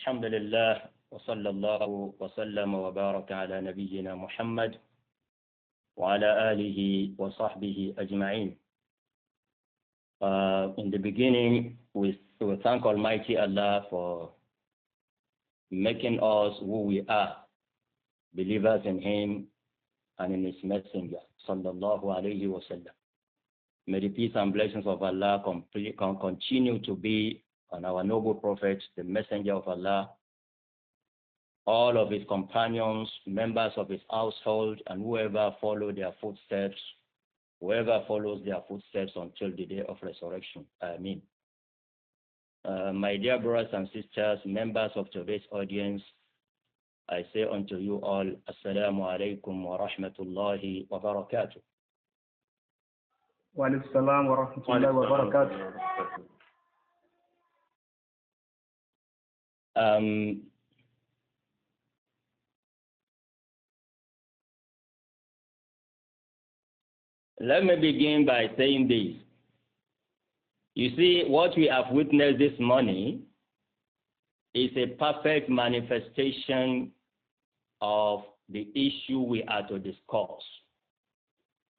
الحمد لله وصلى الله وسلم وبارك على نبينا محمد وعلى آله وصحبه أجمعين. In the beginning, we thank Almighty Allah for making us who we are, believers in Him and in His Messenger, sallallahu alayhi wa sallam. May the peace and blessings of Allah continue to be on our noble Prophet, the Messenger of Allah, all of his companions, members of his household, and whoever follows their footsteps until the day of resurrection. Ameen. My dear brothers and sisters, members of today's audience, I say unto you all, Assalamu alaikum wa rahmatullahi wa barakatuh. Wa alaikum salam wa rahmatullahi wa barakatuh. Let me begin by saying this. You see, what we have witnessed this morning is a perfect manifestation of the issue we are to discuss.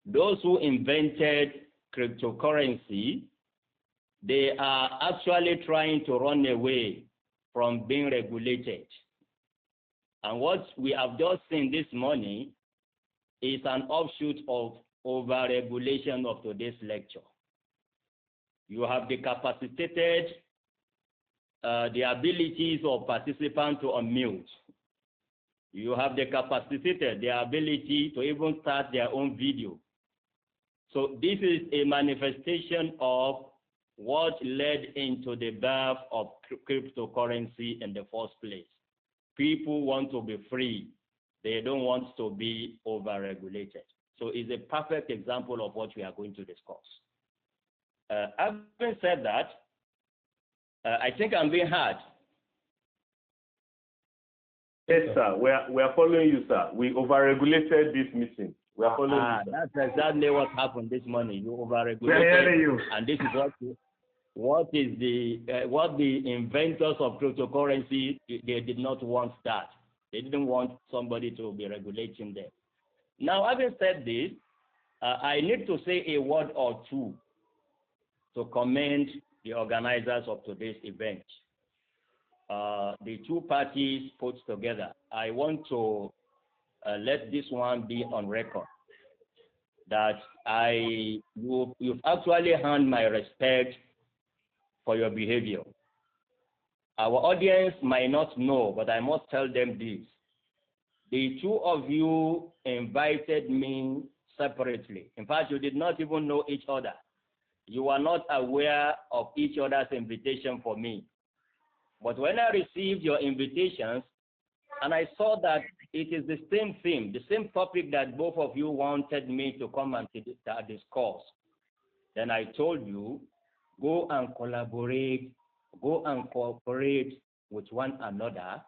Those who invented cryptocurrency, they are actually trying to run away from being regulated. And what we have just seen this morning is an offshoot of over-regulation of today's lecture. You have decapacitated the abilities of participants to unmute. You have decapacitated their ability to even start their own video. So this is a manifestation of what led into the birth of cryptocurrency in the first place. People want to be free. They don't want to be over-regulated. So it's a perfect example of what we are going to discuss. Having said that, I think I'm being heard. Yes, sir. We are following you, sir. We over-regulated this meeting. We are following you, sir. That's exactly what happened this morning. You over-regulated. We are hearing you. And this is what the inventors of cryptocurrency, they did not want that. They didn't want somebody to be regulating them. Now, having said this, I need to say a word or two to commend the organizers of today's event. The two parties put together. I want to let this one be on record that you've actually earned my respect for your behavior. Our audience might not know, but I must tell them this. The two of you invited me separately. In fact, you did not even know each other. You were not aware of each other's invitation for me. But when I received your invitations, and I saw that it is the same theme, the same topic that both of you wanted me to come and discuss, then I told you, go and collaborate, go and cooperate with one another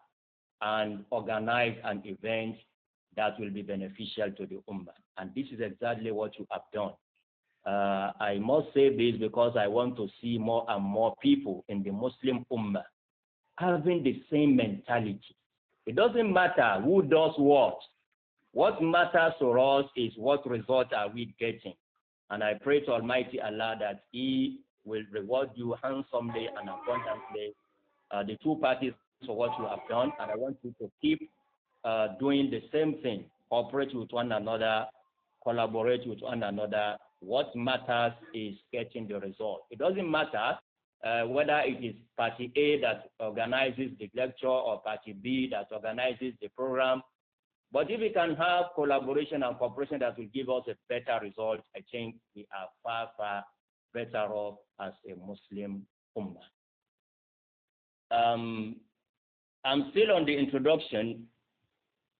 and organize an event that will be beneficial to the Ummah. And this is exactly what you have done. I must say this because I want to see more and more people in the Muslim Ummah having the same mentality. It doesn't matter who does what. What matters to us is what result are we getting. And I pray to Almighty Allah that He will reward you handsomely and abundantly, the two parties, for what you have done. And I want you to keep doing the same thing. Cooperate with one another, collaborate with one another. What matters is getting the result. It doesn't matter whether it is party A that organizes the lecture or party B that organizes the program. But if we can have collaboration and cooperation that will give us a better result, I think we are far, far better off as a Muslim Ummah. I'm still on the introduction.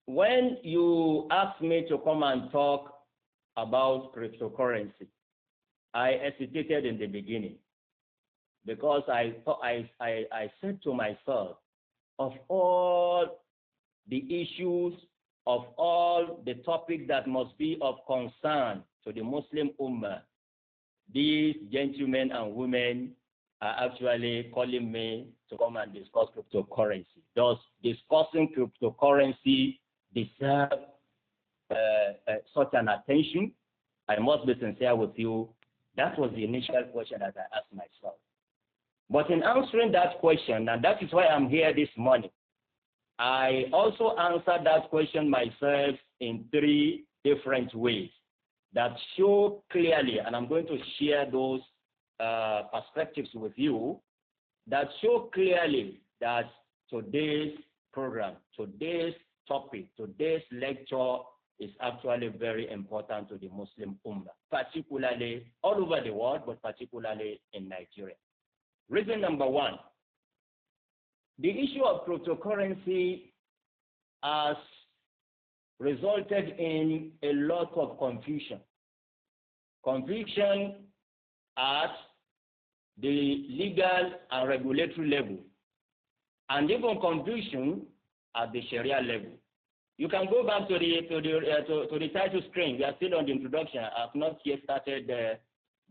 When you asked me to come and talk about cryptocurrency, I hesitated in the beginning because I said to myself, of all the issues, of all the topics that must be of concern to the Muslim Ummah, these gentlemen and women are actually calling me to come and discuss cryptocurrency. Does discussing cryptocurrency deserve such an attention? I must be sincere with you. That was the initial question that I asked myself. But in answering that question, and that is why I'm here this morning, I also answered that question myself in 3 different ways that show clearly, and I'm going to share those perspectives with you, that show clearly that today's program, today's topic, today's lecture is actually very important to the Muslim Ummah, particularly all over the world, but particularly in Nigeria. Reason number 1, the issue of cryptocurrency has resulted in a lot of confusion. Confusion at the legal and regulatory level, and even confusion at the Sharia level. You can go back to the title screen. We are still on the introduction. I have not yet started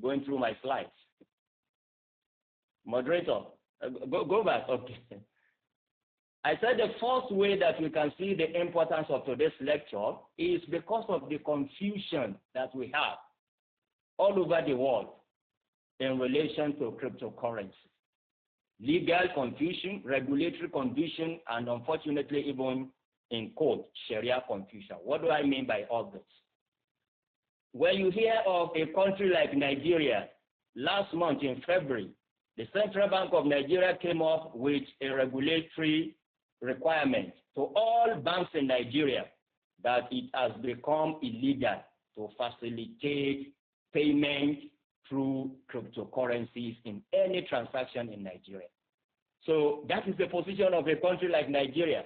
going through my slides. Moderator, go back. Okay. I said the first way that we can see the importance of today's lecture is because of the confusion that we have all over the world in relation to cryptocurrency. Legal confusion, regulatory confusion, and unfortunately even in quote, Sharia confusion. What do I mean by all this? When you hear of a country like Nigeria, last month in February, the Central Bank of Nigeria came up with a regulatory requirement to all banks in Nigeria that it has become illegal to facilitate payment through cryptocurrencies in any transaction in Nigeria. So that is the position of a country like Nigeria.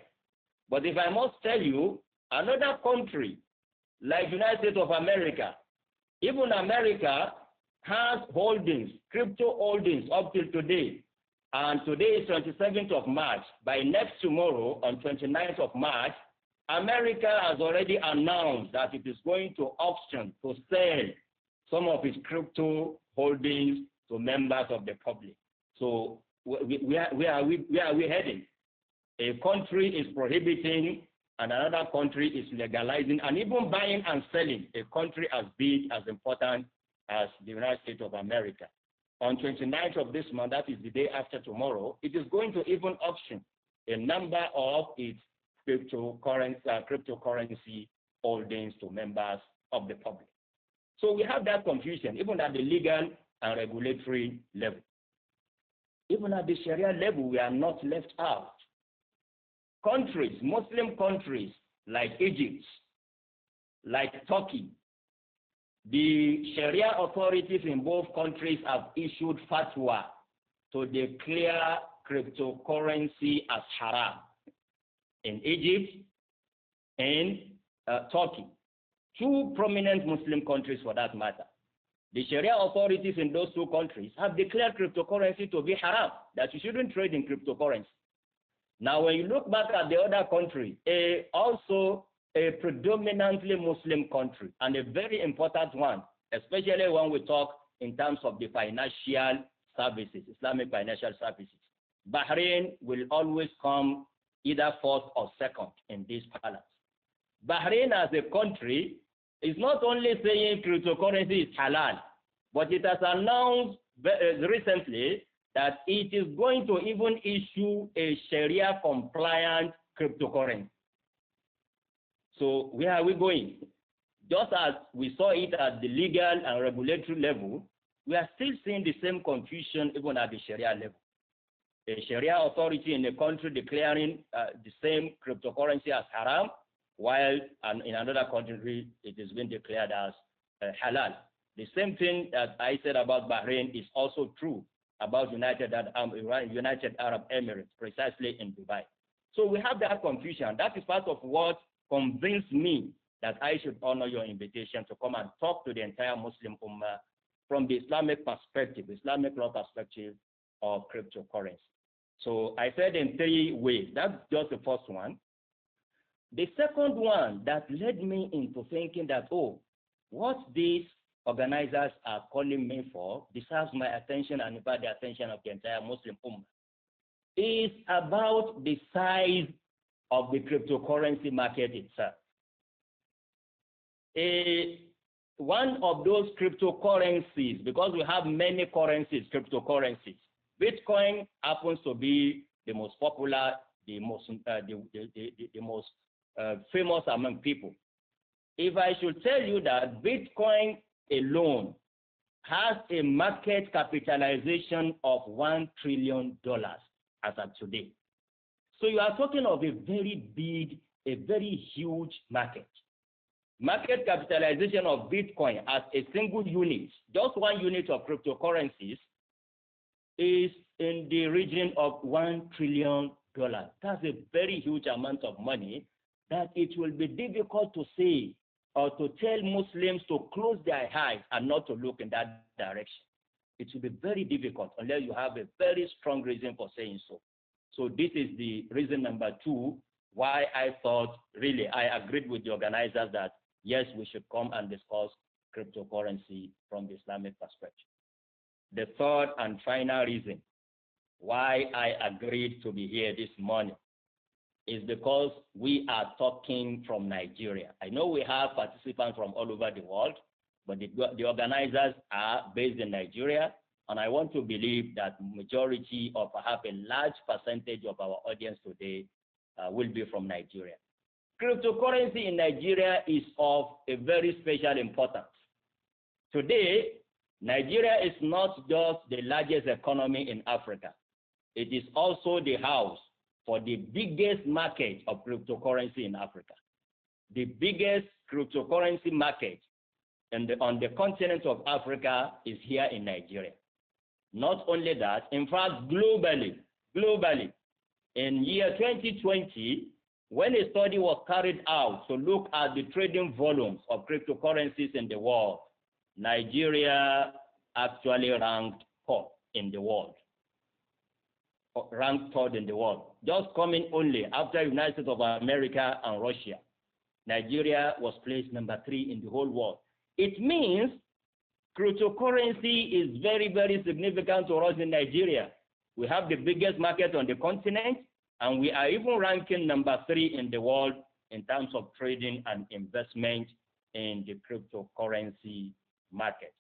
But if I must tell you, another country like United States of America, even America has holdings, crypto holdings up till today. And today is 27th of March. By next tomorrow, on 29th of March, America has already announced that it is going to auction to sell some of its crypto holdings to members of the public. So where are we heading? A country is prohibiting and another country is legalizing and even buying and selling a country as big, as important as the United States of America. On 29th of this month, that is the day after tomorrow, it is going to even auction a number of its cryptocurrency holdings to members of the public. So we have that confusion, even at the legal and regulatory level. Even at the Sharia level, we are not left out. Countries, Muslim countries like Egypt, like Turkey, the Sharia authorities in both countries have issued fatwa to declare cryptocurrency as haram. In Egypt and Turkey, 2 prominent Muslim countries for that matter. The Sharia authorities in those 2 countries have declared cryptocurrency to be haram, that you shouldn't trade in cryptocurrency. Now, when you look back at the other country, also a predominantly Muslim country and a very important one, especially when we talk in terms of the financial services, Islamic financial services. Bahrain will always come either first or second in this balance. Bahrain as a country is not only saying cryptocurrency is halal, but it has announced recently that it is going to even issue a Sharia-compliant cryptocurrency. So where are we going? Just as we saw it at the legal and regulatory level, we are still seeing the same confusion even at the Sharia level. A Sharia authority in a country declaring the same cryptocurrency as haram, while in another country it is being declared as halal. The same thing that I said about Bahrain is also true about United Arab Emirates, precisely in Dubai. So we have that confusion. That is part of what convinced me that I should honor your invitation to come and talk to the entire Muslim Ummah from the Islamic perspective, Islamic law perspective of cryptocurrency. So I said in 3 ways. That's just the first one. The second one that led me into thinking that, oh, what's this organizers are calling me for deserves my attention and about the attention of the entire Muslim Ummah. Is about the size of the cryptocurrency market itself. One of those cryptocurrencies, because we have many currencies, cryptocurrencies, Bitcoin happens to be the most popular, the most famous among people. If I should tell you that Bitcoin alone has a market capitalization of $1 trillion as of today. So you are talking of a very big, a very huge market. Market capitalization of Bitcoin as a single unit, just one unit of cryptocurrencies, is in the region of $1 trillion. That's a very huge amount of money that it will be difficult to say or to tell Muslims to close their eyes and not to look in that direction. It will be very difficult unless you have a very strong reason for saying so. So this is the reason number two why I thought, really, I agreed with the organizers that, yes, we should come and discuss cryptocurrency from the Islamic perspective. The third and final reason why I agreed to be here this morning is because we are talking from Nigeria. I know we have participants from all over the world, but the organizers are based in Nigeria, and I want to believe that majority or perhaps a large percentage of our audience today will be from Nigeria. Cryptocurrency in Nigeria is of a very special importance. Today, Nigeria is not just the largest economy in Africa. It is also the house for the biggest market of cryptocurrency in Africa. The biggest cryptocurrency market on the continent of Africa is here in Nigeria. Not only that, in fact, globally, in year 2020, when a study was carried out to look at the trading volumes of cryptocurrencies in the world, Nigeria actually ranked top in the world. Ranked third in the world, just coming only after United States of America and Russia. Nigeria was placed number 3 in the whole world. It means cryptocurrency is very, very significant to us in Nigeria. We have the biggest market on the continent, and we are even ranking number 3 in the world in terms of trading and investment in the cryptocurrency market.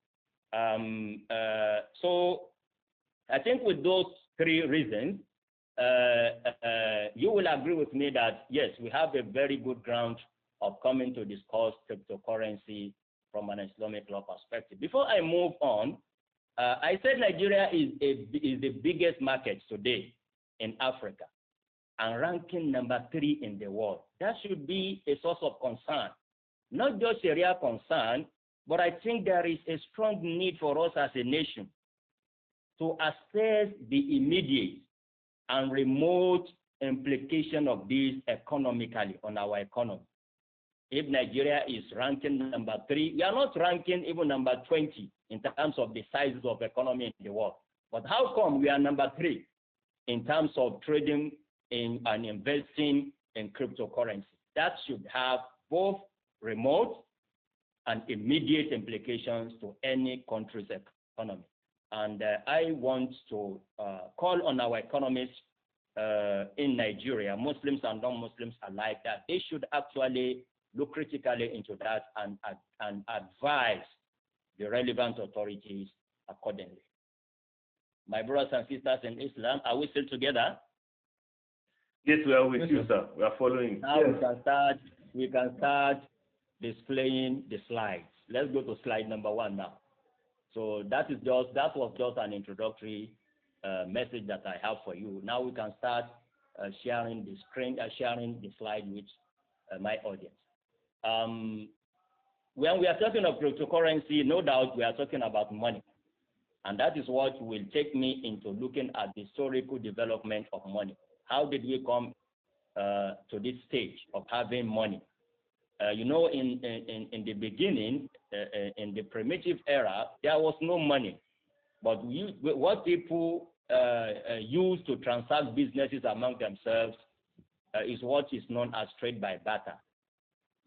So I think with those 3 reasons, you will agree with me that, yes, we have a very good ground of coming to discuss cryptocurrency from an Islamic law perspective. Before I move on, I said Nigeria is the biggest market today in Africa and ranking number 3 in the world. That should be a source of concern, not just Sharia concern, but I think there is a strong need for us as a nation to assess the immediate and remote implication of this economically on our economy. If Nigeria is ranking number 3, we are not ranking even number 20 in terms of the sizes of economy in the world. But how come we are number 3 in terms of trading in and investing in cryptocurrency? That should have both remote and immediate implications to any country's economy. And I want to call on our economists in Nigeria, Muslims and non-Muslims alike, that they should actually look critically into that and advise the relevant authorities accordingly. My brothers and sisters in Islam, are we still together? Yes, we are with you, sir. We are following. Now we can start displaying the slides. Let's go to slide number 1 now. So that was just an introductory message that I have for you. Now we can start sharing the screen, sharing the slide with my audience. When we are talking of cryptocurrency, no doubt we are talking about money. And that is what will take me into looking at the historical development of money. How did we come to this stage of having money? You know, in the beginning, in the primitive era, there was no money. But what people use to transact businesses among themselves is what is known as trade by barter.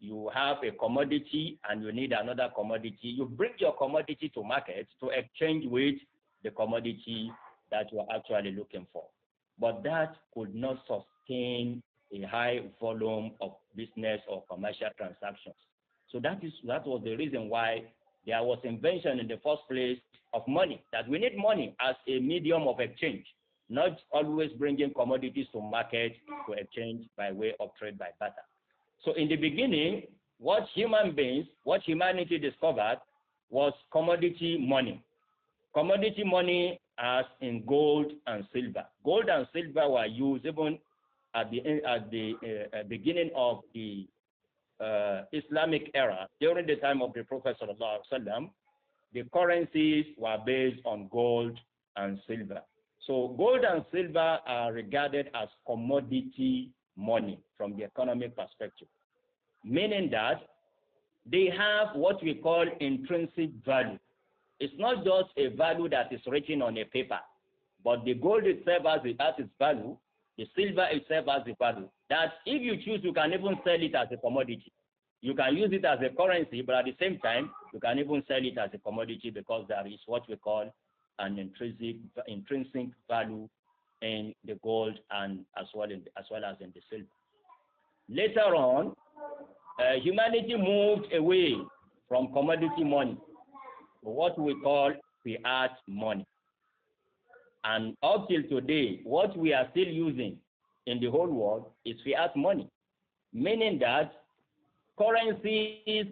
you have a commodity and you need another commodity. You bring your commodity to market to exchange with the commodity that you are actually looking for. But that could not sustain a high volume of business or commercial transactions. So that was the reason why there was invention in the first place of money, that we need money as a medium of exchange, not always bringing commodities to market to exchange by way of trade by barter. So in the beginning, what humanity discovered was commodity money. Commodity money as in gold and silver. Gold and silver were used even at the beginning of the Islamic era. During the time of the Prophet ﷺ, the currencies were based on gold and silver. So gold and silver are regarded as commodity money from the economic perspective, meaning that they have what we call intrinsic value. It's not just a value that is written on a paper, but the gold itself has its value, the silver itself has the value. That if you choose, you can even sell it as a commodity. You can use it as a currency, but at the same time, you can even sell it as a commodity because there is what we call an intrinsic value in the gold and as well as in the silver. Later on, humanity moved away from commodity money to what we call fiat money. And up till today, what we are still using in the whole world is fiat money, meaning that currencies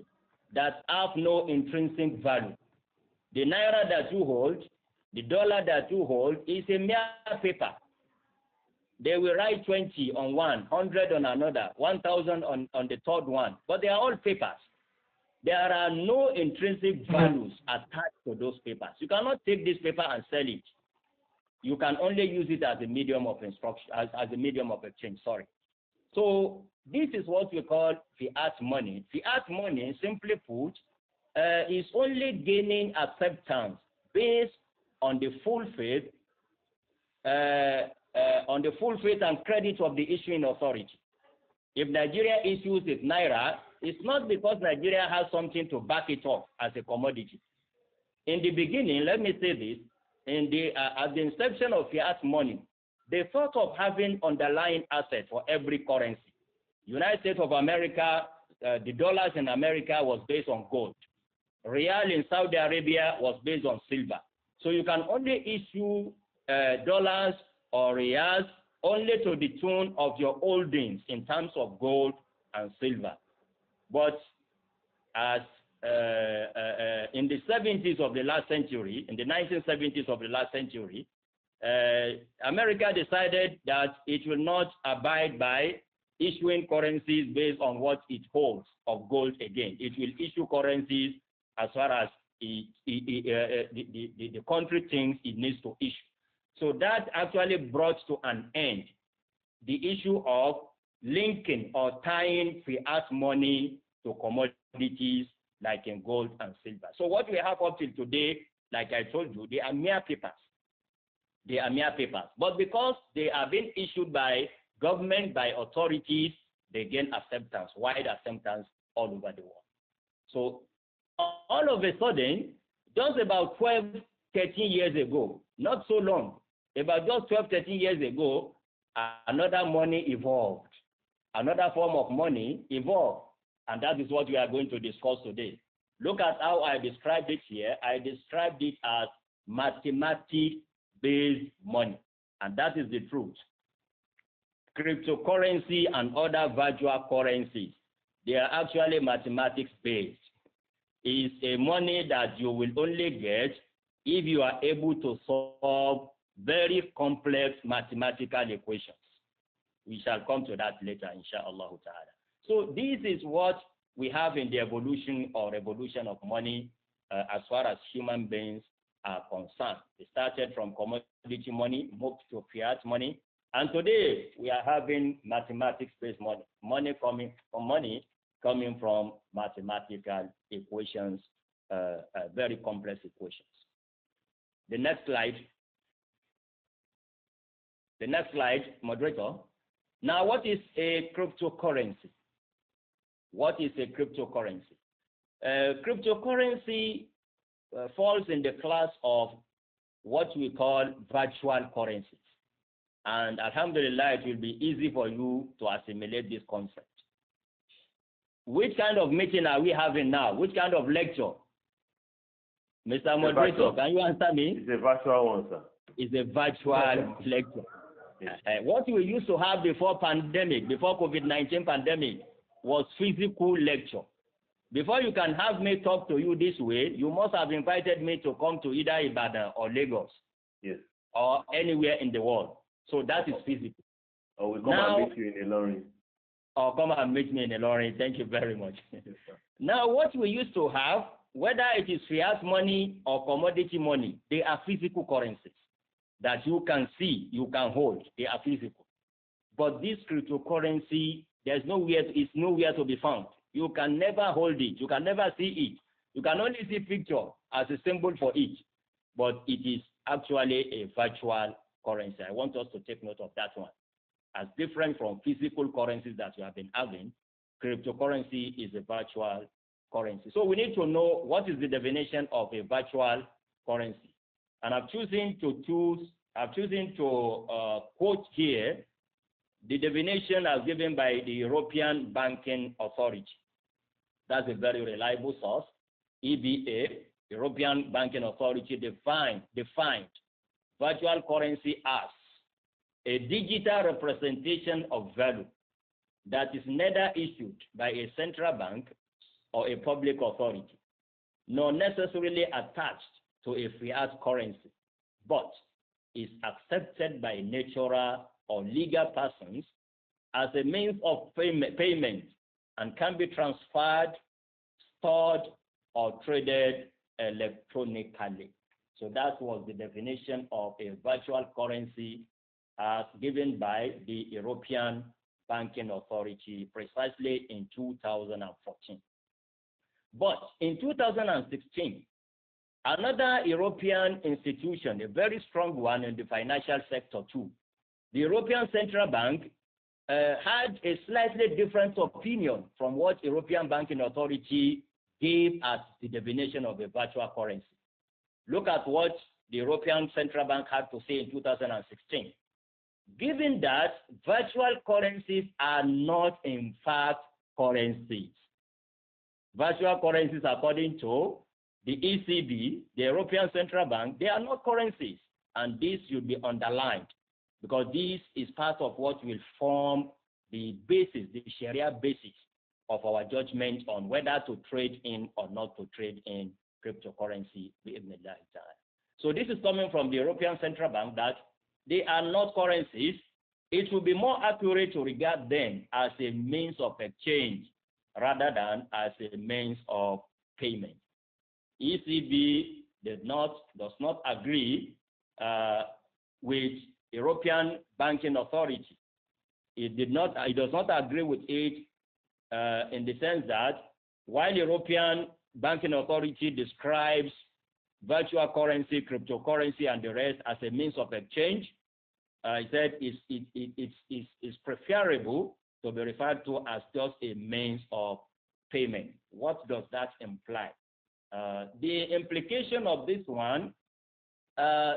that have no intrinsic value. The naira that you hold, the dollar that you hold is a mere paper. They will write 20 on one, 100 on another, 1,000 on the third one, but they are all papers. There are no intrinsic values attached to those papers. You cannot take this paper and sell it. You can only use it as a medium of instruction, as a medium of exchange, sorry. So this is what we call fiat money. Fiat money, simply put, is only gaining acceptance based on the full faith, and credit of the issuing authority. If Nigeria issues its naira, it's not because Nigeria has something to back it up as a commodity. In the beginning, let me say this, at the inception of fiat money, they thought of having underlying assets for every currency. United States of America, the dollars in America was based on gold. Real in Saudi Arabia was based on silver. So you can only issue dollars or reals only to the tune of your holdings in terms of gold and silver. But as in the 70s of the last century, in the 1970s of the last century, America decided that it will not abide by issuing currencies based on what it holds of gold again. It will issue currencies as far as the country thinks it needs to issue. So that actually brought to an end the issue of linking or tying fiat money to commodities like in gold and silver. So what we have up till today, like I told you, they are mere papers. They are mere papers. But because they are being issued by government, by authorities, they gain acceptance, wide acceptance all over the world. So all of a sudden, just about 12, 13 years ago, not so long, about just 12, 13 years ago, another money evolved. Another form of money evolved. And that is what we are going to discuss today. Look at how I described it here. I described it as mathematics-based money. And that is the truth. Cryptocurrency and other virtual currencies, they are actually mathematics-based. It's a money that you will only get if you are able to solve very complex mathematical equations. We shall come to that later, inshallah ta'ala. So this is what we have in the evolution or revolution of money as far as human beings are concerned. It started from commodity money, moved to fiat money, and today we are having mathematics-based money. Money coming from mathematical equations, very complex equations. The next slide. The next slide, moderator. Now, what is a cryptocurrency? What is a cryptocurrency? Cryptocurrency falls in the class of what we call virtual currencies. And alhamdulillah, it will be easy for you to assimilate this concept. Which kind of meeting are we having now? Which kind of lecture? Mr. Moderator, can you answer me? It's a virtual one, sir. It's a virtual lecture. Yes. What we used to have before pandemic, before COVID-19 pandemic, was physical lecture. Before you can have me talk to you this way, you must have invited me to come to either Ibadan or Lagos. Yes. Or anywhere in the world. So that is physical. Or we come and meet you in Ilorin. Or come and meet me in Ilorin. Thank you very much. Yes, now, what we used to have, whether it is fiat money or commodity money, they are physical currencies that you can see, you can hold. They are physical. But this cryptocurrency, it's nowhere to be found. You can never hold it. You can never see it. You can only see picture as a symbol for it. But it is actually a virtual currency. I want us to take note of that one. As different from physical currencies that you have been having, cryptocurrency is a virtual currency. So we need to know what is the definition of a virtual currency. And I'm choosing to quote here the definition as given by the European Banking Authority. That's a very reliable source. EBA, European Banking Authority, defined virtual currency as a digital representation of value that is neither issued by a central bank or a public authority, nor necessarily attached to a fiat currency, but is accepted by natural or legal persons as a means of payment and can be transferred, stored, or traded electronically. So that was the definition of a virtual currency as given by the European Banking Authority precisely in 2014. But in 2016, another European institution, a very strong one in the financial sector too, the European Central Bank had a slightly different opinion from what European Banking Authority gave as the definition of a virtual currency. Look at what the European Central Bank had to say in 2016. Given that virtual currencies are not in fact currencies. Virtual currencies, according to the ECB, the European Central Bank, they are not currencies. And this should be underlined because this is part of what will form the basis, the Sharia basis of our judgment on whether to trade in or not to trade in cryptocurrency. So this is coming from the European Central Bank that they are not currencies. It will be more accurate to regard them as a means of exchange rather than as a means of payment. ECB does not agree with European Banking Authority. It does not agree with it in the sense that while European Banking Authority describes virtual currency, cryptocurrency, and the rest as a means of exchange, it said it's preferable to be referred to as just a means of payment. What does that imply? The implication of this one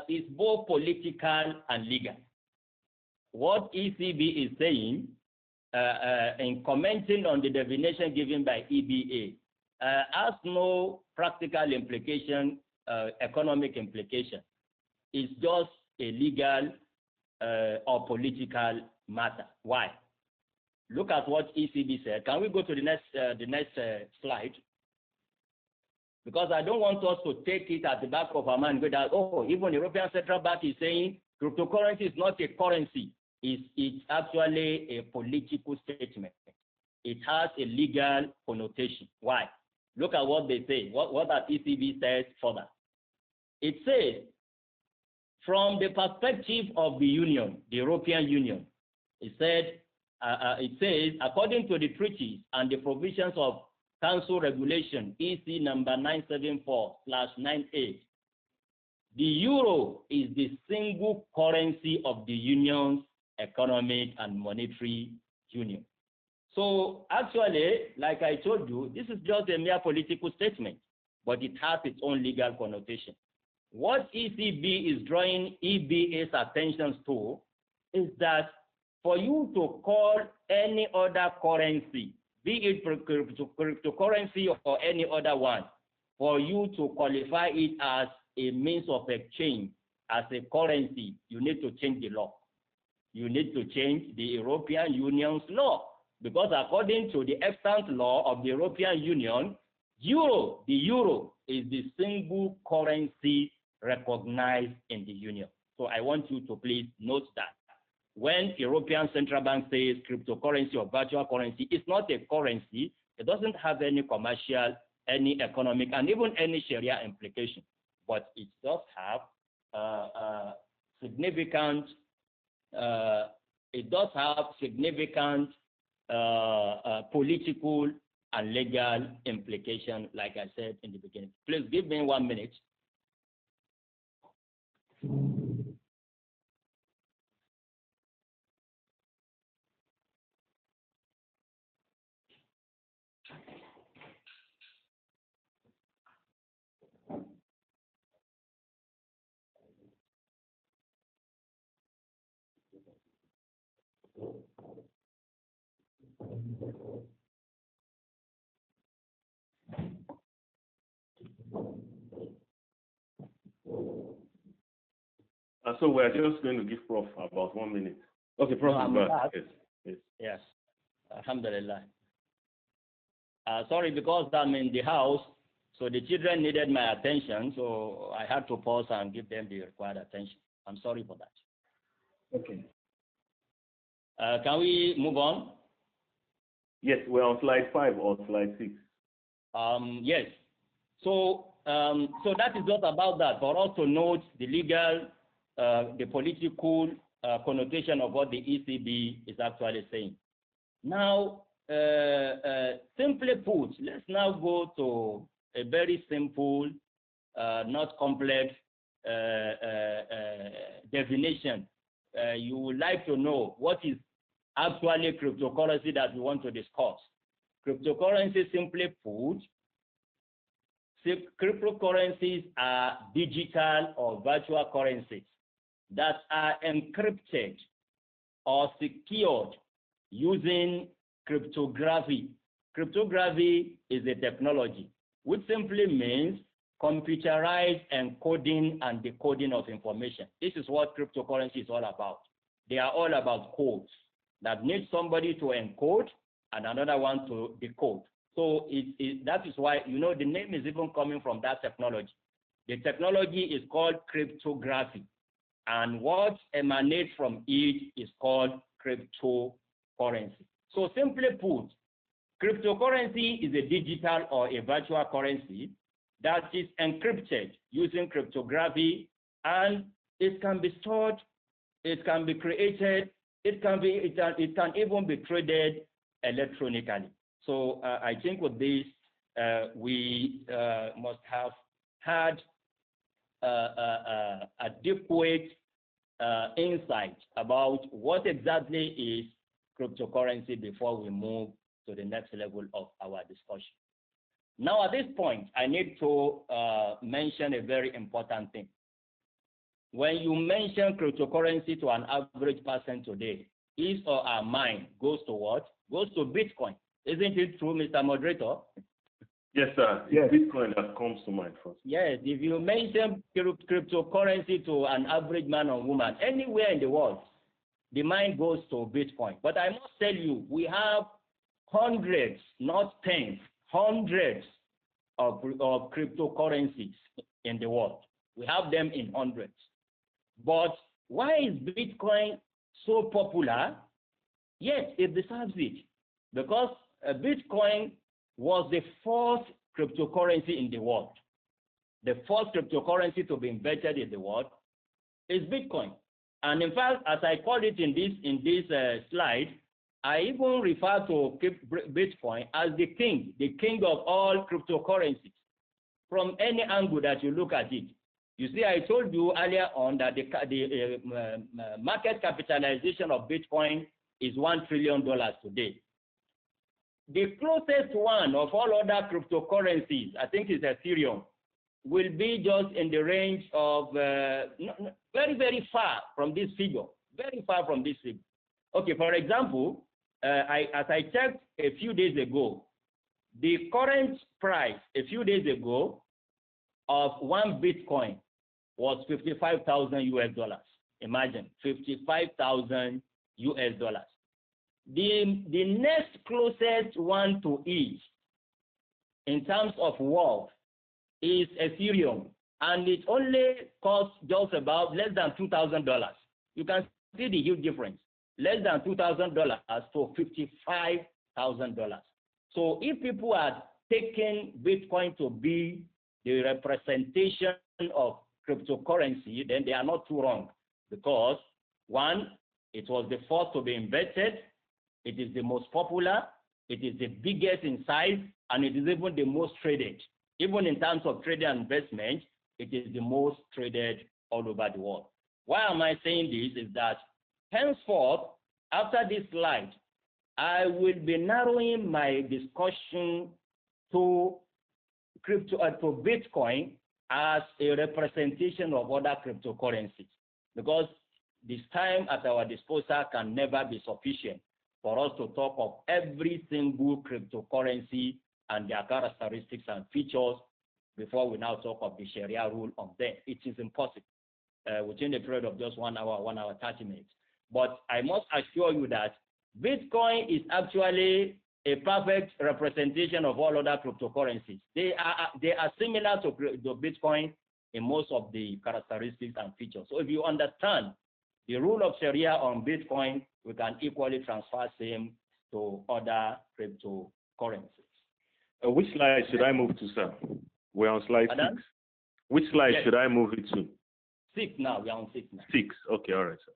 is both political and legal. What ECB is saying in commenting on the definition given by EBA has no practical implication, economic implication. It's just a legal or political matter. Why? Look at what ECB said. Can we go to the next slide? Because I don't want us to take it at the back of our mind, go that, oh, even the European Central Bank is saying cryptocurrency is not a currency. It's actually a political statement. It has a legal connotation. Why? Look at what they say. What that ECB says further. It says, from the perspective of the Union, the European Union, it says, according to the treaties and the provisions of Council Regulation EC number 974/98, the euro is the single currency of the Union's economic and monetary union. So actually, like I told you, this is just a mere political statement, but it has its own legal connotation. What ECB is drawing EBA's attention to is that for you to call any other currency, be it cryptocurrency or any other one, for you to qualify it as a means of exchange, as a currency, you need to change the law. You need to change the European Union's law. Because according to the extant law of the European Union, the euro is the single currency recognized in the Union. So I want you to please note that. When European Central Bank says cryptocurrency or virtual currency, it's not a currency. It doesn't have any commercial, any economic, and even any Sharia implication. But it does have significant political and legal implication, like I said in the beginning. Please give me 1 minute. So we're just going to give Prof about 1 minute. Okay, Prof. Yes. Alhamdulillah. Sorry, because I'm in the house, so the children needed my attention, so I had to pause and give them the required attention. I'm sorry for that. Okay. Can we move on? Yes, we're on slide 5 or slide 6. Yes. So that is just about that, for us to note the legal, the political connotation of what the ECB is actually saying. Now, simply put, let's now go to a very simple, not complex definition. You would like to know what is actually cryptocurrency that we want to discuss. Cryptocurrency, simply put, cryptocurrencies are digital or virtual currencies that are encrypted or secured using cryptography. Cryptography is a technology which simply means computerized encoding and decoding of information. This is what cryptocurrency is all about. They are all about codes that need somebody to encode and another one to decode. So that is why, you know, the name is even coming from that technology. The technology is called cryptography, and what emanates from it is called cryptocurrency. So simply put, cryptocurrency is a digital or a virtual currency that is encrypted using cryptography, and it can be stored, it can be created, it can even be traded electronically. So I think with this, we must have had adequate insight about what exactly is cryptocurrency before we move to the next level of our discussion. Now, at this point, I need to mention a very important thing. When you mention cryptocurrency to an average person today, his or her mind goes to what? Goes to Bitcoin. Isn't it true, Mr. Moderator? Yes, sir. Yes. Bitcoin that comes to mind first. Yes, if you mention cryptocurrency to an average man or woman anywhere in the world, the mind goes to Bitcoin. But I must tell you, we have hundreds, not tens, hundreds of cryptocurrencies in the world. We have them in hundreds. But why is Bitcoin so popular? Yes, it deserves it. Because Bitcoin was the first cryptocurrency in the world. The first cryptocurrency to be invented in the world is Bitcoin. And in fact, as I called it in this slide, I even refer to Bitcoin as the king of all cryptocurrencies. From any angle that you look at it. You see, I told you earlier on that the market capitalization of Bitcoin is $1 trillion today. the closest one of all other cryptocurrencies, I think is Ethereum, will be just in the range of very, very far from this figure. Very far from this figure. Okay, for example, as I checked a few days ago, the current price a few days ago of one Bitcoin was 55,000 US dollars. Imagine, 55,000 US dollars. The next closest one to it in terms of wealth is Ethereum, and it only costs just about less than $2,000. You can see the huge difference. Less than $2,000 to $55,000. So if people are taking Bitcoin to be the representation of cryptocurrency, then they are not too wrong, because one, it was the first to be invented, it is the most popular, it is the biggest in size, and it is even the most traded. Even in terms of trading and investment, it is the most traded all over the world. Why am I saying this? Is that henceforth, after this slide, I will be narrowing my discussion to Bitcoin as a representation of other cryptocurrencies, because this time at our disposal can never be sufficient for us to talk of every single cryptocurrency and their characteristics and features before we now talk of the Sharia rule on them. It is impossible within the period of just 1 hour, 1 hour, 30 minutes. But I must assure you that Bitcoin is actually a perfect representation of all other cryptocurrencies. They are similar to Bitcoin in most of the characteristics and features. So if you understand the rule of Sharia on Bitcoin, we can equally transfer same to other cryptocurrencies. Which slide should I move to, sir? We're on slide 6. Which slide should I move it to? 6 now. We are on 6 now. 6. Okay, all right, sir.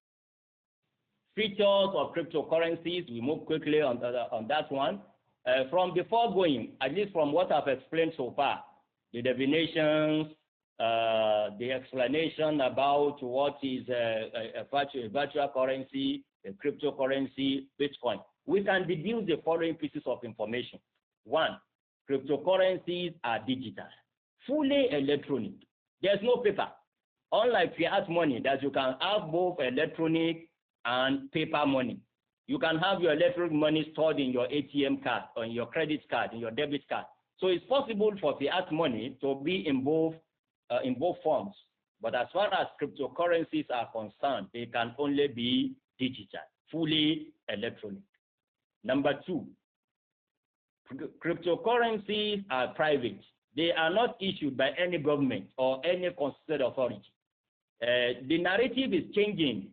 Features of cryptocurrencies, we move quickly on that one. From the foregoing, at least from what I've explained so far, the definitions, the explanation about what is a virtual currency, a cryptocurrency, Bitcoin, we can deduce the following pieces of information. 1, cryptocurrencies are digital, fully electronic. There's no paper. Unlike fiat money, that you can have both electronic and paper money. You can have your electronic money stored in your ATM card, or in your credit card, in your debit card. So it's possible for fiat money to be in both forms. But as far as cryptocurrencies are concerned, they can only be digital, fully electronic. Number 2, cryptocurrencies are private. They are not issued by any government or any constituted authority. The narrative is changing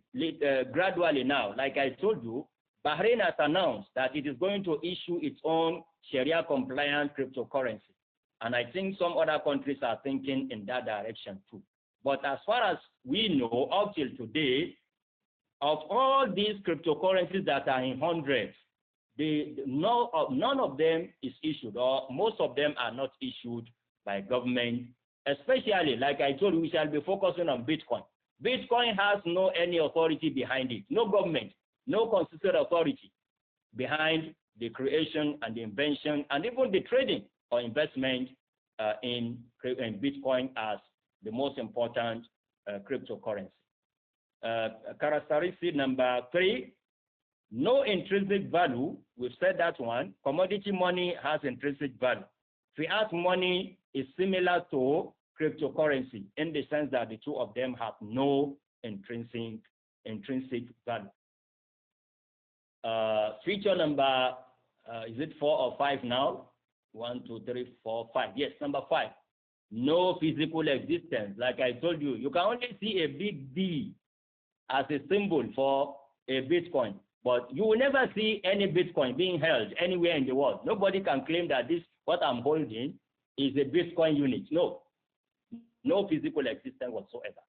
gradually now. Like I told you, Bahrain has announced that it is going to issue its own Sharia-compliant cryptocurrency. And I think some other countries are thinking in that direction too. But as far as we know, up till today, of all these cryptocurrencies that are in hundreds, none of them is issued, or most of them are not issued by government. Especially, like I told you, we shall be focusing on Bitcoin. Bitcoin has no any authority behind it, no government, no constituted authority behind the creation and the invention and even the trading or investment in Bitcoin as the most important cryptocurrency. Characteristic number 3, no intrinsic value. We've said that one. Commodity money has intrinsic value. Fiat money is similar to cryptocurrency in the sense that the two of them have no intrinsic value. Feature number, is it 4 or 5 now? 1, 2, 3, 4, 5. Yes, number 5. No physical existence. Like I told you, you can only see a big B as a symbol for a Bitcoin, but you will never see any Bitcoin being held anywhere in the world. Nobody can claim that this, what I'm holding, is a Bitcoin unit. No physical existence whatsoever.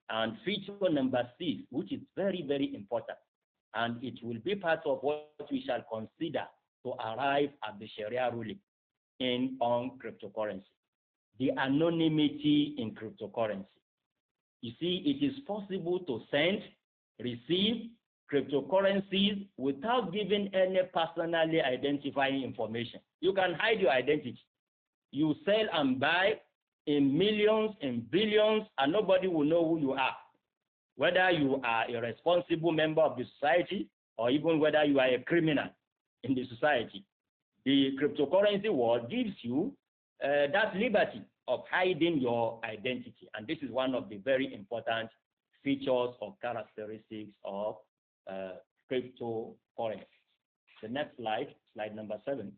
And feature number 6, which is very, very important, and it will be part of what we shall consider to arrive at the Sharia ruling on cryptocurrency. The anonymity in cryptocurrency. You see, it is possible to send, receive, cryptocurrencies without giving any personally identifying information. You can hide your identity. You sell and buy in millions, in billions, and nobody will know who you are. Whether you are a responsible member of the society or even whether you are a criminal in the society. The cryptocurrency world gives you that liberty of hiding your identity. And this is one of the very important features or characteristics of cryptocurrency. The next slide, slide number 7.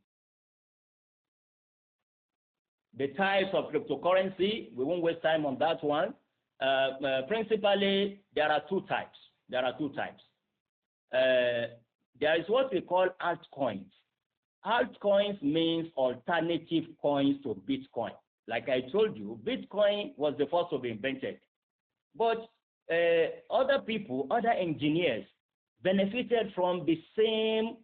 The types of cryptocurrency, we won't waste time on that one. Principally, there are two types. There is what we call altcoins. Altcoins means alternative coins to Bitcoin. Like I told you, Bitcoin was the first to be invented. But other people, other engineers, benefited from the same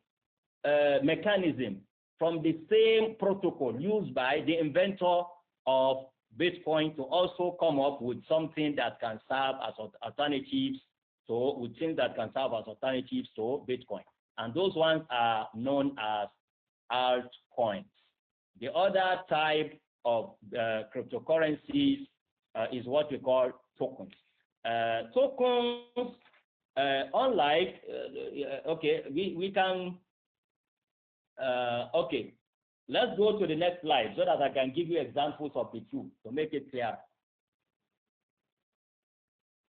mechanism, from the same protocol used by the inventor of Bitcoin to also come up with something that can serve as alternatives to Bitcoin. And those ones are known as altcoins. The other type of cryptocurrencies is what we call tokens. Tokens, unlike, we can, let's go to the next slide so that I can give you examples of the two to make it clear.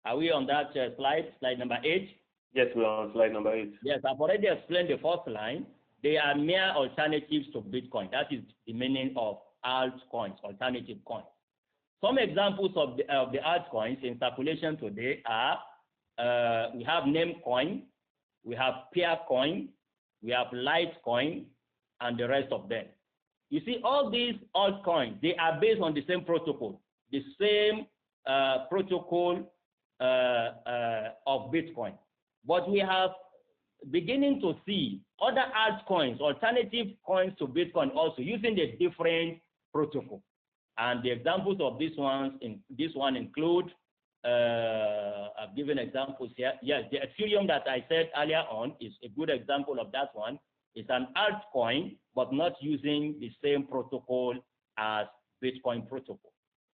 Are we on that slide, slide number 8? Yes, we're on slide number 8. Yes, I've already explained the first line. They are mere alternatives to Bitcoin. That is the meaning of altcoins, alternative coins. Some examples of the altcoins in circulation today are, we have Namecoin, we have Peercoin, we have Litecoin, and the rest of them. You see, all these altcoins, they are based on the same protocol, the same protocol of Bitcoin. But we have beginning to see other altcoins, alternative coins to Bitcoin also using a different protocol. And the examples of this one include, I've given examples here. Yes, the Ethereum that I said earlier on is a good example of that one. It's an altcoin, but not using the same protocol as Bitcoin protocol.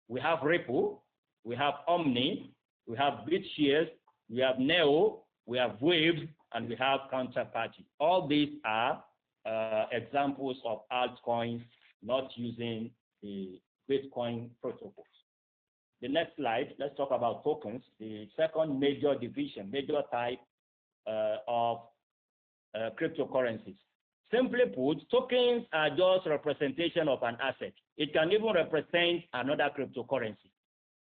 We have Ripple, we have Omni, we have BitShares, we have Neo, we have Waves, and we have Counterparty. All these are examples of altcoins not using the Bitcoin protocols. The next slide, let's talk about tokens, the second major division, major type of cryptocurrencies. Simply put, tokens are just representation of an asset. It can even represent another cryptocurrency.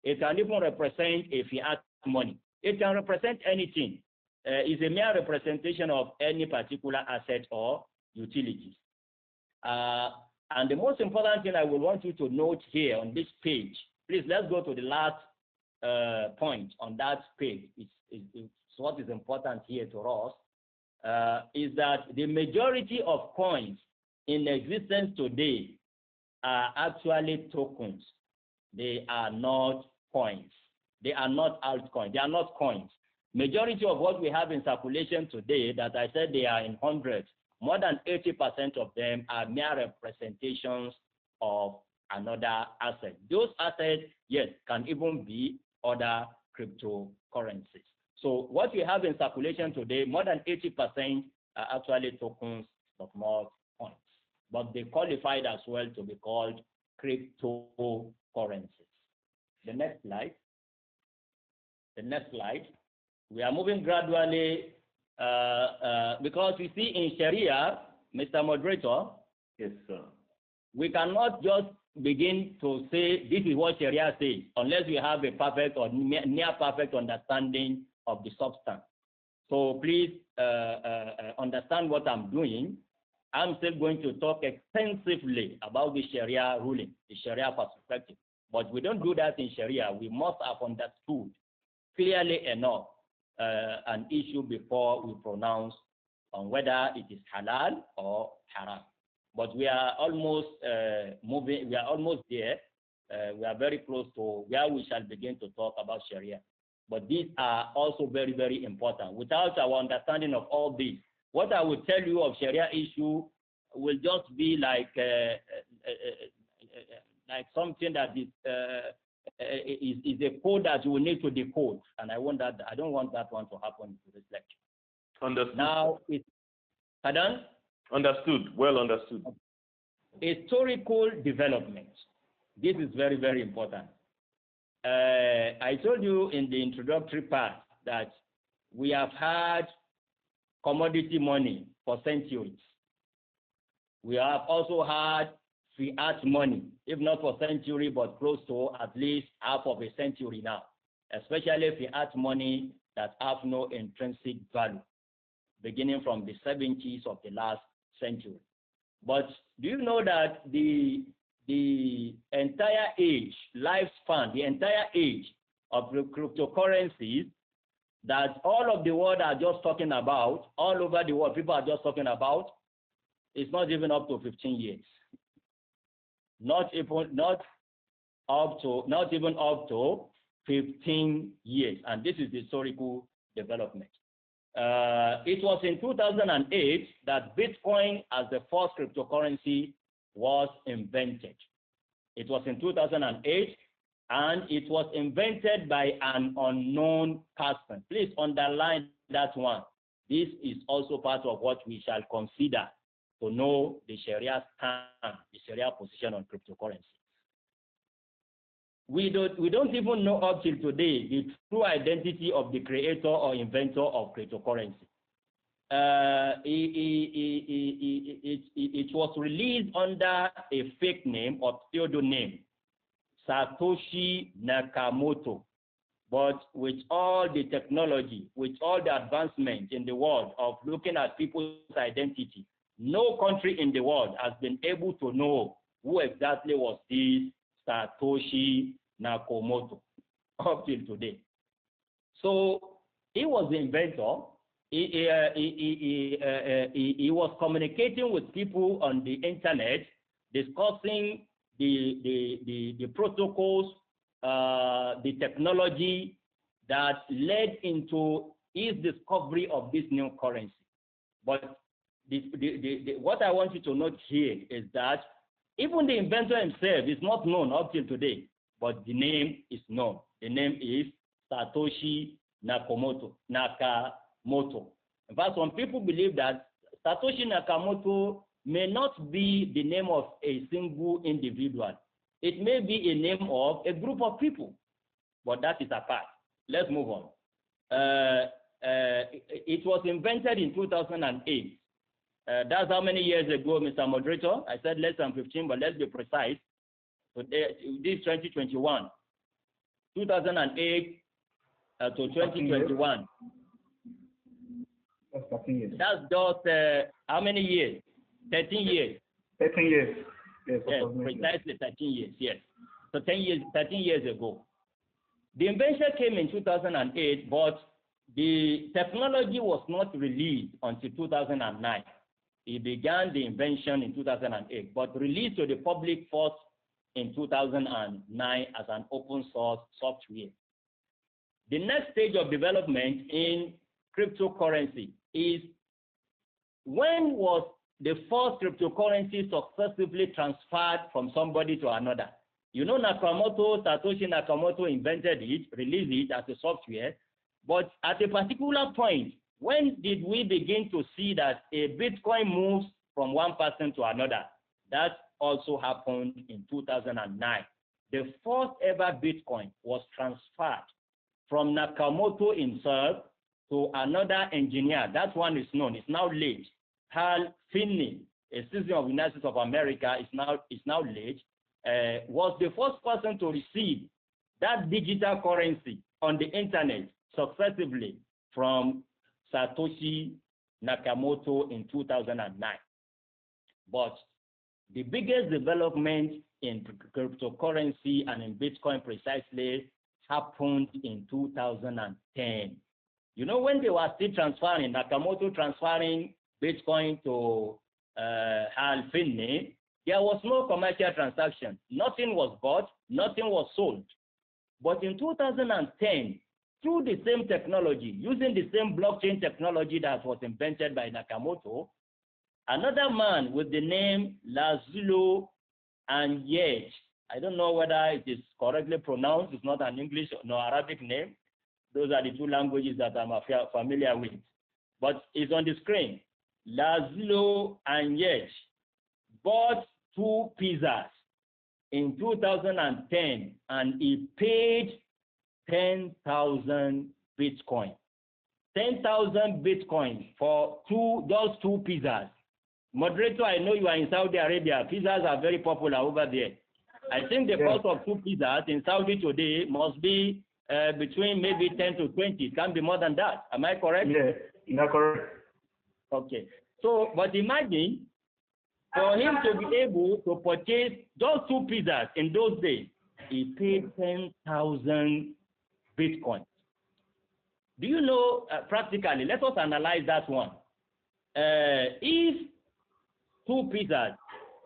It can even represent a fiat money. It can represent anything. It's a mere representation of any particular asset or utilities. And the most important thing I would want you to note here on this page, please let's go to the last point on that page. It's what is important here to us, is that the majority of coins in existence today are actually tokens. They are not coins. They are not altcoins. They are not coins. Majority of what we have in circulation today, that I said they are in hundreds, more than 80% of them are mere representations of another asset. Those assets, yes, can even be other cryptocurrencies. So what we have in circulation today, more than 80% are actually tokens, but not coins. But they qualified as well to be called cryptocurrencies. The next slide. The next slide. We are moving gradually because we see in Sharia, Mr. Moderator, yes, sir. We cannot just begin to say this is what Sharia says unless we have a perfect or near perfect understanding of the substance. So please understand what I'm doing. I'm still going to talk extensively about the Sharia ruling, the Sharia perspective. But we don't do that in Sharia. We must have understood clearly enough an issue before we pronounce on whether it is halal or haram. But we are almost moving, we are almost there. We are very close to where we shall begin to talk about Sharia. But these are also very, very important. Without our understanding of all this, what I will tell you of Sharia issue will just be like something that is a code that you will need to decode, and I don't want that one to happen to this lecture. Understood. Now, pardon? Understood. Well understood. Historical development. This is very, very important. I told you in the introductory part that we have had commodity money for centuries. We have also had fiat money, if not for century, but close to at least half of a century now, especially fiat money that have no intrinsic value, beginning from the 70s of the last century. But do you know that the entire age, lifespan, the entire age of the cryptocurrencies that all of the world are just talking about, all over the world people are just talking about, is not even up to 15 years. Not even up to 15 years. And this is the historical development. It was in 2008 that Bitcoin as the first cryptocurrency was invented. It was in 2008, and it was invented by an unknown person. Please underline that one. This is also part of what we shall consider to know the Sharia stand, the Sharia position on cryptocurrency. We don't even know up till today the true identity of the creator or inventor of cryptocurrency. It was released under a fake name or pseudonym, Satoshi Nakamoto. But with all the technology, with all the advancement in the world of looking at people's identity, no country in the world has been able to know who exactly was this Satoshi Nakamoto up till today. So he was the inventor. He was communicating with people on the internet, discussing the protocols, the technology that led into his discovery of this new currency. But what I want you to note here is that even the inventor himself is not known up till today, but the name is known. The name is Satoshi Nakamoto. In fact, some people believe that Satoshi Nakamoto may not be the name of a single individual. It may be a name of a group of people, but that is apart. Let's move on. It was invented in 2008. That's how many years ago, Mr. Moderator? I said less than 15, but let's be precise. So this is 2021. 2008 to 2021. That's 13 years. That's just how many years? 13 years. 13 years. Yes, precisely 13 years, yes. So 13 years ago. The invention came in 2008, but the technology was not released until 2009. He began the invention in 2008, but released to the public first in 2009 as an open source software. The next stage of development in cryptocurrency is when was the first cryptocurrency successively transferred from somebody to another. You know, Satoshi Nakamoto invented it, released it as a software, but at a particular point, when did we begin to see that a Bitcoin moves from one person to another? That also happened in 2009. The first ever Bitcoin was transferred from Nakamoto himself to another engineer. That one is known, it's now late. Hal Finney, a citizen of the United States of America, is now late, was the first person to receive that digital currency on the internet successively from Satoshi Nakamoto in 2009. But the biggest development in cryptocurrency and in Bitcoin precisely happened in 2010. You know, when they were still transferring, Nakamoto transferring Bitcoin to Hal Finney, there was no commercial transaction. Nothing was bought, nothing was sold. But in 2010, through the same technology, using the same blockchain technology that was invented by Nakamoto, another man with the name Lazlo and Yej, I don't know whether it is correctly pronounced, it's not an English nor Arabic name. Those are the two languages that I'm familiar with. But it's on the screen. Lazlo and Yej bought 2 pizzas in 2010 and he paid 10,000 Bitcoin. 10,000 Bitcoin for those 2 pizzas. Moderator, I know you are in Saudi Arabia. Pizzas are very popular over there. I think the cost of 2 pizzas in Saudi today must be between maybe 10 to 20. It can be more than that. Am I correct? Yes, that's correct. Okay. So, but imagine for him to be able to purchase those 2 pizzas in those days, he paid 10,000 Bitcoin. Do you know, practically, let us analyze that one. If 2 pizzas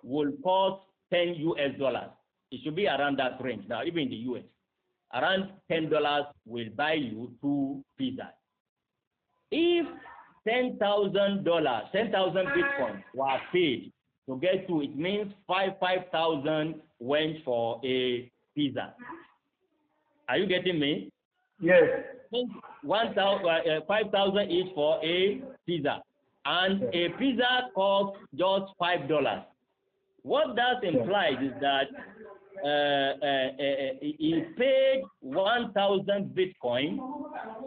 will cost $10 US, it should be around that range now, even in the US. Around $10 will buy you 2 pizzas. If $10,000, 10,000 Bitcoin were paid to get to, it means 5,000 went for a pizza. Are you getting me? Yes. 5,000 each for a pizza. And a pizza costs just $5. What that implies is that he paid 1,000 Bitcoin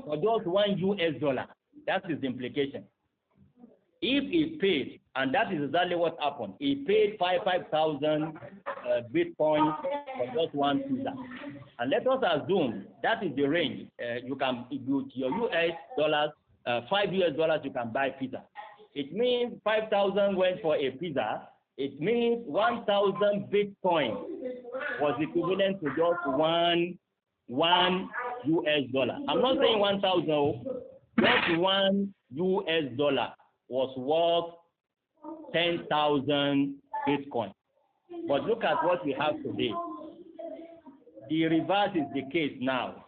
for just $1 US. That is the implication. If he paid, and that is exactly what happened, he paid 5,000 Bitcoin for just 1 pizza. And let us assume that is the range. You can, with your US dollars, $5 US, you can buy pizza. It means 5,000 went for a pizza. It means 1,000 Bitcoin was equivalent to just one US. I'm not saying 1,000, just $1 US was worth 10,000 Bitcoin. But look at what we have today. The reverse is the case now.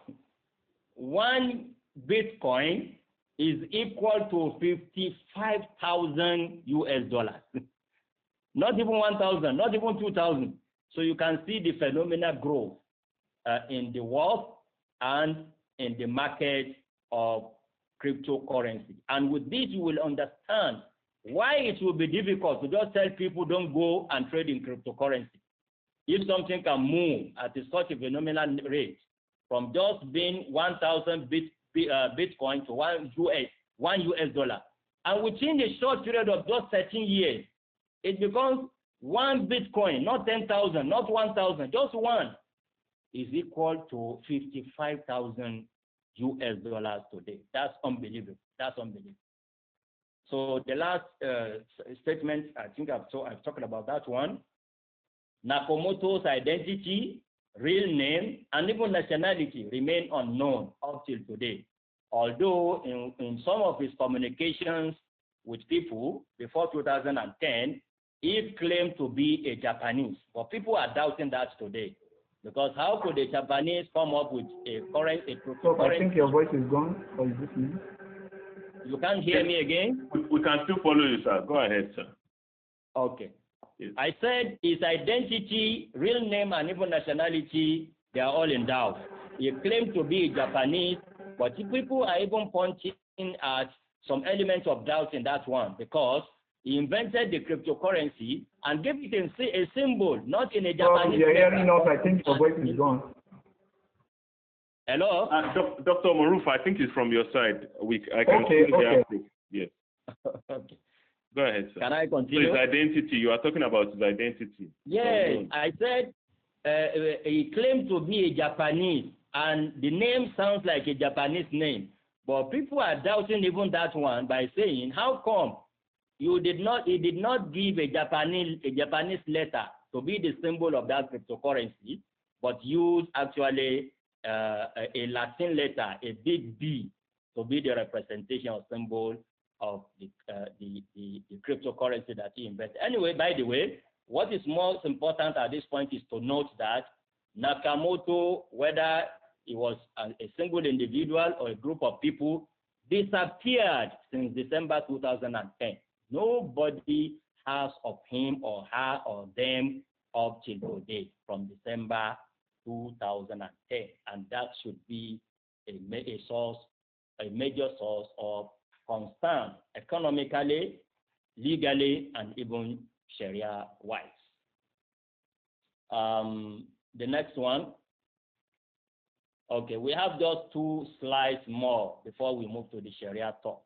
1 Bitcoin is equal to 55,000 US. Not even 1,000, not even 2,000. So you can see the phenomenal growth in the wealth and in the market of cryptocurrency. And with this, you will understand why it will be difficult to just tell people don't go and trade in cryptocurrency. If something can move at such a phenomenal rate from just being 1,000 Bitcoin to $1 US, and within a short period of just 13 years, it becomes 1 Bitcoin, not 10,000, not 1,000, just 1, is equal to 55,000 US today. That's unbelievable. That's unbelievable. So the last statement, I think I've talked about that one. Nakamoto's identity, real name, and even nationality remain unknown up till today. Although in some of his communications with people before 2010, he claimed to be a Japanese. But people are doubting that today. Because how could a Japanese come up with a currency? So I think your voice is gone, or is this me? You can't hear me again? We can still follow you, sir. Go ahead, sir. Okay. Yes. I said his identity, real name, and even nationality, they are all in doubt. He claimed to be Japanese, but people are even pointing at some elements of doubt in that one because he invented the cryptocurrency and gave it a symbol, not in a Japanese. You're hearing us. I think your voice is gone. Hello? Dr. Maruf, I think it's from your side. I can still hear you. Yes. Okay. Go ahead, sir. Can I continue? So his identity, you are talking about his identity. Yes, I said he claimed to be a Japanese, and the name sounds like a Japanese name. But people are doubting even that one by saying, how come he did not give a Japanese letter to be the symbol of that cryptocurrency, but used actually a Latin letter, a big B, to be the representation or symbol of the cryptocurrency that he invented. Anyway, by the way, what is most important at this point is to note that Nakamoto, whether it was a single individual or a group of people, disappeared since December 2010. Nobody has of him or her or them up till today from December 2010, and that should be a major source of concern economically, legally, and even Sharia-wise. The next one. Okay, we have just 2 slides more before we move to the Sharia talk.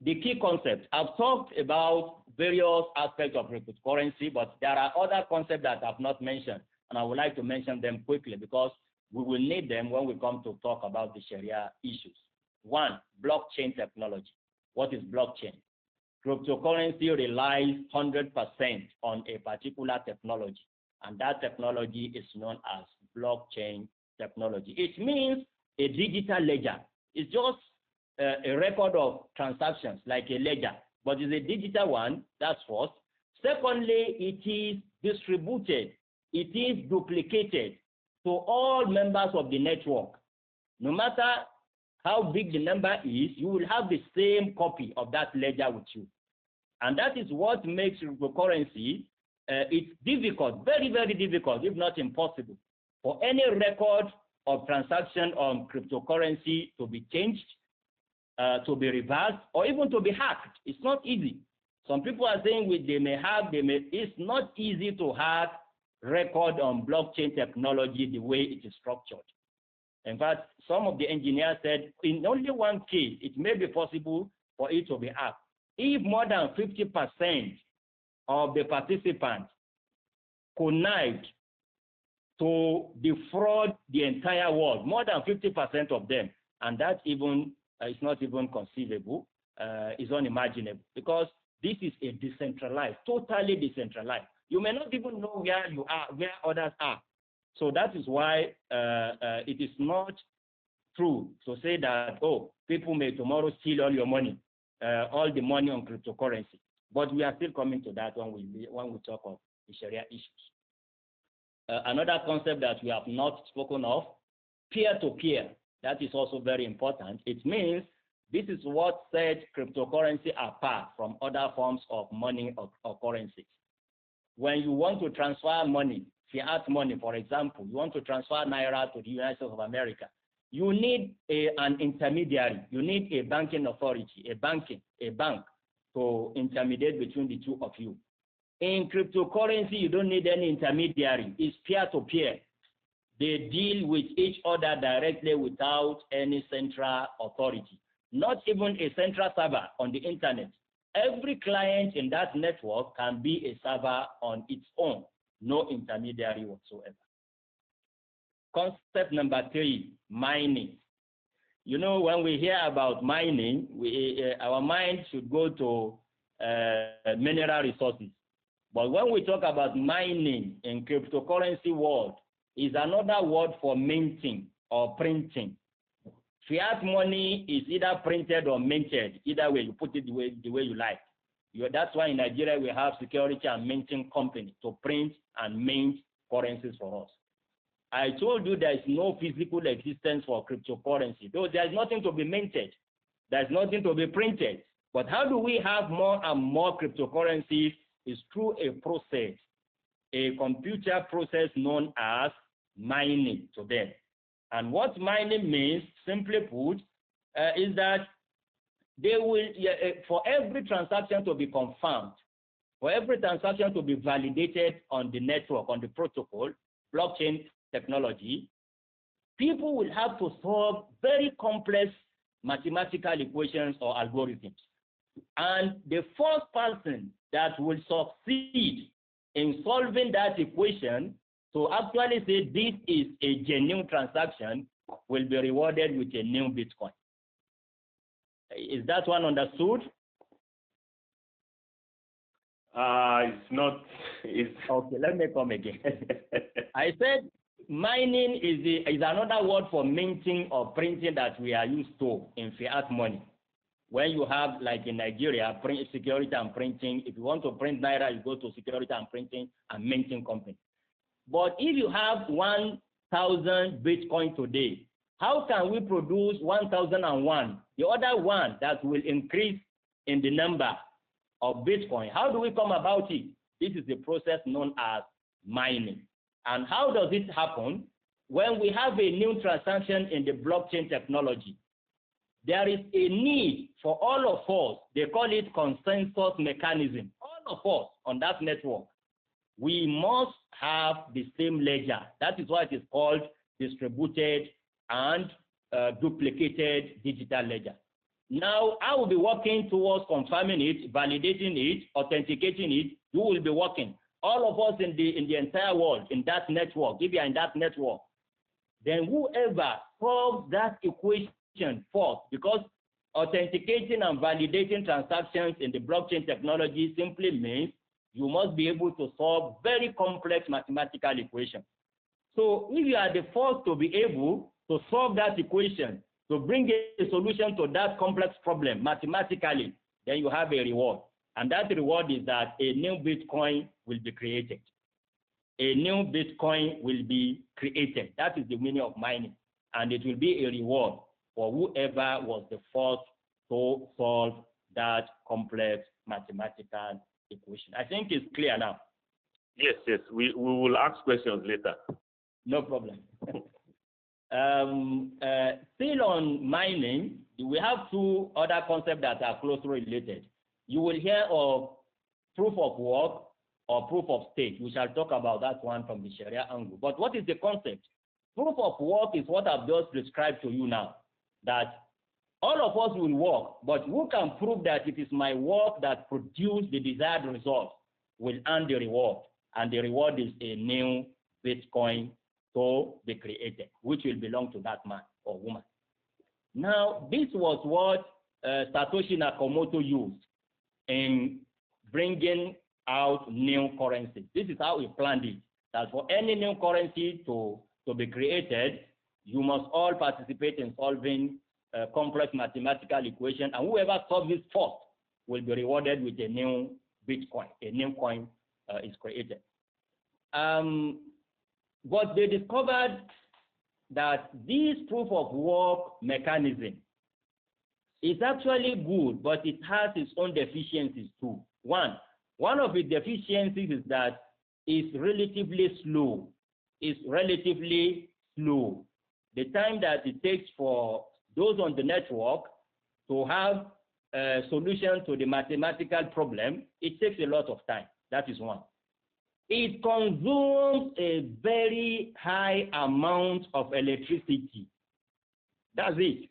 The key concept. I've talked about various aspects of cryptocurrency, but there are other concepts that I've not mentioned, and I would like to mention them quickly because we will need them when we come to talk about the Sharia issues. 1, blockchain technology. What is blockchain? Cryptocurrency relies 100% on a particular technology, and that technology is known as blockchain technology. It means a digital ledger. It's just a record of transactions like a ledger, but it's a digital one. That's first. Secondly, it is distributed. It is duplicated to all members of the network. No matter how big the number is, you will have the same copy of that ledger with you. And that is what makes cryptocurrency, it's difficult, very, very difficult, if not impossible, for any record of transaction on cryptocurrency to be changed, to be reversed, or even to be hacked. It's not easy. Some people are saying it's not easy to hack record on blockchain technology the way it is structured. In fact, some of the engineers said in only one case, it may be possible for it to be hacked. If more than 50% of the participants connived to defraud the entire world, more than 50% of them, and that even is not even conceivable, is unimaginable, because this is a decentralized, totally decentralized. You may not even know where you are, where others are. So that is why it is not true to say that, oh, people may tomorrow steal all your money, all the money on cryptocurrency. But we are still coming to that when we talk of the Sharia issues. Another concept that we have not spoken of, peer-to-peer. That is also very important. It means this is what sets cryptocurrency apart from other forms of money or currencies. When you want to transfer money, fiat money, for example, you want to transfer naira to the United States of America, you need an intermediary. You need a banking authority, a bank to intermediate between the two of you. In cryptocurrency, you don't need any intermediary. It's peer-to-peer. They deal with each other directly without any central authority, not even a central server on the internet. Every client in that network can be a server on its own, no intermediary whatsoever. Concept number 3, mining. You know, when we hear about mining, our mind should go to mineral resources. But when we talk about mining in cryptocurrency world, is another word for minting or printing. Fiat money is either printed or minted. Either way, you put it the way you like. That's why in Nigeria we have security and minting company to print and mint currencies for us. I told you there is no physical existence for cryptocurrency. Though there is nothing to be minted, there is nothing to be printed. But how do we have more and more cryptocurrencies? Is through a process, a computer process known as mining today. And what mining means, simply put, is that they will, for every transaction to be confirmed, for every transaction to be validated on the network, on the protocol, blockchain technology, people will have to solve very complex mathematical equations or algorithms. And the first person that will succeed in solving that equation to actually say this is a genuine transaction will be rewarded with a new Bitcoin. Is that one understood? It's not. Okay, let me come again. I said mining is another word for minting or printing that we are used to in fiat money. When you have, like in Nigeria, security and printing, if you want to print naira, you go to security and printing and minting company. But if you have one 1,000 Bitcoin today. How can we produce 1,001, the other one that will increase in the number of Bitcoin? How do we come about it? This is the process known as mining. And how does it happen? When we have a new transaction in the blockchain technology, there is a need for all of us, they call it consensus mechanism, all of us on that network. We must have the same ledger. That is why it is called distributed and duplicated digital ledger. Now, I will be working towards confirming it, validating it, authenticating it. You will be working. All of us in the entire world, in that network, if you are in that network, then whoever solves that equation first, because authenticating and validating transactions in the blockchain technology simply means you must be able to solve very complex mathematical equations. So if you are the first to be able to solve that equation, to bring a solution to that complex problem mathematically, then you have a reward. And that reward is that a new Bitcoin will be created. A new Bitcoin will be created. That is the meaning of mining. And it will be a reward for whoever was the first to solve that complex mathematical equation. I think it's clear now. Yes, yes. We will ask questions later. No problem. Still on mining, we have two other concepts that are closely related. You will hear of proof of work or proof of stake. We shall talk about that one from the Sharia angle. But what is the concept? Proof of work is what I've just described to you now, that all of us will work, but who can prove that it is my work that produced the desired result will earn the reward, and the reward is a new Bitcoin to be created, which will belong to that man or woman. Now, this was what Satoshi Nakamoto used in bringing out new currency. This is how he planned it, that for any new currency to be created, you must all participate in solving complex mathematical equation, and whoever solves it first will be rewarded with a new Bitcoin. A new coin is created. But they discovered that this proof of work mechanism is actually good, but it has its own deficiencies too. One of its deficiencies is that it's relatively slow. It's relatively slow. The time that it takes for those on the network to have a solution to the mathematical problem, it takes a lot of time. That is one. It consumes a very high amount of electricity. That's it.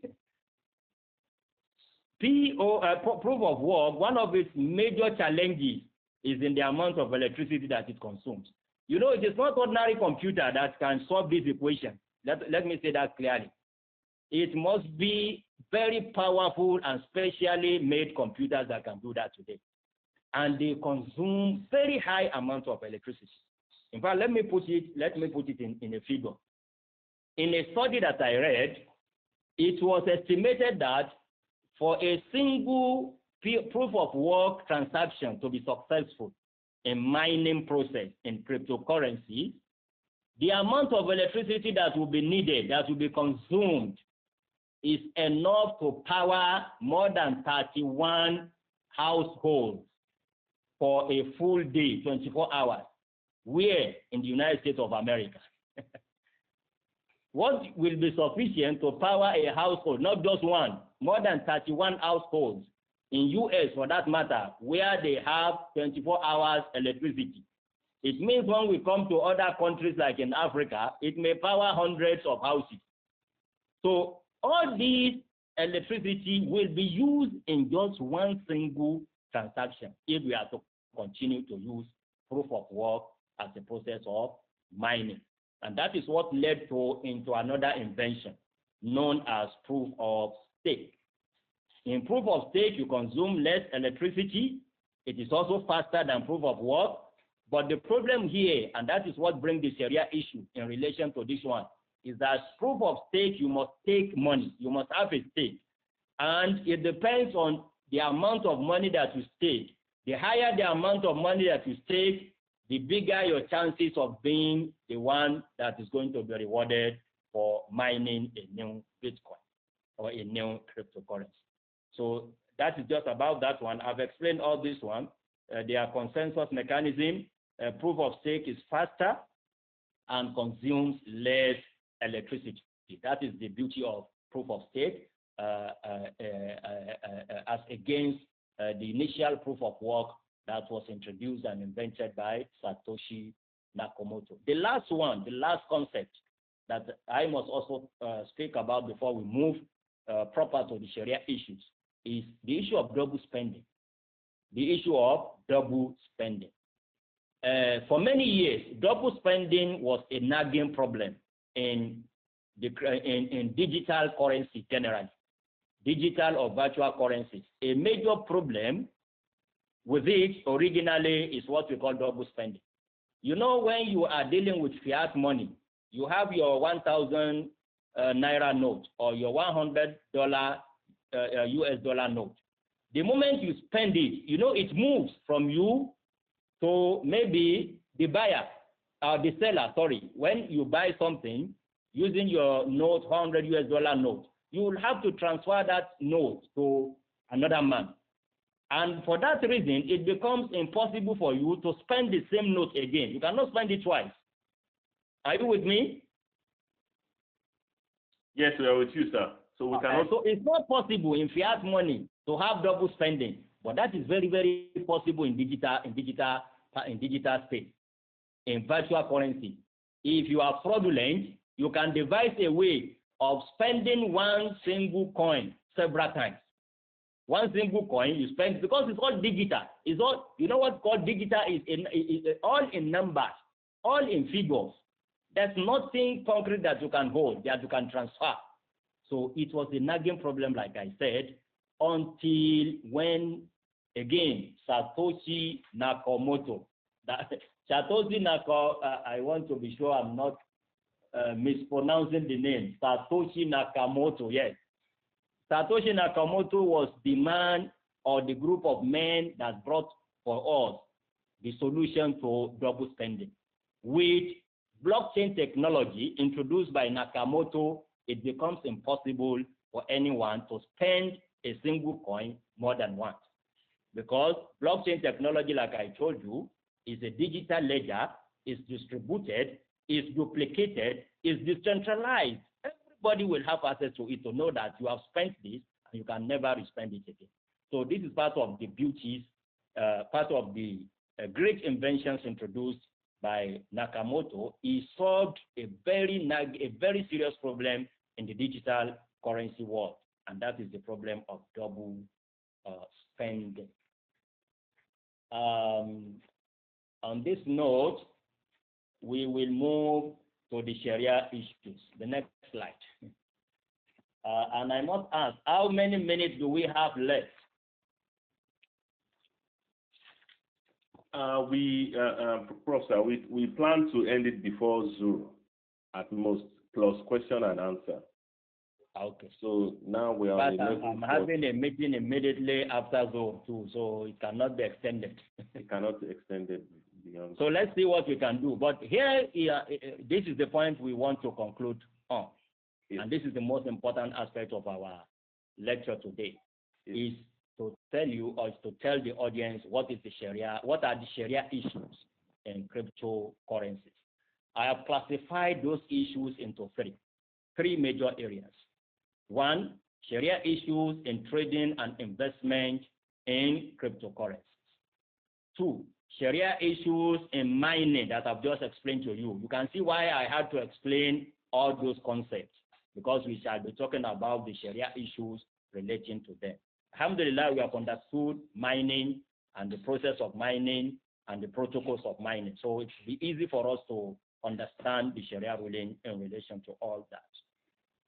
Proof of work, one of its major challenges is in the amount of electricity that it consumes. You know, it is not ordinary computer that can solve this equation. Let me say that clearly. It must be very powerful and specially made computers that can do that today. And they consume very high amounts of electricity. In fact, let me put it in a figure. In a study that I read, it was estimated that for a single proof of work transaction to be successful in mining process in cryptocurrency, the amount of electricity that will be needed, that will be consumed, is enough to power more than 31 households for a full day, 24 hours. Where? In the United States of America. What will be sufficient to power a household, not just one, more than 31 households in US for that matter, where they have 24 hours electricity. It means when we come to other countries like in Africa, it may power hundreds of houses. So all this electricity will be used in just one single transaction if we are to continue to use proof of work as a process of mining. And that is what led into another invention known as proof of stake. In proof of stake, you consume less electricity. It is also faster than proof of work. But the problem here, and that is what brings the Sharia issue in relation to this one, is that proof of stake, you must take money. You must have a stake. And it depends on the amount of money that you stake. The higher the amount of money that you stake, the bigger your chances of being the one that is going to be rewarded for mining a new Bitcoin or a new cryptocurrency. So that is just about that one. I've explained all this one. Their consensus mechanism, proof of stake is faster and consumes less electricity. That is the beauty of proof of stake as against the initial proof of work that was introduced and invented by Satoshi Nakamoto. The last one, the last concept that I must also speak about before we move proper to the Sharia issues is the issue of double spending. The issue of double spending. For many years, double spending was a nagging problem in digital currency generally, digital or virtual currencies. A major problem with it originally is what we call double spending. You know, when you are dealing with fiat money, you have your 1,000 naira note or your $100 US dollar note. The moment you spend it, you know, it moves from you to maybe the buyer or the seller, sorry. When you buy something using your note, $100 US dollar note, you will have to transfer that note to another man. And for that reason, it becomes impossible for you to spend the same note again. You cannot spend it twice. Are you with me? Yes, we are with you, sir. So we cannot. So it's not possible in fiat money to have double spending, but that is very, very possible in digital space, in virtual currency. If you are fraudulent, you can devise a way of spending one single coin several times. One single coin you spend, because it's all digital. It's all, you know what's called digital is all in numbers, all in figures. There's nothing concrete that you can hold, that you can transfer. So it was a nagging problem, like I said, until when, again, Satoshi Nakamoto. Satoshi Nakamoto, I want to be sure I'm not mispronouncing the name. Satoshi Nakamoto, yes. Satoshi Nakamoto was the man or the group of men that brought for us the solution to double spending. With blockchain technology introduced by Nakamoto, it becomes impossible for anyone to spend a single coin more than once. Because blockchain technology, like I told you, is a digital ledger, is distributed, is duplicated, is decentralized. Everybody will have access to it to know that you have spent this and you can never spend it again. So this is part of the beauties, part of the great inventions introduced by Nakamoto. He solved a very serious problem in the digital currency world, and that is the problem of double spending. On this note, we will move to the Sharia issues. The next slide. And I must ask, how many minutes do we have left? Prof, sir, we plan to end it before Zuhr at most, plus question and answer. Okay. So now we are. But I'm having a meeting immediately after Zuhr too, so it cannot be extended. It cannot be extended beyond. So let's see what we can do. But here, this is the point we want to conclude on. Yes. And this is the most important aspect of our lecture today, yes, is to tell you or to tell the audience what is the Sharia, what are the Sharia issues in cryptocurrencies. I have classified those issues into three major areas. One, Sharia issues in trading and investment in cryptocurrencies. Two, Sharia issues in mining that I've just explained to you. You can see why I had to explain all those concepts, because we shall be talking about the Sharia issues relating to them. Alhamdulillah, we have understood mining and the process of mining and the protocols of mining. So it will be easy for us to understand the Sharia ruling in relation to all that.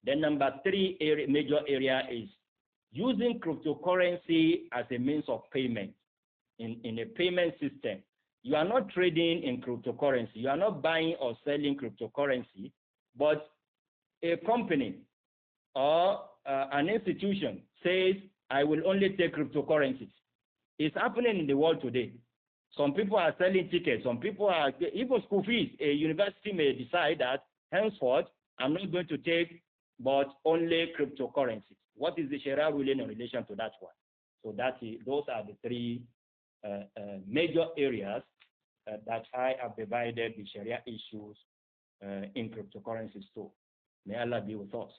Then number three major area is using cryptocurrency as a means of payment in a payment system. You are not trading in cryptocurrency. You are not buying or selling cryptocurrency, but a company or an institution says, I will only take cryptocurrencies. It's happening in the world today. Some people are selling tickets. Some people are, even school fees. A university may decide that henceforth, I'm not going to take but only cryptocurrencies. What is the Sharia ruling in relation to that one? So those are the three major areas that I have divided the Sharia issues in cryptocurrencies too. May Allah be with us.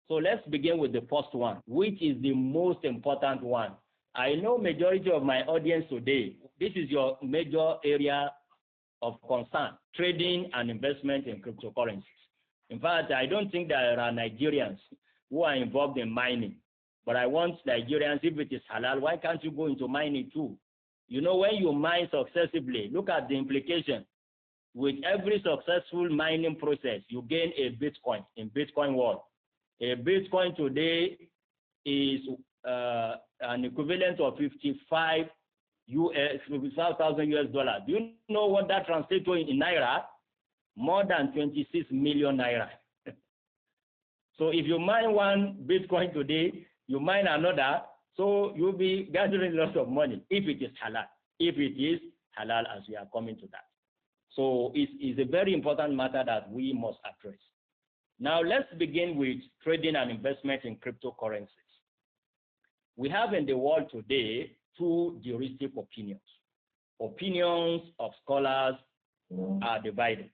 So let's begin with the first one, which is the most important one. I know majority of my audience today, this is your major area of concern, trading and investment in cryptocurrencies. In fact, I don't think there are Nigerians who are involved in mining. But I want Nigerians, if it is halal, why can't you go into mining too? You know, when you mine successively, look at the implication. With every successful mining process, you gain a Bitcoin in Bitcoin world. A Bitcoin today is an equivalent of 55,000 US dollars. Do you know what that translates to in Naira? More than 26 million Naira. So if you mine one Bitcoin today, you mine another, so you'll be gathering lots of money if it is halal. If it is halal, as we are coming to that. So it's a very important matter that we must address. Now let's begin with trading and investment in cryptocurrencies. We have in the world today two juristic opinions. Opinions of scholars are divided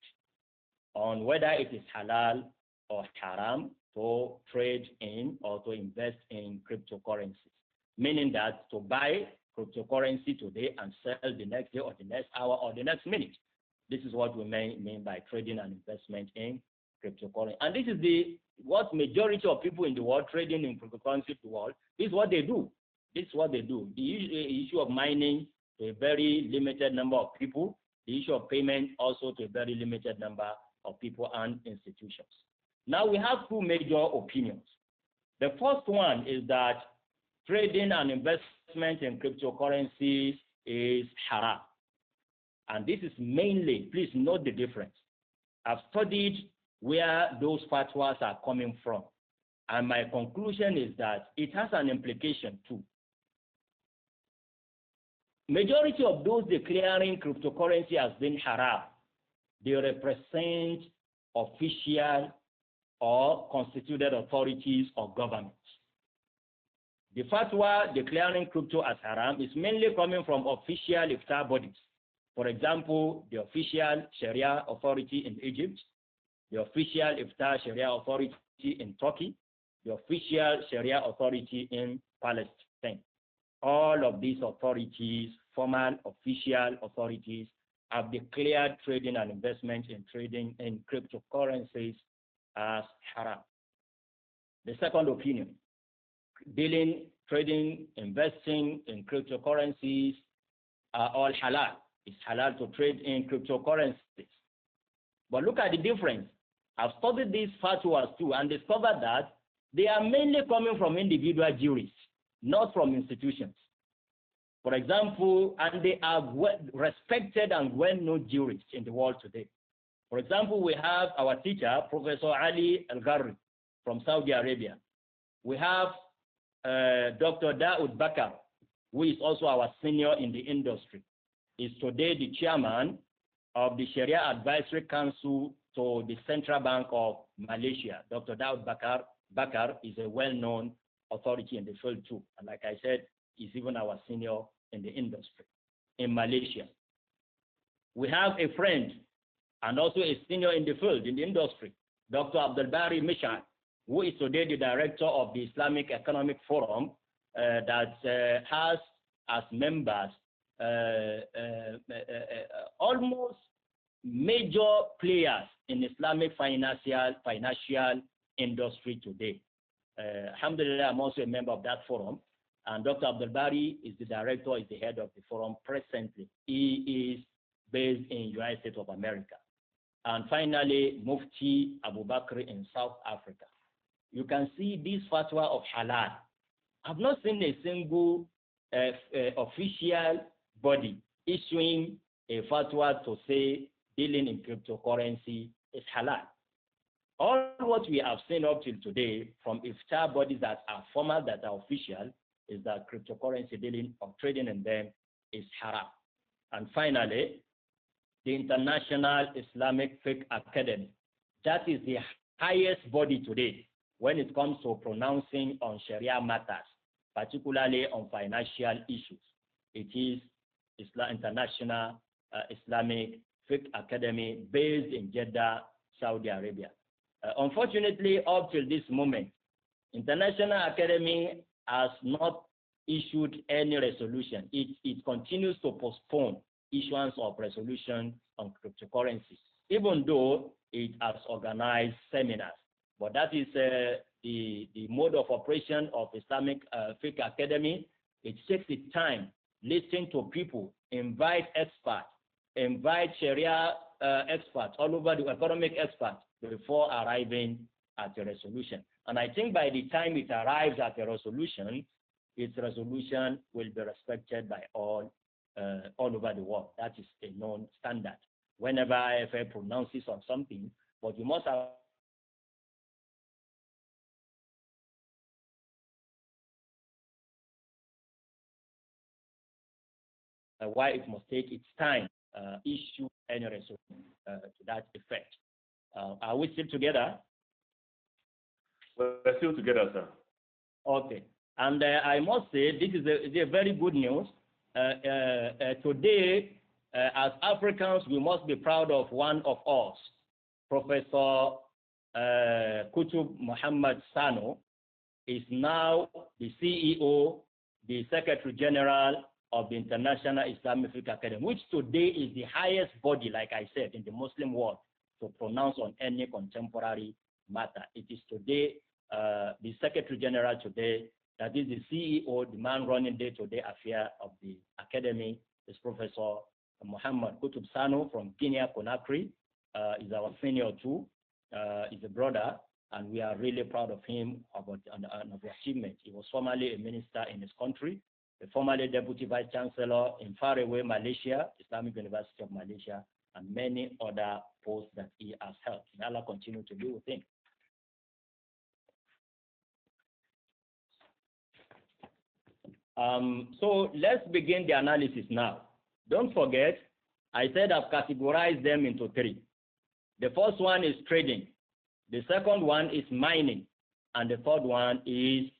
on whether it is halal or haram to trade in or to invest in cryptocurrencies, meaning that to buy cryptocurrency today and sell the next day or the next hour or the next minute. This is what we mean by trading and investment in cryptocurrency. And this is what majority of people in the world trading in cryptocurrency in the world, this is what they do. This is what they do. The issue of mining to a very limited number of people, the issue of payment also to a very limited number of people and institutions. Now we have two major opinions. The first one is that trading and investment in cryptocurrencies is haram. And this is mainly, please note the difference. I've studied where those fatwas are coming from. And my conclusion is that it has an implication too. Majority of those declaring cryptocurrency as being haram, they represent official or constituted authorities or governments. The fatwa declaring crypto as haram is mainly coming from official iftar bodies. For example, the official Sharia authority in Egypt, the official iftar Sharia authority in Turkey, the official Sharia authority in Palestine. All of these authorities, formal official authorities, have declared trading and investment in trading in cryptocurrencies as haram. The second opinion, trading, investing in cryptocurrencies are all halal. It's halal to trade in cryptocurrencies. But look at the difference. I've studied these fatwas too and discovered that they are mainly coming from individual jurists, not from institutions. For example, and they are respected and well-known jurists in the world today. For example, we have our teacher, Professor Ali Al-Gharri from Saudi Arabia. We have Dr. Daoud Bakar, who is also our senior in the industry. Is today the chairman of the Sharia Advisory Council to the Central Bank of Malaysia. Dr. Daoud Bakar is a well-known authority in the field too. And like I said, he's even our senior in the industry in Malaysia. We have a friend and also a senior in the field, in the industry, Dr. Abdur Mishan, who is today the director of the Islamic Economic Forum that has as members almost major players in Islamic financial industry today. Alhamdulillah, I'm also a member of that forum. And Dr. Abdul Bari is the director, is the head of the forum presently. He is based in the United States of America. And finally, Mufti Abu Bakr in South Africa. You can see this fatwa of halal. I've not seen a single official body issuing a fatwa to say dealing in cryptocurrency is halal. All what we have seen up till today from iftar bodies that are formal, that are official, is that cryptocurrency dealing or trading in them is haram. And finally, the International Islamic Fiqh Academy. That is the highest body today when it comes to pronouncing on Sharia matters, particularly on financial issues. It is International Islamic Fiqh Academy based in Jeddah, Saudi Arabia. Unfortunately, up till this moment, International Academy has not issued any resolution. It continues to postpone issuance of resolution on cryptocurrency, even though it has organized seminars. But that is the mode of operation of Islamic Fiqh Academy. It takes its time, listen to people, invite experts, invite Sharia experts, all over the economic experts, before arriving at a resolution. And I think by the time it arrives at a resolution, its resolution will be respected by all over the world. That is a known standard. Whenever IFA pronounces on something, but you must have why it must take its time issue any resolution to that effect. Are we still together? We're still together, sir. Okay. And I must say, this is a very good news. Today, as Africans, we must be proud of one of us, Professor Kutub Muhammad Sano, is now the CEO, the Secretary General of the International Islamic Fiqh Academy, which today is the highest body, like I said, in the Muslim world to pronounce on any contemporary matter. It is today, the Secretary General today, that is the CEO, the man running day-to-day affair of the academy, is Professor Muhammad Kutub Sano from Guinea-Conakry. Is our senior too. Is a brother, and we are really proud of him of the achievement. He was formerly a minister in his country, a formerly deputy vice chancellor in faraway Malaysia, Islamic University of Malaysia, and many other posts that he has held. May Allah continue to be with him. So let's begin the analysis now. Don't forget, I said I've categorized them into three. The first one is trading. The second one is mining. And the third one is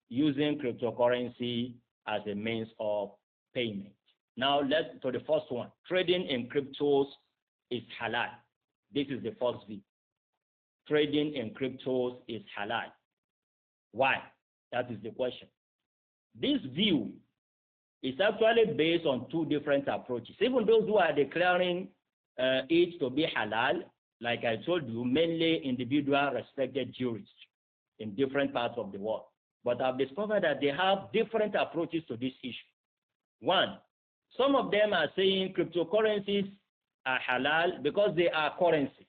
using cryptocurrency as a means of payment. Now let's to the first one. Trading in cryptos is halal. This is the first view. Trading in cryptos is halal. Why? That is the question. This view is actually based on two different approaches. Even those who are declaring it to be halal, like I told you, mainly individual respected jurists in different parts of the world. But I've discovered that they have different approaches to this issue. One, some of them are saying cryptocurrencies are halal because they are currencies.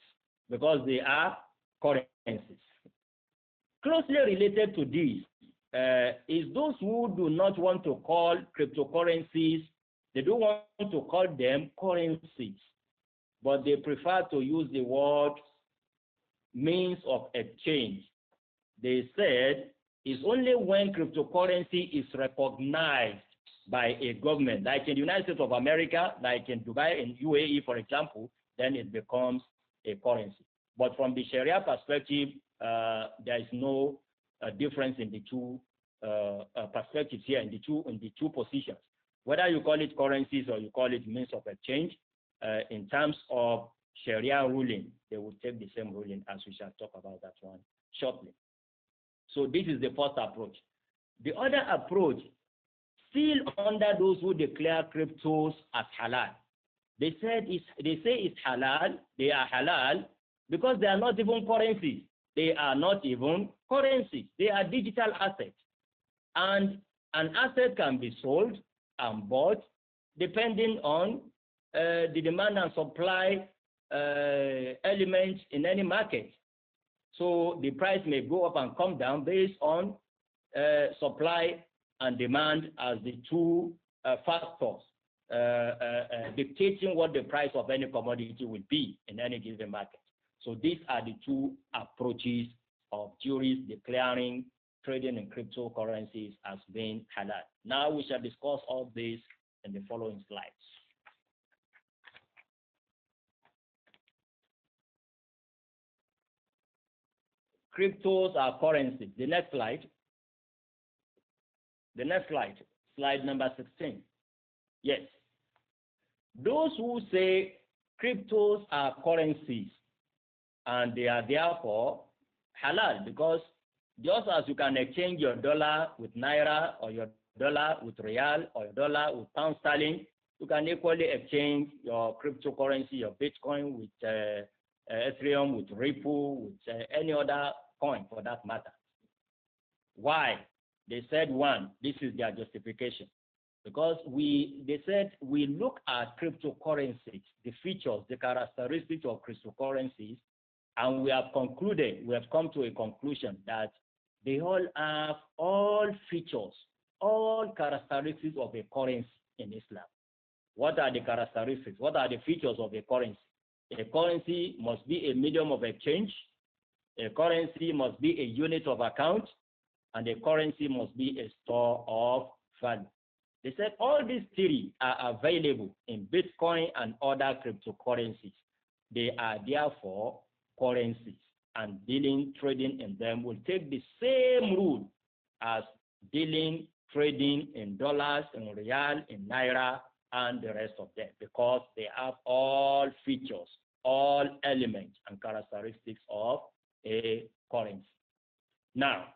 Because they are currencies. Closely related to this is those who do not want to call cryptocurrencies, they don't want to call them currencies, but they prefer to use the word means of exchange. They said it's only when cryptocurrency is recognized by a government, like in the United States of America, like in Dubai, in UAE, for example, then it becomes a currency. But from the Sharia perspective, there is no difference in the two perspectives here, in the two positions. Whether you call it currencies or you call it means of exchange, in terms of Sharia ruling, they will take the same ruling, as we shall talk about that one shortly. So this is the first approach. The other approach, still under those who declare cryptos as halal, they say it's halal, they are halal, because they are not even currencies. They are not even currencies. They are digital assets. And an asset can be sold and bought depending on the demand and supply elements in any market. So the price may go up and come down based on supply and demand as the two factors dictating what the price of any commodity will be in any given market. So these are the two approaches of jurists declaring trading in cryptocurrencies as being halal. Now we shall discuss all this in the following slides. Cryptos are currencies. The next slide. The next slide. Slide number 16. Yes. Those who say cryptos are currencies and they are therefore halal, because just as you can exchange your dollar with naira, or your dollar with real, or your dollar with pound sterling, you can equally exchange your cryptocurrency, your Bitcoin with Ethereum, with Ripple, with any other coin for that matter. Why? They said, one, this is their justification. Because they said we look at cryptocurrencies, the features, the characteristics of cryptocurrencies, and we have come to a conclusion that they all have all features, all characteristics of a currency in Islam. What are the characteristics? What are the features of a currency? A currency must be a medium of exchange, a currency must be a unit of account, and a currency must be a store of value. They said all these three are available in Bitcoin and other cryptocurrencies. They are therefore currencies, and trading in them will take the same rule as dealing, trading in dollars, in real, in naira, and the rest of them, because they have all features, all elements and characteristics of a currency. Now,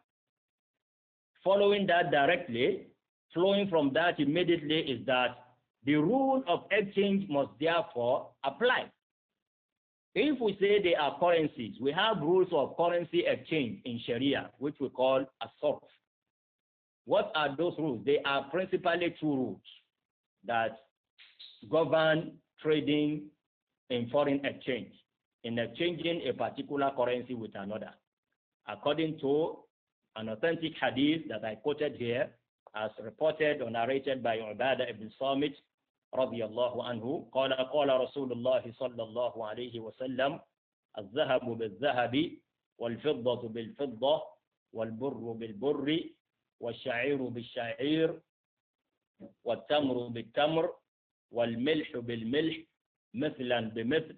following that directly, flowing from that immediately, is that the rule of exchange must therefore apply. If we say they are currencies, we have rules of currency exchange in Sharia, which we call as-sarf. What are those rules? They are principally two rules that govern trading in foreign exchange, in exchanging a particular currency with another. According to an authentic hadith that I quoted here, as reported or narrated by Ubadah ibn Samit رضي الله عنه قال رسول الله صلى الله عليه وسلم الذهب بالذهب والفضة بالفضة والبر بالبر والشعير بالشعير والتمر بالتمر والملح بالملح مثلا بمثل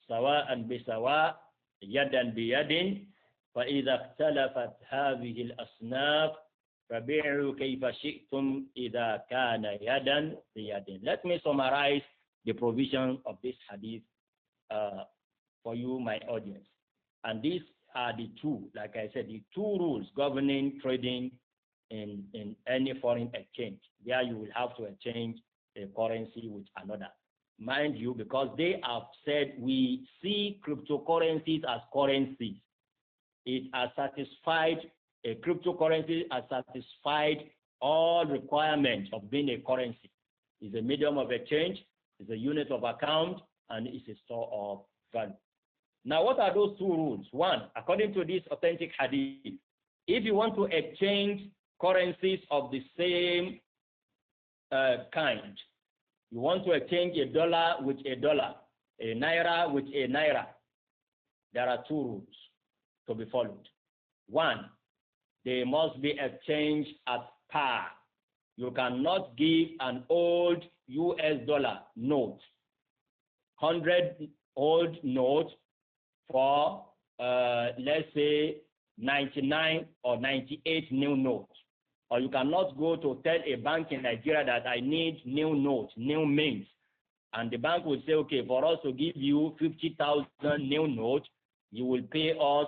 سواء بسواء يدا بيد فإذا اختلفت هذه الأصناف فبيعوا كيف شئتم إذا كان يدا بيد. Let me summarize the provision of this hadith for you, my audience. And these are the two, like I said, the two rules governing trading in any foreign exchange. There you will have to exchange a currency with another. Mind you, because they have said we see cryptocurrencies as currencies, it has satisfied, a cryptocurrency has satisfied all requirements of being a currency. It's a medium of exchange, it's a unit of account, and it's a store of value. Now, what are those two rules? One, according to this authentic hadith, if you want to exchange currencies of the same kind, you want to exchange a dollar with a dollar, a naira with a naira, there are two rules to be followed. One, they must be exchanged at par. You cannot give an old US dollar note, 100 old note for, let's say, 99 or 98 new notes. Or you cannot go to tell a bank in Nigeria that I need new notes, new mints. And the bank will say, okay, for us to give you 50,000 new notes, you will pay us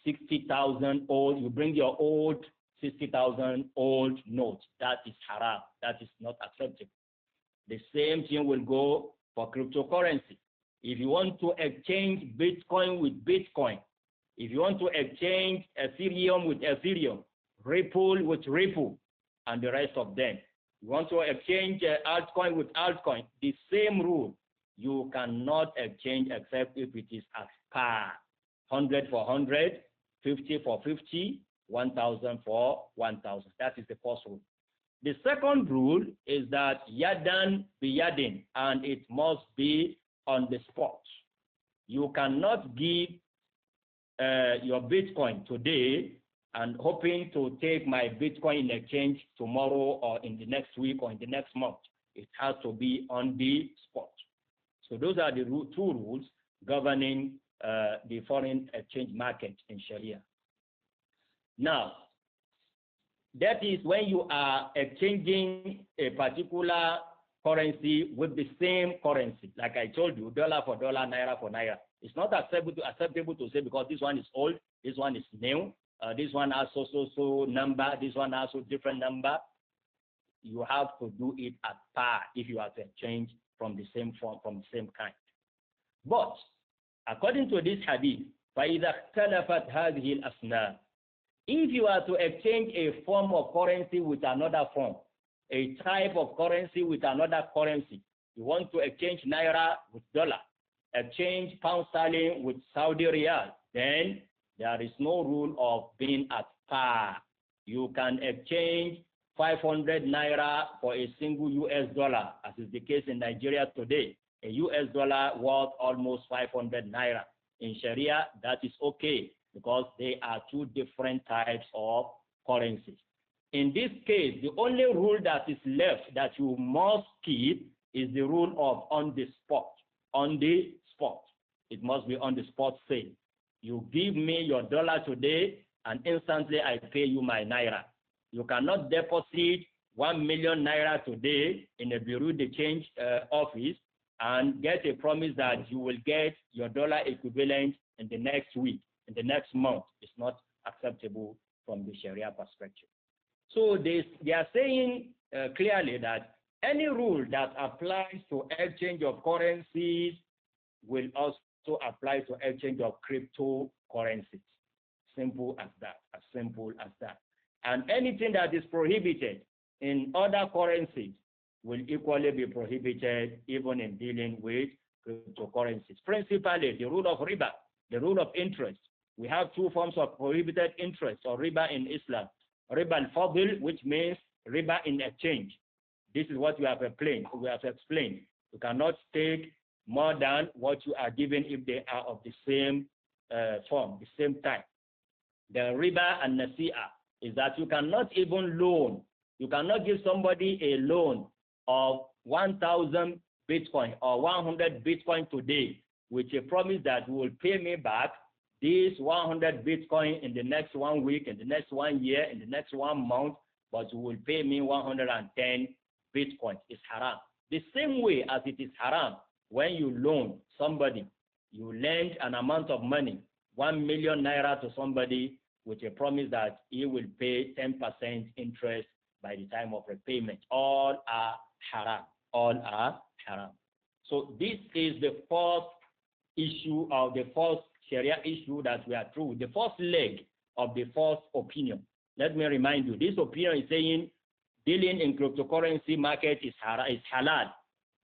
60,000 old, you bring your old 60,000 old notes. That is haram. That is not acceptable. The same thing will go for cryptocurrency. If you want to exchange Bitcoin with Bitcoin, if you want to exchange Ethereum with Ethereum, Ripple with Ripple, and the rest of them, you want to exchange altcoin with altcoin, the same rule. You cannot exchange except if it is at par. 100 for 100, 50 for 50, 1,000 for 1,000. That is the first rule. The second rule is that yadan biyadin, and it must be on the spot. You cannot give your Bitcoin today and hoping to take my Bitcoin in exchange tomorrow or in the next week or in the next month. it has to be on the spot. So those are the two rules governing the foreign exchange market in Sharia. Now, that is when you are exchanging a particular currency with the same currency. Like I told you, dollar for dollar, naira for naira. It's not acceptable to say because this one is old, this one is new, this one has so number, this one has so different number. You have to do it at par if you are to exchange from the same form, from the same kind. But according to this hadith, فَإِذَا اخْتَلَفَتْ هَذِهِ الْأَصْنَافِ, if you are to exchange a form of currency with another form, a type of currency with another currency, you want to exchange naira with dollar, exchange pound sterling with Saudi riyal, then there is no rule of being at par. You can exchange 500 naira for a single US dollar, as is the case in Nigeria today. A US dollar worth almost 500 naira. In Sharia, that is okay because they are two different types of currencies. In this case, the only rule that is left that you must keep is the rule of on the spot. On the spot. It must be on the spot sale. You give me your dollar today and instantly I pay you my naira. You cannot deposit 1 million naira today in a bureau de change office and get a promise that you will get your dollar equivalent in the next week, in the next month. It's not acceptable from the Sharia perspective. So they are saying clearly that any rule that applies to exchange of currencies will also apply to exchange of cryptocurrencies. Simple as that, as simple as that. And anything that is prohibited in other currencies will equally be prohibited even in dealing with cryptocurrencies. Principally, the rule of riba, the rule of interest. We have two forms of prohibited interest or riba in Islam. Riba al-fadl, which means riba in exchange. This is what we have explained. You cannot take more than what you are given if they are of the same form, the same type. The riba and nasi'a is that you cannot even loan. You cannot give somebody a loan of 1,000 Bitcoin or 100 Bitcoin today with a promise that you will pay me back this 100 Bitcoin in the next 1 week, in the next 1 year, in the next 1 month, but you will pay me 110 Bitcoin. It's haram. The same way as it is haram when you loan somebody, you lend an amount of money, 1 million naira to somebody with a promise that he will pay 10% interest by the time of repayment. All are haram. All are haram. So this is the first issue of the first Sharia issue that we are through, the first leg of the first opinion. Let me remind you, this opinion is saying dealing in cryptocurrency market is halal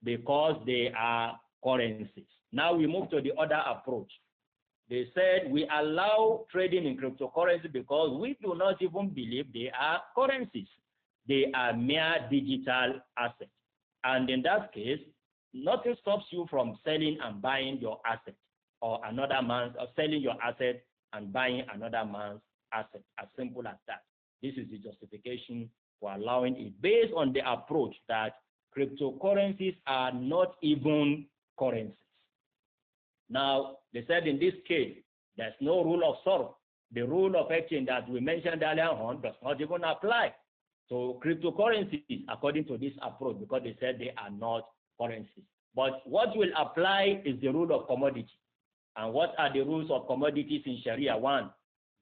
because they are currencies. Now we move to the other approach. They said we allow trading in cryptocurrency because we do not even believe they are currencies. They are mere digital assets. And in that case, nothing stops you from selling and buying your asset or another man's, or selling your asset and buying another man's asset. As simple as that. This is the justification for allowing it based on the approach that cryptocurrencies are not even currencies. Now, they said in this case, there's no rule of sorrow. The rule of exchange that we mentioned earlier on does not even apply to cryptocurrencies according to this approach because they said they are not currencies. But what will apply is the rule of commodity. And what are the rules of commodities in Sharia? One,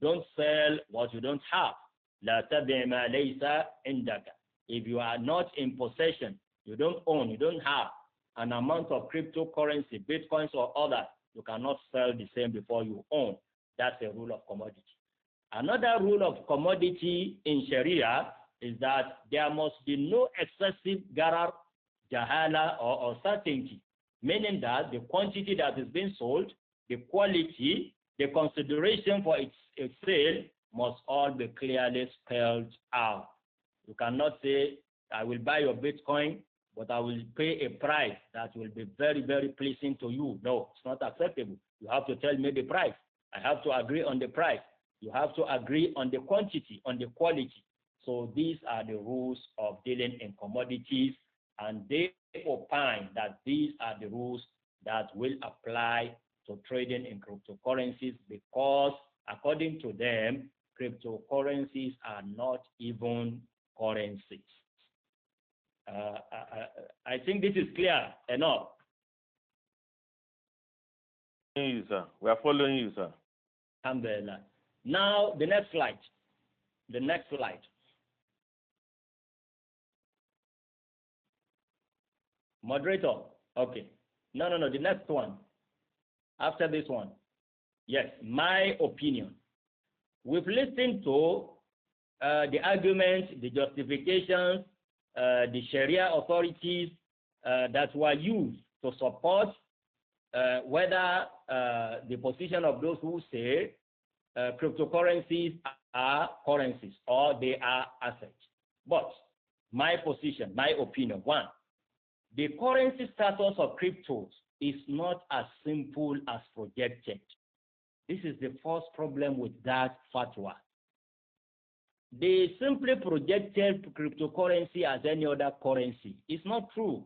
don't sell what you don't have. لا تبع ما ليس عندك. If you are not in possession, you don't own, you don't have an amount of cryptocurrency, bitcoins or others, you cannot sell the same before you own. That's a rule of commodity. Another rule of commodity in Sharia is that there must be no excessive garar, jahala, or certainty, meaning that the quantity that is being sold, the quality, the consideration for its sale must all be clearly spelled out. You cannot say, I will buy your Bitcoin, but I will pay a price that will be very, very pleasing to you. No, it's not acceptable. You have to tell me the price. I have to agree on the price. You have to agree on the quantity, on the quality. So these are the rules of dealing in commodities and they opine that these are the rules that will apply to trading in cryptocurrencies because, according to them, cryptocurrencies are not even currencies. I think this is clear enough. You, sir. We are following you, sir. Alhamdulillah. Now, the next slide. The next slide. Moderator. Okay. No, the next one. After this one. Yes, my opinion. We've listened to the arguments, the justifications, the Sharia authorities that were used to support whether the position of those who say cryptocurrencies are currencies or they are assets. But my position, my opinion, one, the currency status of cryptos is not as simple as projected. This is the first problem with that fatwa. They simply projected cryptocurrency as any other currency. It's not true.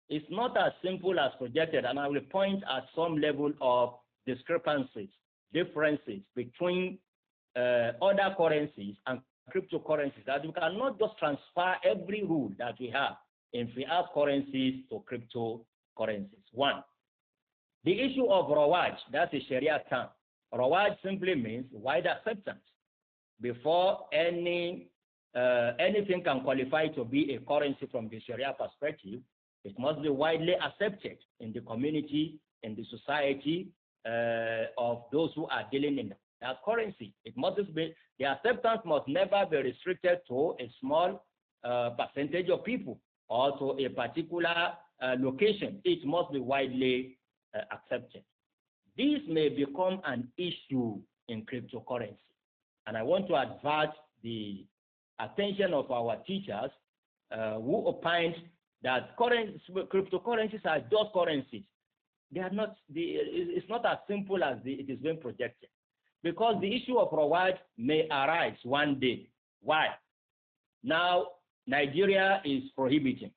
It's not as simple as projected, and I will point at some level of discrepancies, differences between other currencies and cryptocurrencies, that you cannot just transfer every rule that we have in fiat currencies to cryptocurrencies. One, the issue of rawaj, that's a Sharia term. Rawaj simply means wide acceptance. Before anything can qualify to be a currency from the Sharia perspective, it must be widely accepted in the community, in the society of those who are dealing in that currency. It must be, the acceptance must never be restricted to a small percentage of people or to a particular location. It must be widely accepted. This may become an issue in cryptocurrency. And I want to advert the attention of our teachers who opined that cryptocurrencies are just currencies. They are not. It's not as simple as it is being projected, because the issue of reward may arise one day. Why? Now Nigeria is prohibiting.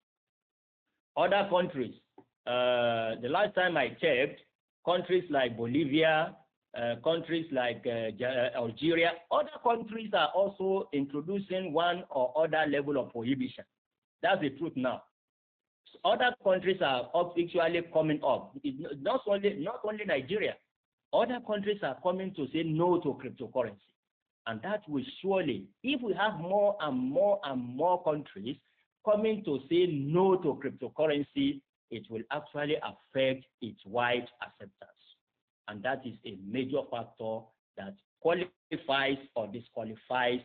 Other countries. The last time I checked, countries like Bolivia, countries like Algeria, other countries are also introducing one or other level of prohibition. That's the truth now. Other countries are actually coming up. Not only Nigeria. Other countries are coming to say no to cryptocurrency. And that will surely, if we have more and more and more countries coming to say no to cryptocurrency, it will actually affect its wide acceptance. And that is a major factor that qualifies or disqualifies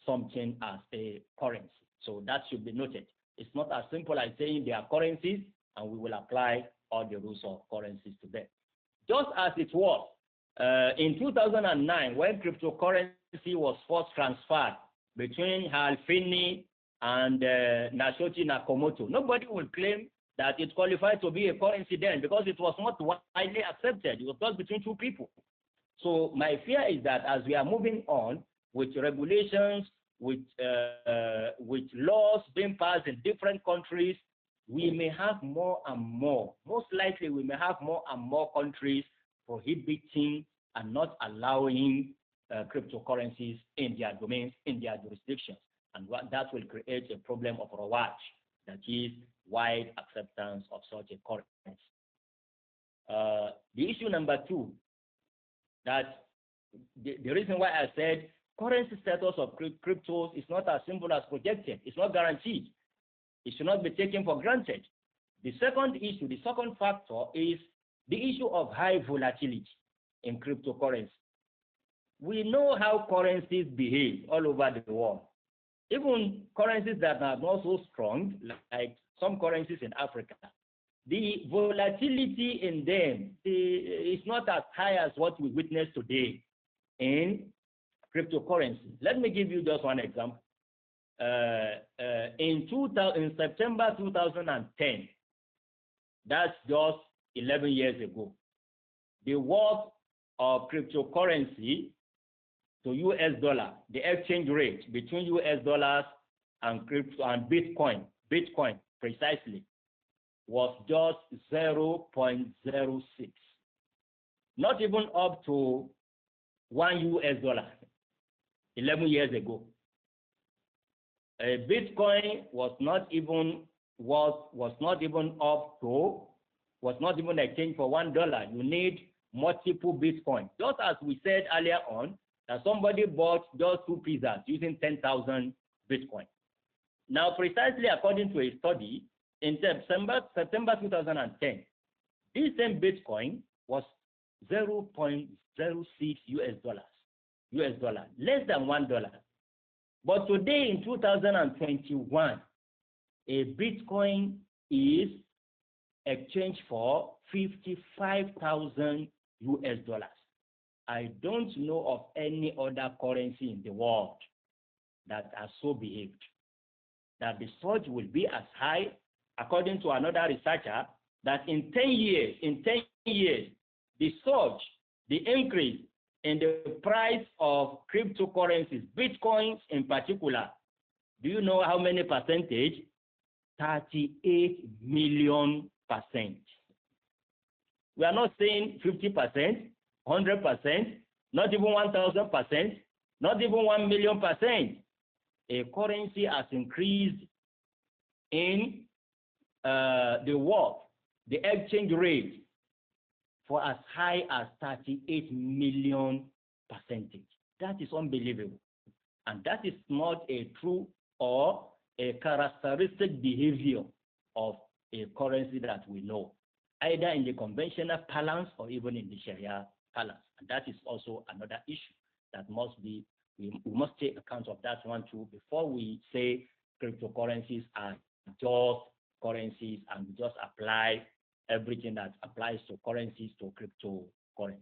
something as a currency. So that should be noted. It's not as simple as saying they are currencies and we will apply all the rules of currencies to them. Just as it was in 2009 when cryptocurrency was first transferred between Hal Finney and Naoshi Nakamoto. Nobody will claim that it qualified to be a currency then because it was not widely accepted. It was just between two people. So my fear is that as we are moving on with regulations, with laws being passed in different countries, we may have more and more. Most likely we may have more and more countries prohibiting and not allowing cryptocurrencies in their domains, in their jurisdictions. And that will create a problem of rawaj, that is wide acceptance of such a currency. The issue number two, that the reason why I said currency status of cryptos is not as simple as projected. It's not guaranteed. It should not be taken for granted. The second issue, the second factor is the issue of high volatility in cryptocurrency. We know how currencies behave all over the world. Even currencies that are not so strong, like some currencies in Africa, the volatility in them is not as high as what we witness today in cryptocurrency. Let me give you just one example. In September 2010, that's just 11 years ago, the worth of cryptocurrency to US dollar, the exchange rate between US dollars and crypto and Bitcoin precisely was just 0.06. Not even up to $1 11 years ago. A Bitcoin was not even exchanged for $1. You need multiple Bitcoin. Just as we said earlier on, that somebody bought just 2 pizzas using 10,000 Bitcoin. Now, precisely according to a study, in September 2010, this same Bitcoin was $0.06 US dollar, less than $1. But today in 2021, a Bitcoin is exchanged for 55,000 US dollars. I don't know of any other currency in the world that has so behaved. That the surge will be as high, according to another researcher, that in 10 years, the surge, the increase in the price of cryptocurrencies, Bitcoins in particular, do you know how many percentage? 38 million %. We are not saying 50%, 100%, not even 1,000%, not even 1 million %. A currency has increased in the world, the exchange rate, for as high as 38 million %. That is unbelievable. And that is not a true or a characteristic behavior of a currency that we know, either in the conventional balance or even in the Sharia balance. And that is also another issue that must be, we must take account of that one too before we say cryptocurrencies are just currencies and we just apply everything that applies to currencies to cryptocurrencies.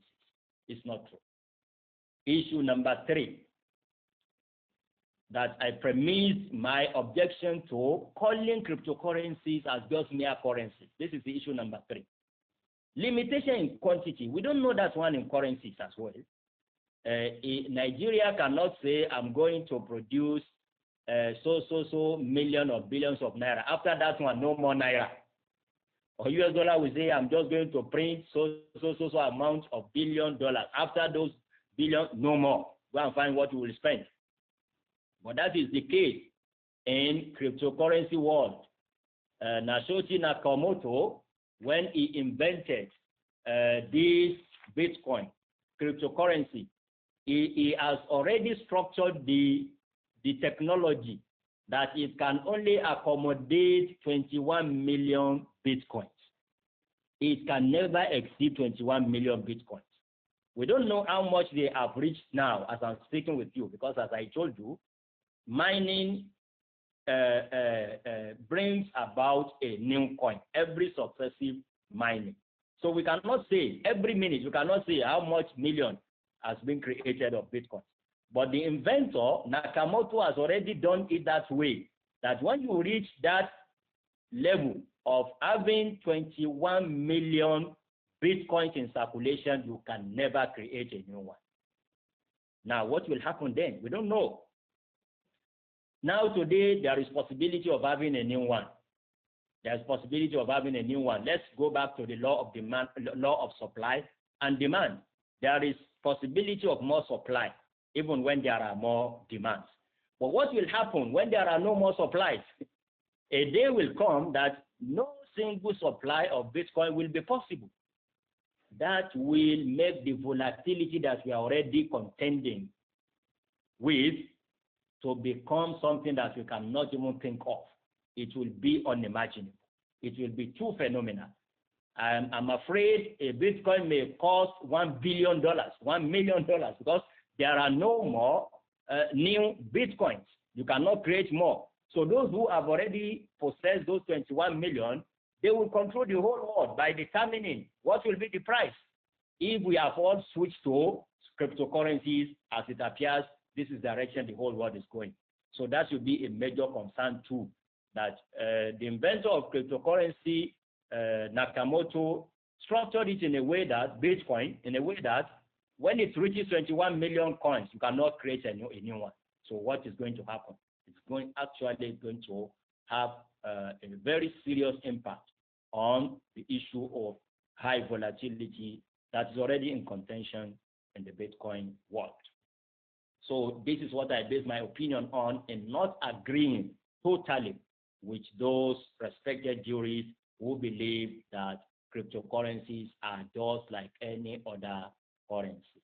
It's not true. Issue number 3, that I premise my objection to calling cryptocurrencies as just mere currencies. This is the issue number 3. Limitation in quantity. We don't know that one in currencies as well. Nigeria cannot say, I'm going to produce so million or billions of naira. After that one, no more naira. Or US dollar will say, I'm just going to print so amount of $1 billion. After those billions, no more. Go and find what you will spend. But that is the case in cryptocurrency world. Satoshi Nakamoto, when he invented this Bitcoin cryptocurrency, he has already structured the technology that it can only accommodate 21 million Bitcoins. It can never exceed 21 million Bitcoins. We don't know how much they have reached now as I'm speaking with you, because as I told you, mining brings about a new coin every successive mining. So we cannot say every minute, you cannot say how much million has been created of Bitcoin. But the inventor, Nakamoto, has already done it that way, that when you reach that level of having 21 million Bitcoins in circulation, you can never create a new one. Now, what will happen then? We don't know. Now, today, there is possibility of having a new one. There's possibility of having a new one. Let's go back to the law of demand, law of supply and demand. There is possibility of more supply, even when there are more demands. But what will happen when there are no more supplies? A day will come that no single supply of Bitcoin will be possible. That will make the volatility that we are already contending with to become something that we cannot even think of. It will be unimaginable. It will be too phenomenal. I'm afraid a Bitcoin may cost $1 billion, $1 million, because there are no more new Bitcoins. You cannot create more. So those who have already possessed those 21 million, they will control the whole world by determining what will be the price. If we have all switched to cryptocurrencies, as it appears, this is the direction the whole world is going. So that should be a major concern too, that the inventor of cryptocurrency, Nakamoto, structured it in a way that, Bitcoin, in a way that when it reaches 21 million coins, you cannot create a new one. So what is going to happen? It's actually going to have a very serious impact on the issue of high volatility that is already in contention in the Bitcoin world. So this is what I base my opinion on, in not agreeing totally with those respected jurists who believe that cryptocurrencies are just like any other currency.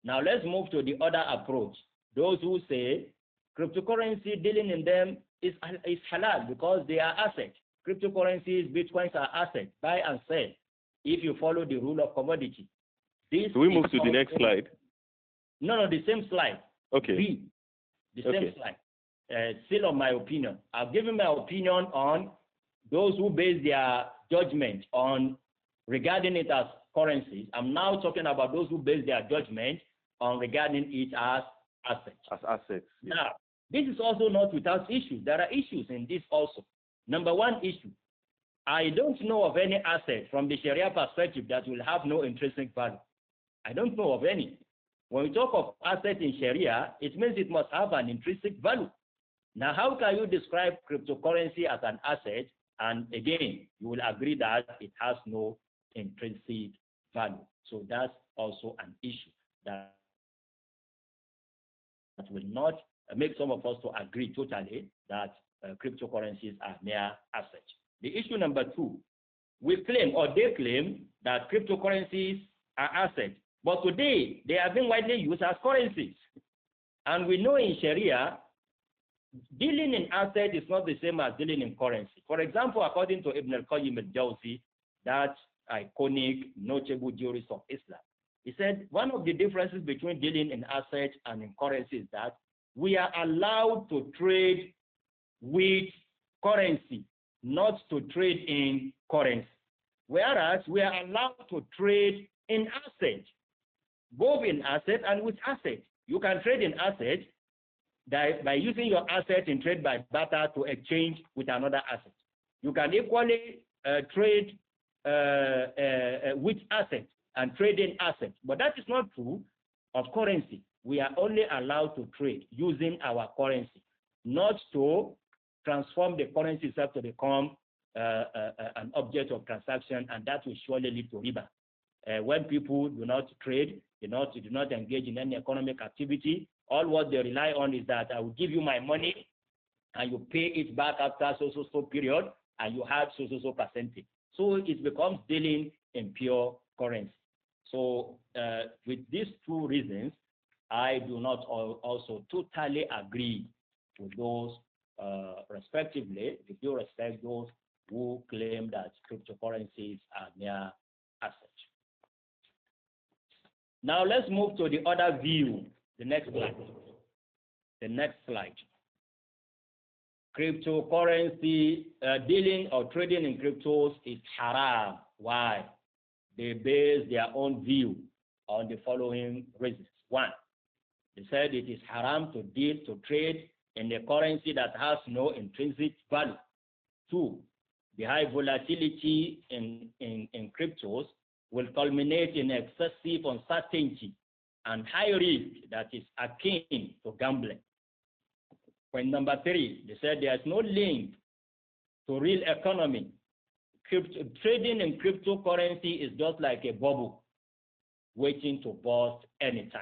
Now let's move to the other approach. Those who say cryptocurrency, dealing in them is halal because they are assets. Cryptocurrencies, Bitcoins are assets, buy and sell, if you follow the rule of commodity. This Do we move to the next slide? No, the same slide. Okay. The same slide. Still on my opinion. I've given my opinion on those who base their judgment on regarding it as currencies. I'm now talking about those who base their judgment on regarding it as assets. As assets. Now, this is also not without issues. There are issues in this also. Number one issue, I don't know of any asset from the Sharia perspective that will have no intrinsic value. I don't know of any. When we talk of asset in Sharia, it means it must have an intrinsic value. Now, how can you describe cryptocurrency as an asset? And again, you will agree that it has no intrinsic value. So that's also an issue that will not make some of us to agree totally that cryptocurrencies are mere assets. The issue number two, we claim, or they claim, that cryptocurrencies are assets. But today, they are being widely used as currencies. And we know in Sharia, dealing in assets is not the same as dealing in currency. For example, according to Ibn al-Qayyim al-Jawzi, that iconic, notable jurist of Islam, he said one of the differences between dealing in assets and in currency is that we are allowed to trade with currency, not to trade in currency. Whereas we are allowed to trade in assets, both in assets and with assets. You can trade in assets by using your asset in trade by barter to exchange with another asset. You can equally trade with assets and trade in assets. But that is not true of currency. We are only allowed to trade using our currency, not to transform the currency itself to become an object of transaction, and that will surely lead to riba. When people do not trade, do not engage in any economic activity, all what they rely on is that I will give you my money and you pay it back after so period, and you have so percentage. So it becomes dealing in pure currency. So with these two reasons, I do not also totally agree with those respectively, if you respect those who claim that cryptocurrencies are mere assets. Now let's move to the other view, the next slide. The next slide. Cryptocurrency, dealing or trading in cryptos is haram. Why? They base their own view on the following reasons. One, they said it is haram to trade in a currency that has no intrinsic value. Two, the high volatility in cryptos will culminate in excessive uncertainty and high risk that is akin to gambling. Point number three, they said there is no link to real economy. Trading in cryptocurrency is just like a bubble waiting to burst anytime.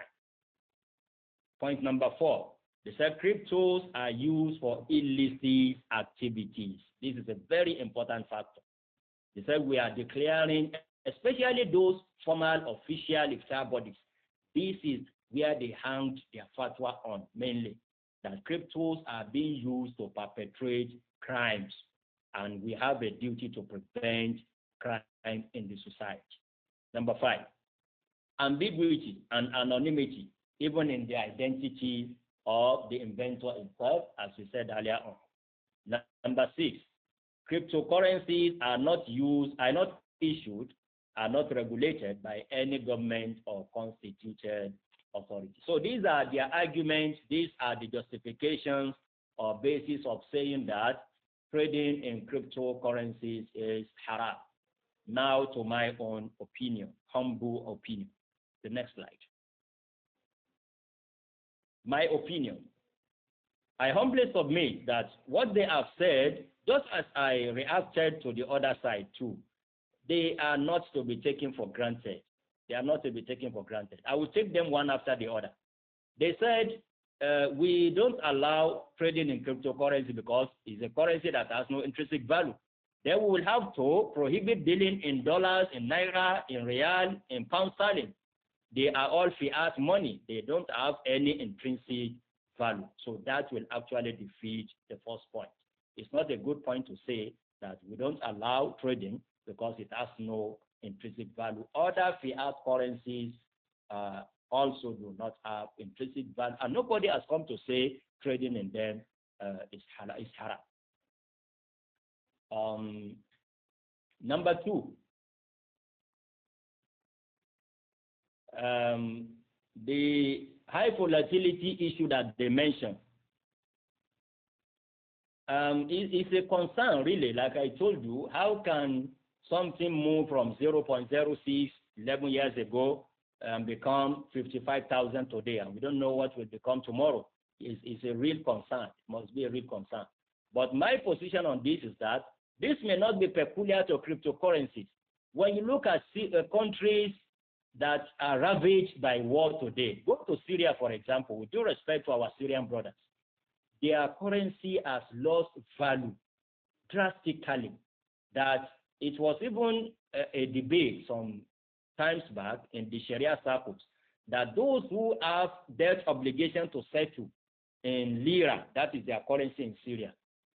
Point number four, they said cryptos are used for illicit activities. This is a very important factor. They said we are declaring, especially those formal official iftar bodies, this is where they hanged their fatwa on mainly, that cryptos are being used to perpetrate crimes, and we have a duty to prevent crime in the society. Number five, ambiguity and anonymity, even in the identity of the inventor himself, as we said earlier on. Number six, cryptocurrencies are not issued, are not regulated by any government or constituted authority. So these are their arguments, these are the justifications or basis of saying that trading in cryptocurrencies is haram. Now to my own opinion, humble opinion. The next slide. My opinion. I humbly submit that what they have said just as I reacted to the other side too, they are not to be taken for granted. They are not to be taken for granted. I will take them one after the other. They said, we don't allow trading in cryptocurrency because it's a currency that has no intrinsic value. Then we will have to prohibit dealing in dollars, in naira, in real, in pound sterling. They are all fiat money. They don't have any intrinsic value. So that will actually defeat the first point. It's not a good point to say that we don't allow trading because it has no intrinsic value. Other fiat currencies also do not have intrinsic value, and nobody has come to say trading in them is haram. Number two, the high volatility issue that they mentioned is a concern, really. Like I told you, how can something move from 0.06 11 years ago and become 55,000 today, and we don't know what will become tomorrow? Is a real concern. It must be a real concern. But my position on this is that this may not be peculiar to cryptocurrencies. When you look at countries that are ravaged by war today, go to Syria, for example. With due respect to our Syrian brothers, their currency has lost value drastically. That it was even a debate some times back in the Sharia circles that those who have debt obligation to settle in lira, that is their currency in Syria,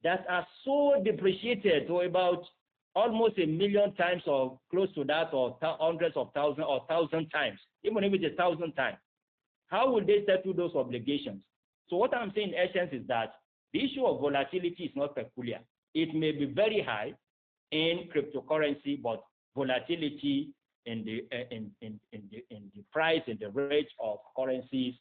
that are so depreciated to about almost 1 million times or close to that, or hundreds of thousands or 1,000 times, even if it's 1,000 times. How will they settle those obligations? So what I'm saying in essence is that the issue of volatility is not peculiar. It may be very high in cryptocurrency, but volatility in the price, in the rate of currencies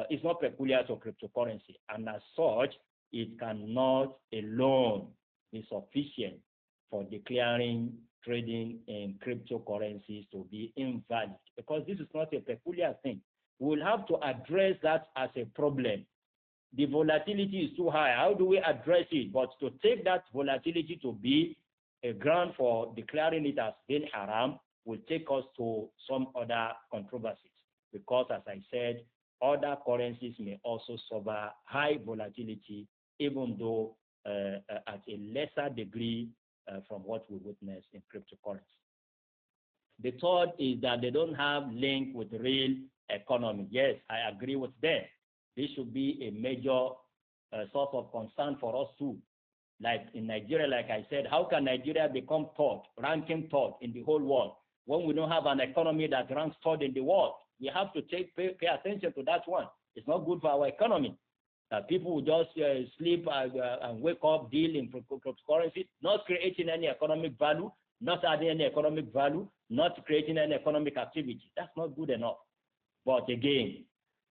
is not peculiar to cryptocurrency. And as such, it cannot alone be sufficient for declaring trading in cryptocurrencies to be invalid, because this is not a peculiar thing. We will have to address that as a problem. The volatility is too high. How do we address it? But to take that volatility to be a ground for declaring it as being haram will take us to some other controversies, because, as I said, other currencies may also suffer high volatility, even though at a lesser degree from what we witness in cryptocurrency. The third is that they don't have link with real economy. Yes, I agree with them. This should be a major source of concern for us too. Like in Nigeria, like I said, how can Nigeria become third, ranking third in the whole world when we don't have an economy that ranks third in the world? We have to pay attention to that one. It's not good for our economy. That people will just sleep and wake up, deal in cryptocurrency, not creating any economic value, not adding any economic value, not creating any economic activity. That's not good enough. But again,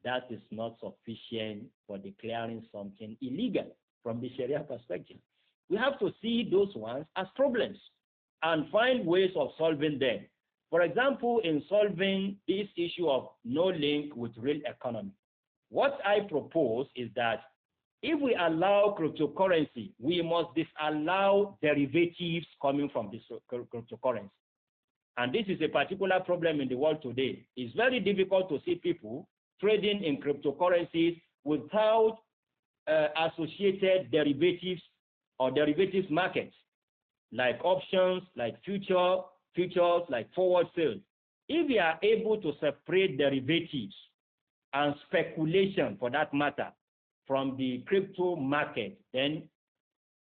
that is not sufficient for declaring something illegal from the Sharia perspective. We have to see those ones as problems and find ways of solving them. For example, in solving this issue of no link with real economy, what I propose is that if we allow cryptocurrency, we must disallow derivatives coming from this cryptocurrency. And this is a particular problem in the world today. It's very difficult to see people trading in cryptocurrencies without associated derivatives or derivatives markets, like options, like futures, like forward sales. If we are able to separate derivatives and speculation, for that matter, from the crypto market, then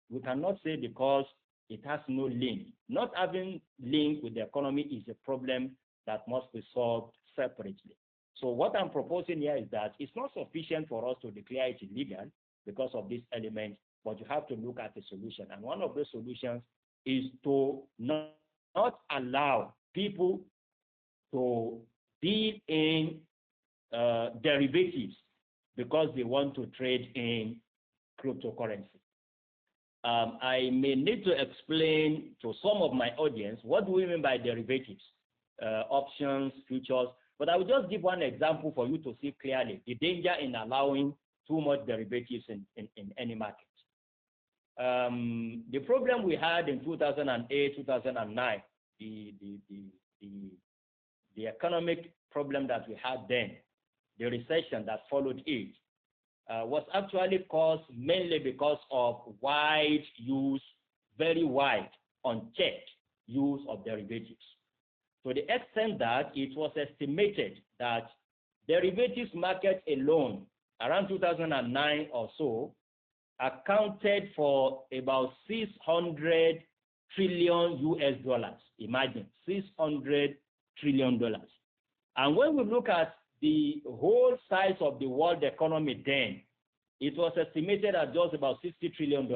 we cannot say because it has no link. Not having link with the economy is a problem that must be solved separately. So what I'm proposing here is that it's not sufficient for us to declare it illegal because of this element, but you have to look at the solution. And one of the solutions is to not allow people to deal in derivatives because they want to trade in cryptocurrency. I may need to explain to some of my audience what do we mean by derivatives, options, futures, but I will just give one example for you to see clearly the danger in allowing too much derivatives in any market. The problem we had in 2008, 2009, the economic problem that we had then, the recession that followed it, was actually caused mainly because of wide use, very wide, unchecked use of derivatives. To the extent that it was estimated that derivatives market alone, around 2009 or so, accounted for about 600 trillion US dollars. Imagine, $600 trillion. And when we look at the whole size of the world economy then, it was estimated at just about $60 trillion.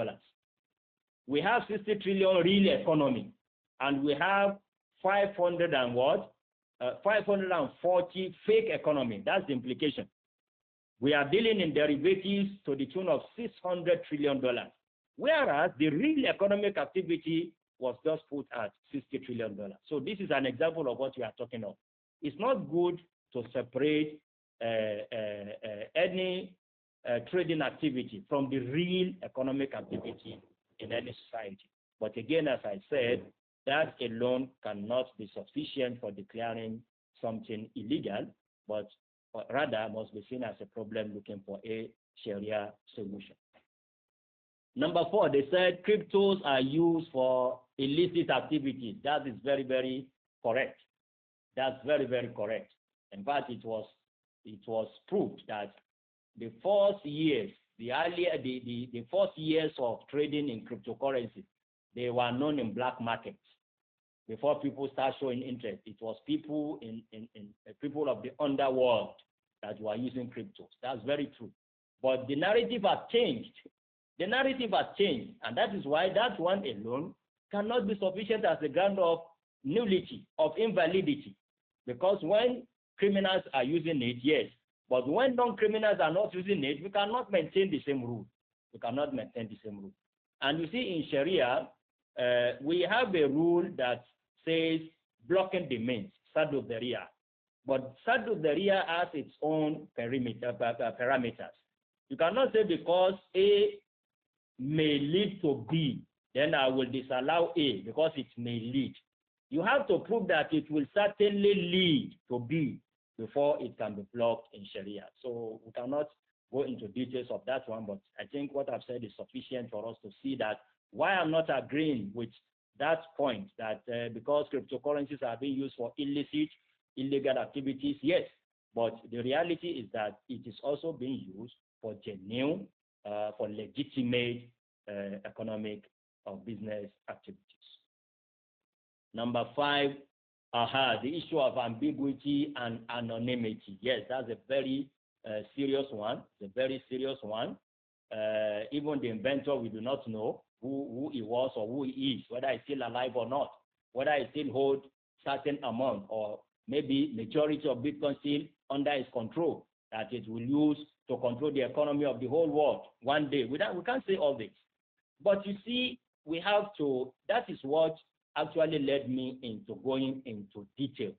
We have 60 trillion real economy, and we have 540 fake economy. That's the implication. We are dealing in derivatives to the tune of $600 trillion, whereas the real economic activity was just put at $60 trillion. So this is an example of what we are talking of. It's not good to separate any trading activity from the real economic activity in any society. But again, as I said, that alone cannot be sufficient for declaring something illegal, but rather must be seen as a problem looking for a Sharia solution. Number 4, they said cryptos are used for illicit activities. That is very, very correct. That's very, very correct. In fact, it was proved that the first years, the first years of trading in cryptocurrency, they were known in black markets. Before people start showing interest, it was people people of the underworld that were using cryptos. That's very true. But the narrative has changed. The narrative has changed, and that is why that one alone cannot be sufficient as a ground of nullity, of invalidity. Because when criminals are using it, yes, but when non-criminals are not using it, we cannot maintain the same rule. We cannot maintain the same rule. And you see, in Sharia, we have a rule that says blocking the means, Saddu Dharia. But Saddu Dharia has its own parameters. You cannot say because A may lead to B, then I will disallow A because it may lead. You have to prove that it will certainly lead to B before it can be blocked in Sharia. So we cannot go into details of that one, but I think what I've said is sufficient for us to see that why I'm not agreeing with that point, that because cryptocurrencies are being used for illegal activities, yes, but the reality is that it is also being used for genuine, for legitimate economic or business activities. Number 5, the issue of ambiguity and anonymity. Yes, that's a very serious one. It's a very serious one. Even the inventor, we do not know who he was or who he is, whether he's still alive or not, whether he still holds certain amount or maybe majority of Bitcoin still under his control, that it will use to control the economy of the whole world one day. We can't say all this. But you see, we have to, that is what actually led me into going into details.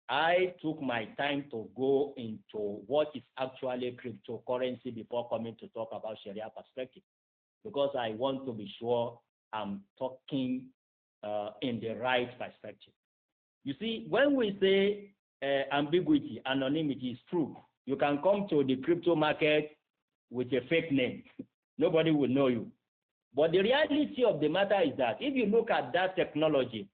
I took my time to go into what is actually cryptocurrency before coming to talk about Sharia perspective, because I want to be sure I'm talking in the right perspective. You see, when we say ambiguity, anonymity is true. You can come to the crypto market with a fake name. Nobody will know you. But the reality of the matter is that if you look at that technology,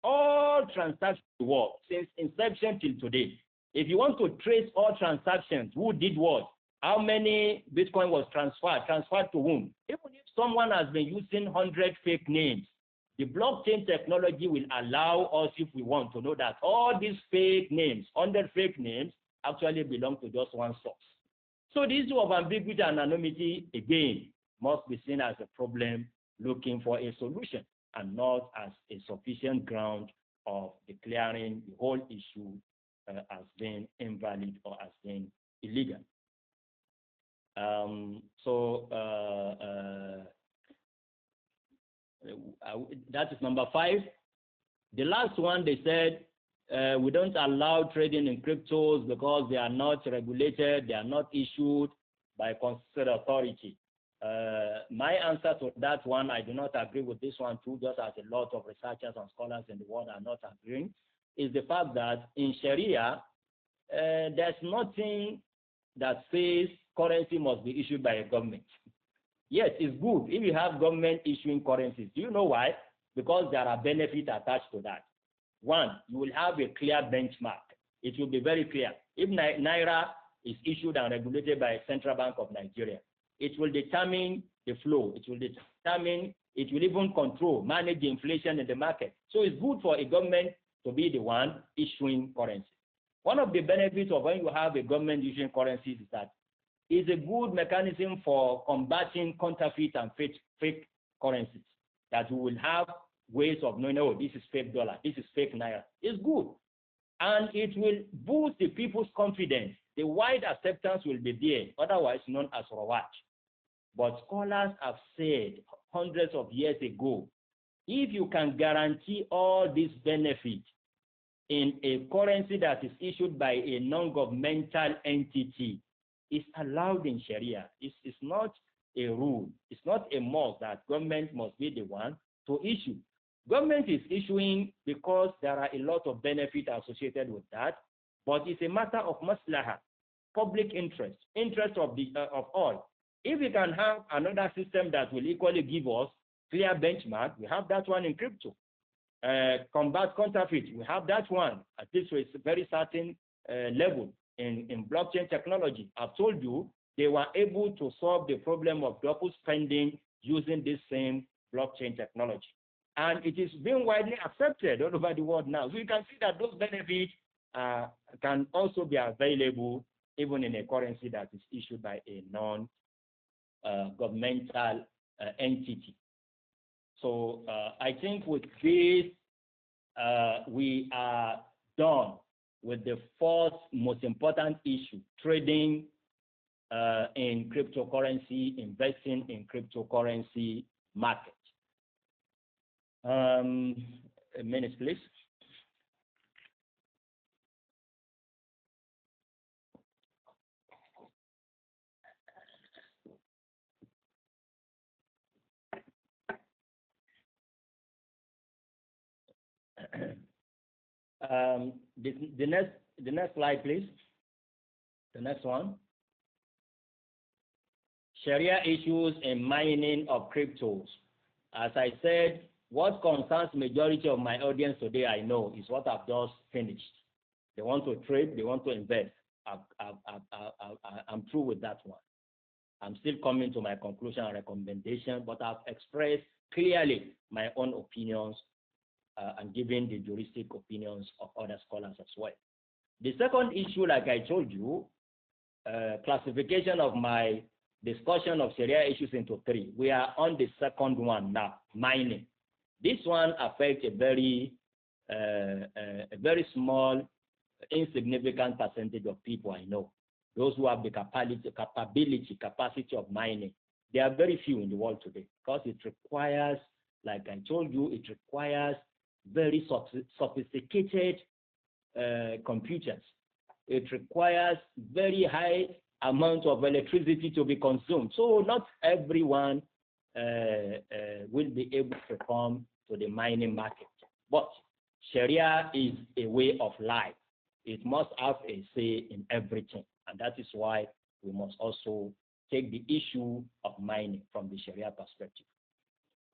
all transactions work since inception till today. If you want to trace all transactions, who did what, how many Bitcoin was transferred to whom, even if someone has been using 100 fake names, the blockchain technology will allow us, if we want, to know that all these fake names, 100 fake names, actually belong to just one source. So the issue of ambiguity and anonymity, again, must be seen as a problem looking for a solution and not as a sufficient ground of declaring the whole issue as being invalid or as being illegal. That is number 5. The last one, they said we don't allow trading in cryptos because they are not regulated, they are not issued by constituted authority. My answer to that one, I do not agree with this one too, just as a lot of researchers and scholars in the world are not agreeing, is the fact that in Sharia, there's nothing that says currency must be issued by a government. Yes, it's good if you have government issuing currencies. Do you know why? Because there are benefits attached to that. One, you will have a clear benchmark. It will be very clear. If Naira is issued and regulated by Central Bank of Nigeria, it will determine the flow. It will determine, it will even control, manage the inflation in the market. So it's good for a government to be the one issuing currency. One of the benefits of when you have a government issuing currencies is that it's a good mechanism for combating counterfeit and fake currencies. That we will have ways of knowing, oh, this is fake dollar, this is fake Naira. It's good. And it will boost the people's confidence. The wide acceptance will be there, otherwise known as Rawaj. But scholars have said hundreds of years ago, if you can guarantee all these benefits in a currency that is issued by a non-governmental entity, it's allowed in Sharia. It's not a rule. It's not a must that government must be the one to issue. Government is issuing because there are a lot of benefit associated with that, but it's a matter of maslaha, public interest, interest of all. If we can have another system that will equally give us clear benchmark, we have that one in crypto. Combat counterfeit, we have that one, at least with a very certain level in blockchain technology. I've told you they were able to solve the problem of double spending using this same blockchain technology. And it is being widely accepted all over the world now. So you can see that those benefits can also be available even in a currency that is issued by a non-governmental entity. So I think with this, we are done with the fourth most important issue, trading in cryptocurrency, investing in cryptocurrency market. A minute, please. The next slide, please. The next one. Sharia issues in mining of cryptos. As I said, what concerns majority of my audience today, I know, is what I've just finished. They want to trade, they want to invest. I'm through with that one. I'm still coming to my conclusion and recommendation, but I've expressed clearly my own opinions and given the juristic opinions of other scholars as well. The second issue, like I told you, classification of my discussion of Sharia issues into three. We are on the second one now, mining. This one affects a very small, insignificant percentage of people I know. Those who have the capacity of mining. They are very few in the world today because it requires, like I told you, it requires very sophisticated computers. It requires very high amount of electricity to be consumed. So not everyone will be able to come to the mining market. But Sharia is a way of life. It must have a say in everything. And that is why we must also take the issue of mining from the Sharia perspective.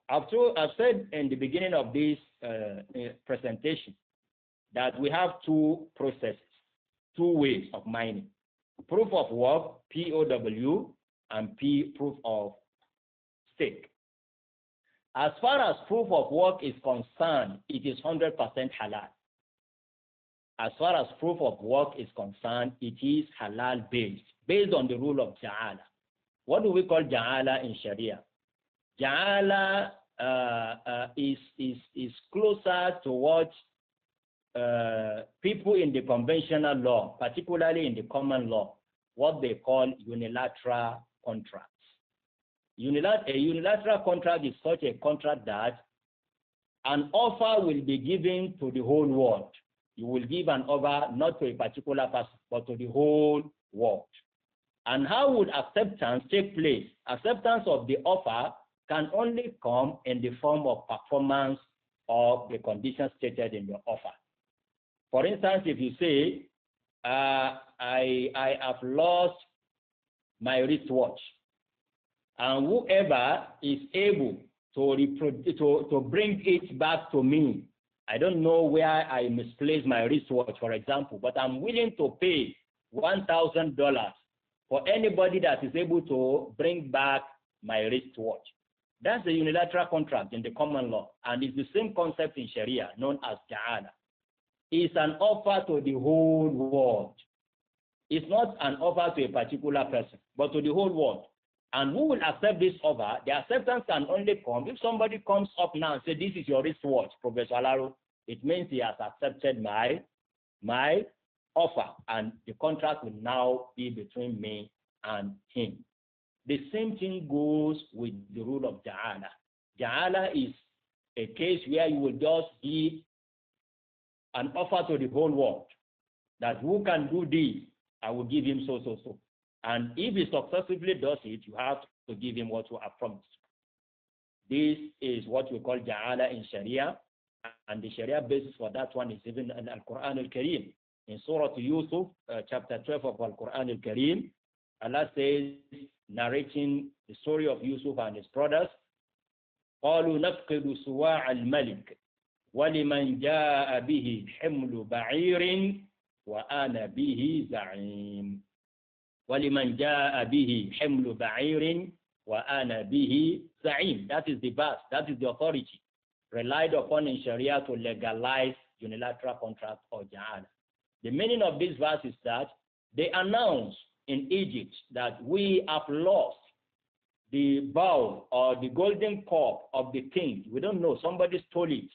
I've said in the beginning of this presentation that we have two processes, two ways of mining. Proof of work, POW, and proof of stake. As far as proof of work is concerned, it is 100% halal. As far as proof of work is concerned, it is halal based on the rule of Ja'ala. What do we call Ja'ala in Sharia? Ja'ala is closer to what people in the conventional law, particularly in the common law, what they call unilateral contracts. A unilateral contract is such a contract that an offer will be given to the whole world. you will give an offer not to a particular person, but to the whole world. And how would acceptance take place? Acceptance of the offer can only come in the form of performance of the conditions stated in your offer. For instance, if you say, I have lost my wristwatch, and whoever is able to bring it back to me, I don't know where I misplaced my wristwatch, for example, but I'm willing to pay $1,000 for anybody that is able to bring back my wristwatch. That's a unilateral contract in the common law, and it's the same concept in Sharia, known as ja'ala. It's an offer to the whole world. It's not an offer to a particular person, but to the whole world. And who will accept this offer? The acceptance can only come if somebody comes up now and says, this is your wristwatch, Professor Alaro. It means he has accepted my offer, and the contract will now be between me and him. The same thing goes with the rule of ja'ala. Ja'ala is a case where you will just give an offer to the whole world that who can do this, I will give him so. And if he successfully does it, you have to give him what you have promised. This is what we call ja'ala in Sharia, and the Sharia basis for that one is even in Al-Quran Al-Kareem. In Surah Yusuf, chapter 12 of Al-Quran Al-Kareem, Allah says, narrating the story of Yusuf and his brothers, قالوا نفقد سواع الملك ولمن جاء به حمل بعير وأنا به زعيم وَلِمَنْ جَاءَ بِهِ حِمْلُ بَعِيرٍ وَأَنَا بِهِ زَعِيمٌ. That is the verse, that is the authority relied upon in Sharia to legalize unilateral contract or ja'ala. The meaning of this verse is that they announced in Egypt that we have lost the bowl or the golden cup of the king. We don't know, somebody stole it.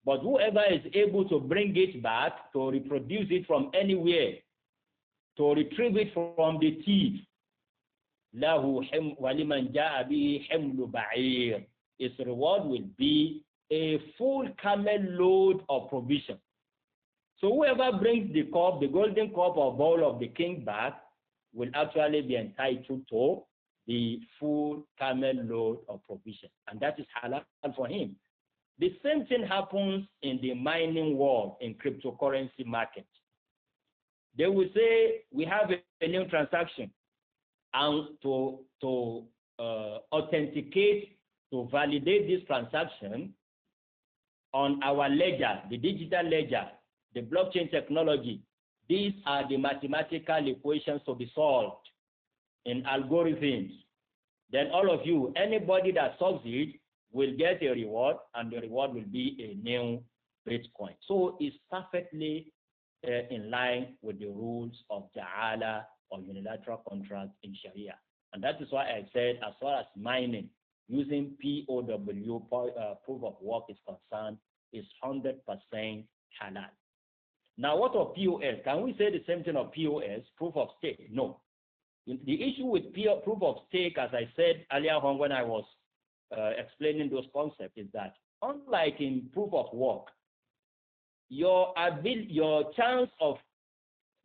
But whoever is able to bring it back, to reproduce it from anywhere, to retrieve it from the thief, وَلِمَنْ جَاءَ بِهِ حِمْلُ بَعِيرٍ. Its reward will be a full camel load of provision. So whoever brings the cup, the golden cup or bowl of the king back, will actually be entitled to the full camel load of provision. And that is halal for him. The same thing happens in the mining world, in cryptocurrency market. They will say, we have a new transaction, and to authenticate, to validate this transaction on our ledger, the digital ledger, the blockchain technology, these are the mathematical equations to be solved in algorithms. Then all of you, anybody that solves it will get a reward, and the reward will be a new Bitcoin. So it's perfectly in line with the rules of ja'ala or unilateral contract in Sharia. And that is why I said, as far as mining, using POW, proof of work, is concerned, is 100% halal. Now, what of POS? Can we say the same thing of POS, proof of stake? No. The issue with proof of stake, as I said earlier on when I was explaining those concepts, is that unlike in proof of work, your chance of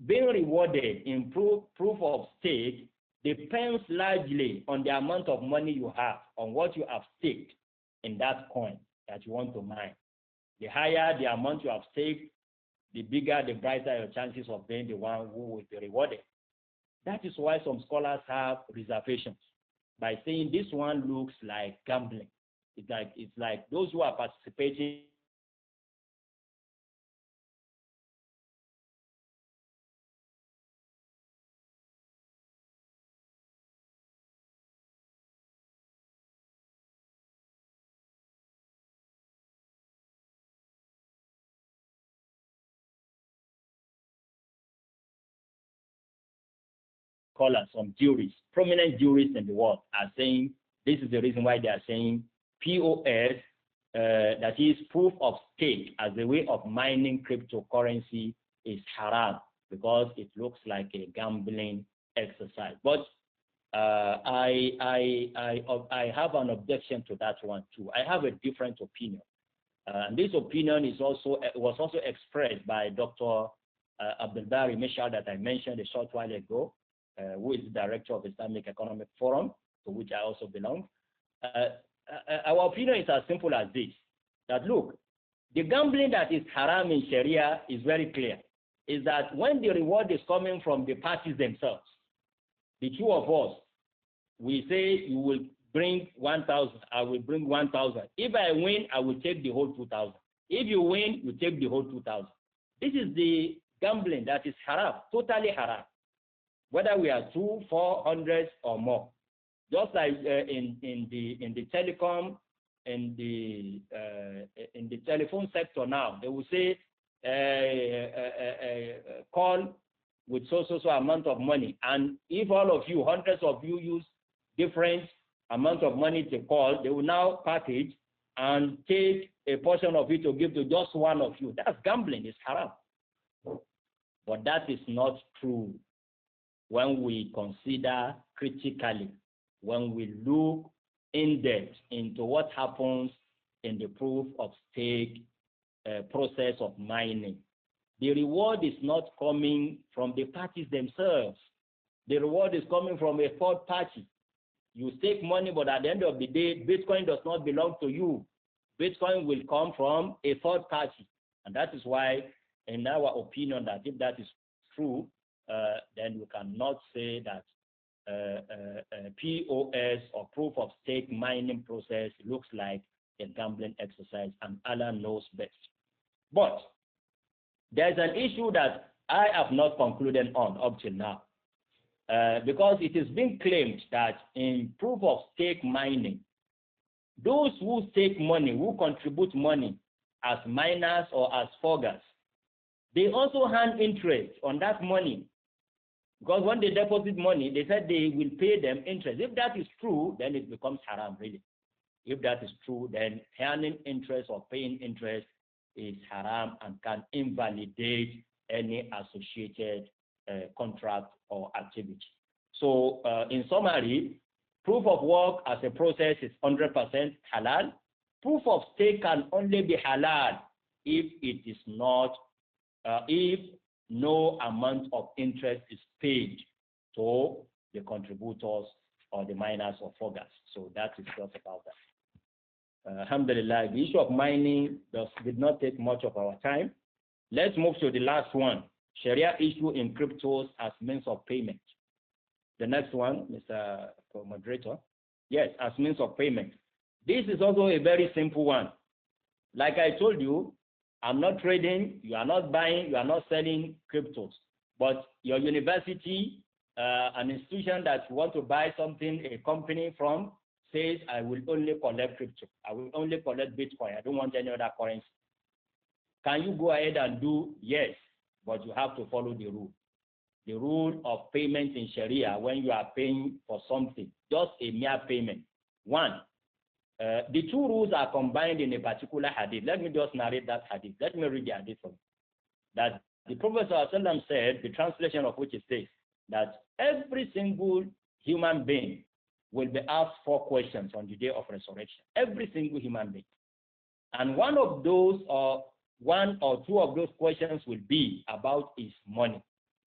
being rewarded in proof of stake depends largely on the amount of money you have, on what you have staked in that coin that you want to mine. The higher the amount you have staked, the bigger, the brighter your chances of being the one who will be rewarded. That is why some scholars have reservations by saying this one looks like gambling. It's like those who are participating scholars, some jurists, prominent jurists in the world, are saying this is the reason why they are saying POS, that is proof of stake, as a way of mining cryptocurrency, is haram because it looks like a gambling exercise. But I have an objection to that one too. I have a different opinion. And this opinion is was also expressed by Dr. Abdur that I mentioned a short while ago, who is the director of Islamic Economic Forum, to which I also belong. Our opinion is as simple as this, that look, the gambling that is haram in Sharia is very clear, is that when the reward is coming from the parties themselves, the two of us, we say you will bring 1,000, I will bring 1,000. If I win, I will take the whole 2,000. If you win, you take the whole 2,000. This is the gambling that is haram, totally haram. Whether we are 200, 400 or more. Just like in the telecom, in the telephone sector now, they will say call with so amount of money. And if all of you, hundreds of you, use different amount of money to call, they will now package and take a portion of it to give to just one of you. That's gambling, it's haram. But that is not true when we consider critically, when we look in depth into what happens in the proof of stake process of mining. The reward is not coming from the parties themselves. The reward is coming from a third party. You stake money, but at the end of the day, Bitcoin does not belong to you. Bitcoin will come from a third party. And that is why, in our opinion, that if that is true, then we cannot say that POS or proof of stake mining process looks like a gambling exercise, and Allah knows best. But there's an issue that I have not concluded on up till now, because it is being claimed that in proof of stake mining, those who stake money, who contribute money as miners or as forgers, they also earn interest on that money. Because when they deposit money, they said they will pay them interest. If that is true, then it becomes haram, really. If that is true, then earning interest or paying interest is haram and can invalidate any associated contract or activity. So in summary, proof of work as a process is 100% halal. Proof of stake can only be halal if it is not, if no amount of interest is paid to the contributors or the miners or forgers. So that is just about that. Alhamdulillah, the issue of mining did not take much of our time. Let's move to the last one. Sharia issue in cryptos as means of payment. The next one, Mr. Moderator. Yes, as means of payment. This is also a very simple one. Like I told you, I'm not trading, you are not buying, you are not selling cryptos. But your university, an institution that you want to buy something, a company from, says, I will only collect crypto. I will only collect Bitcoin. I don't want any other currency. Can you go ahead and do? Yes, but you have to follow the rule. The rule of payment in Sharia, when you are paying for something, just a mere payment. One, the two rules are combined in a particular hadith. Let me just narrate that hadith. Let me read the hadith for you. That the Prophet ﷺ said, the translation of which is this, that every single human being will be asked 4 questions on the day of resurrection. Every single human being. And one of those, or 1 or 2 of those questions will be about his money.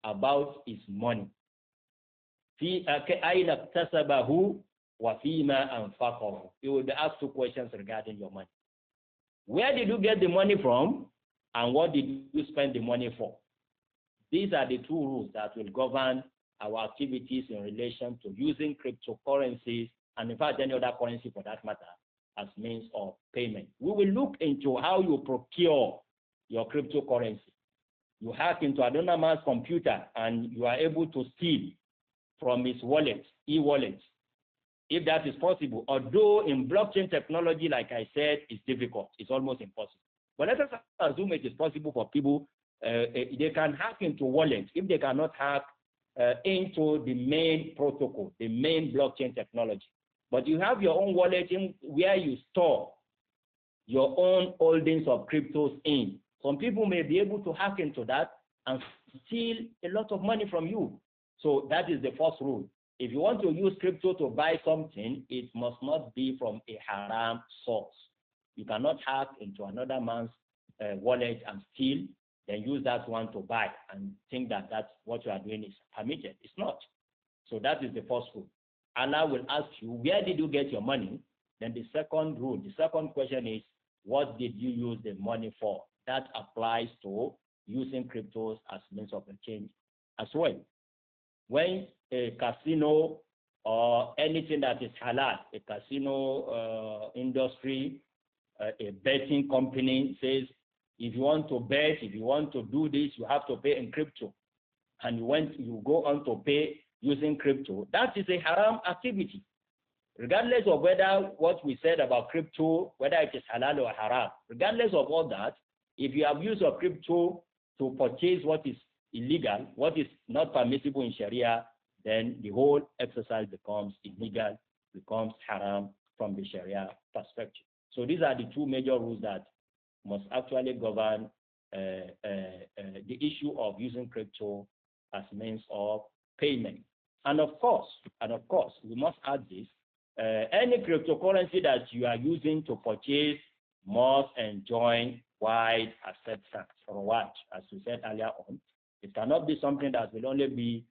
About his money. He will be asked 2 questions regarding your money. Where did you get the money from, and what did you spend the money for? These are the 2 rules that will govern our activities in relation to using cryptocurrencies, and in fact any other currency for that matter, as means of payment. We will look into how you procure your cryptocurrency. You hack into anonymous computer and you are able to steal from his wallet, e-wallet, if that is possible. Although in blockchain technology, like I said, it's difficult. It's almost impossible. But let us assume it is possible for people. They can hack into wallets if they cannot hack into the main protocol, the main blockchain technology. But you have your own wallet in where you store your own holdings of cryptos in. Some people may be able to hack into that and steal a lot of money from you. So that is the first rule. If you want to use crypto to buy something, it must not be from a haram source. You cannot hack into another man's wallet and steal, then use that one to buy and think that that's what you are doing is permitted. It's not. So that is the first rule. Allah will ask you, where did you get your money? Then the second rule, the second question is, what did you use the money for? That applies to using cryptos as means of exchange as well. When a casino or anything that is halal, a casino industry, a betting company says, if you want to bet, if you want to do this, you have to pay in crypto. And you go on to pay using crypto, that is a haram activity. Regardless of whether what we said about crypto, whether it is halal or haram, regardless of all that, if you have used your crypto to purchase what is illegal, what is not permissible in Sharia, then the whole exercise becomes illegal, becomes haram from the Sharia perspective. So these are the two major rules that must actually govern the issue of using crypto as means of payment. And of course, we must add this, any cryptocurrency that you are using to purchase must enjoy wide acceptance or what, as we said earlier on. It cannot be something that will only be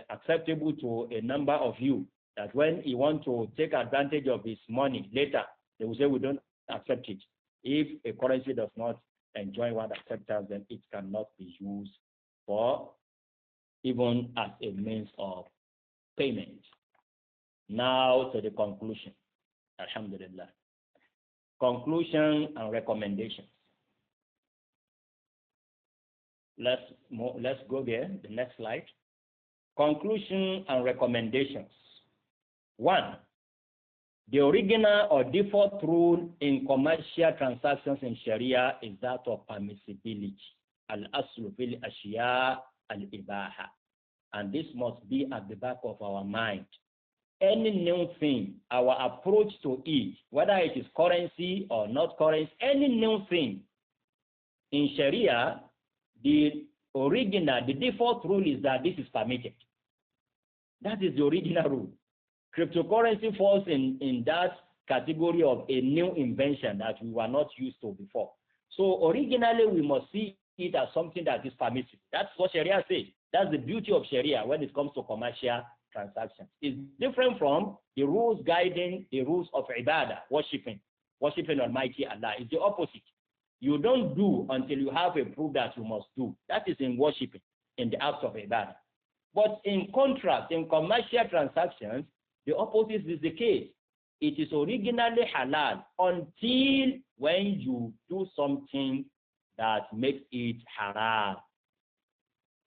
acceptable to a number of you, that when you want to take advantage of his money later, they will say we don't accept it. If a currency does not enjoy wide acceptance, then it cannot be used for even as a means of payment. Now to the conclusion. Alhamdulillah. Conclusion and recommendations. Let's go there, the next slide. Conclusion and recommendations. 1. The original or default rule in commercial transactions in Sharia is that of permissibility. Al-aslu fil ashiya al-ibaha. And this must be at the back of our mind. Any new thing, our approach to it, whether it is currency or not currency, any new thing in Sharia, the original, the default rule is that this is permitted. That is the original rule. Cryptocurrency falls in that category of a new invention that we were not used to before. So originally we must see it as something that is permissible. That's what Sharia says. That's the beauty of Sharia when it comes to commercial transactions. It's different from the rules guiding the rules of ibadah, worshiping Almighty Allah. It's the opposite. You don't do until you have a proof that you must do. That is in worshiping, in the acts of ibadah. But in contrast, in commercial transactions, the opposite is the case. It is originally halal until when you do something that makes it haram.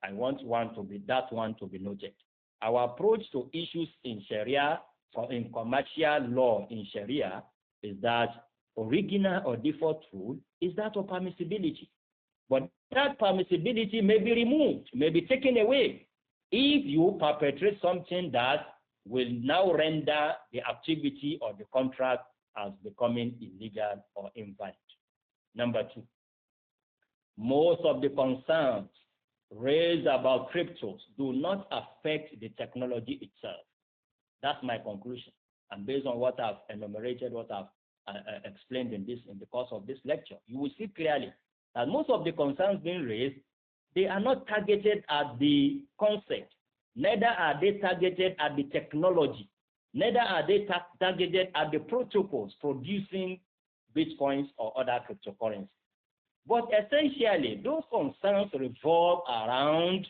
I want that one to be noted. Our approach to issues in Sharia, or in commercial law in Sharia, is that original or default rule is that of permissibility. But that permissibility may be removed, may be taken away if you perpetrate something that will now render the activity or the contract as becoming illegal or invalid. Number 2, most of the concerns raised about cryptos do not affect the technology itself. That's my conclusion. And based on what I've enumerated, what I've explained in the course of this lecture, you will see clearly that most of the concerns being raised, they are not targeted at the concept. Neither are they targeted at the technology. Neither are they targeted at the protocols producing bitcoins or other cryptocurrencies. But essentially, those concerns revolve around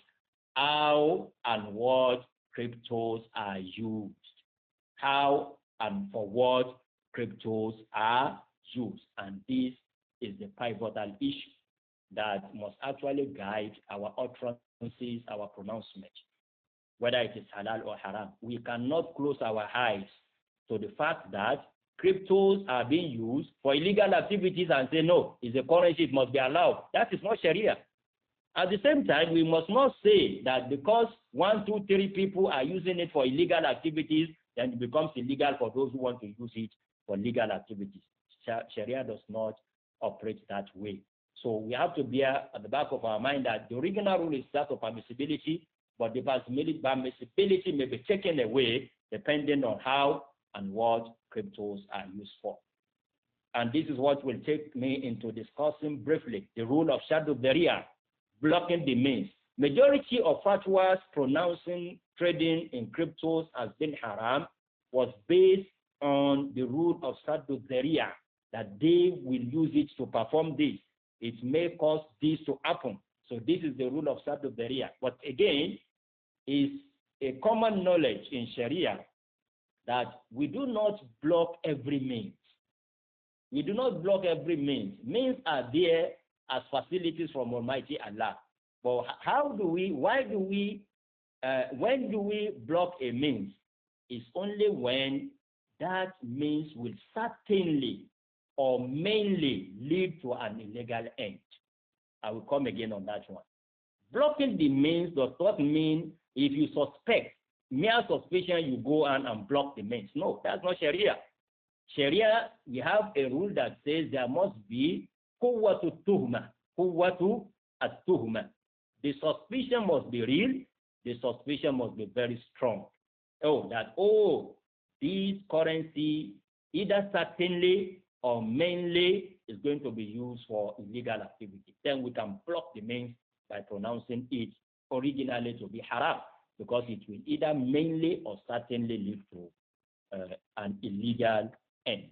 how and what cryptos are used. How and for what cryptos are used. And this is the pivotal issue that must actually guide our utterances, our pronouncement, whether it is halal or haram. We cannot close our eyes to the fact that cryptos are being used for illegal activities and say, no, it's a currency, it must be allowed. That is not Sharia. At the same time, we must not say that because 1, 2, 3 people are using it for illegal activities, then it becomes illegal for those who want to use it for legal activities. Sharia does not operate that way. So we have to bear at the back of our mind that the original rule is that of permissibility, but the permissibility may be taken away depending on how and what cryptos are used for. and this is what will take me into discussing briefly the rule of Shaddu Dharia, blocking the means. Majority of fatwas pronouncing trading in cryptos as being haram was based on the rule of Shaddu Dharia, that they will use it to perform this. It may cause this to happen. So this is the rule of Shaddu Dharia. But again, is a common knowledge in Sharia that we do not block every means. We do not block every means. Means are there as facilities from Almighty Allah. But when do we block a means? It's only when that means will certainly or mainly lead to an illegal end. I will come again on that one. Blocking the means does not mean if you suspect, mere suspicion, you go and block the means. No, that's not Sharia. Sharia, we have a rule that says there must be quwwatu tuhma, quwwatu at-tuhma. The suspicion must be real. The suspicion must be very strong. This currency either certainly or mainly is going to be used for illegal activity. Then we can block the means by pronouncing it originally to be haram, because it will either mainly or certainly lead to an illegal end.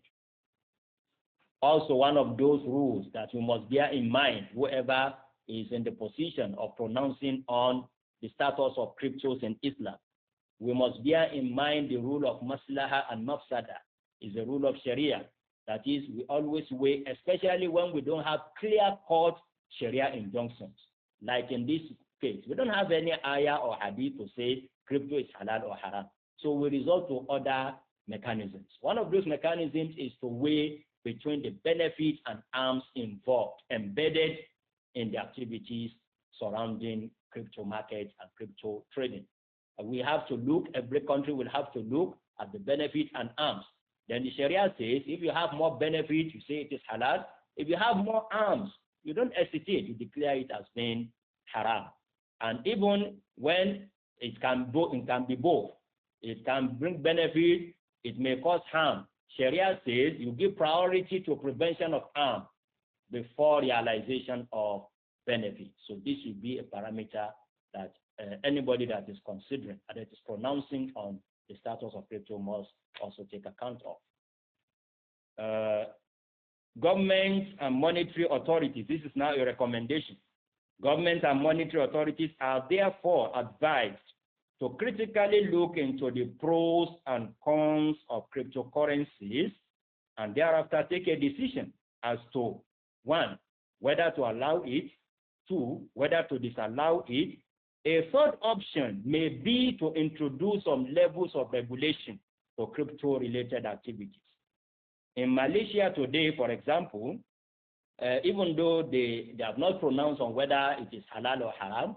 Also, one of those rules that you must bear in mind, whoever is in the position of pronouncing on the status of cryptos in Islam, we must bear in mind the rule of maslaha and mafsada, is the rule of Sharia. That is, we always weigh, especially when we don't have clear-cut Sharia injunctions. Like in this case, we don't have any ayah or hadith to say crypto is halal or haram. So we resort to other mechanisms. One of those mechanisms is to weigh between the benefits and harms involved, embedded in the activities surrounding crypto markets and crypto trading. We have to look, every country will have to look at the benefits and harms. Then the Sharia says, if you have more benefits, you say it is halal. If you have more harms, you don't hesitate, you declare it as being haram. And even when it can be both. It can bring benefit, it may cause harm. Sharia says you give priority to prevention of harm before realization of benefit. So this should be a parameter that anybody that is considering, that is pronouncing on the status of crypto must also take account of. Governments and monetary authorities, this is now a recommendation. Governments and monetary authorities are therefore advised to critically look into the pros and cons of cryptocurrencies and thereafter take a decision as to, 1, whether to allow it, 2, whether to disallow it. A third option may be to introduce some levels of regulation for crypto-related activities. In Malaysia today, for example, even though they have not pronounced on whether it is halal or haram,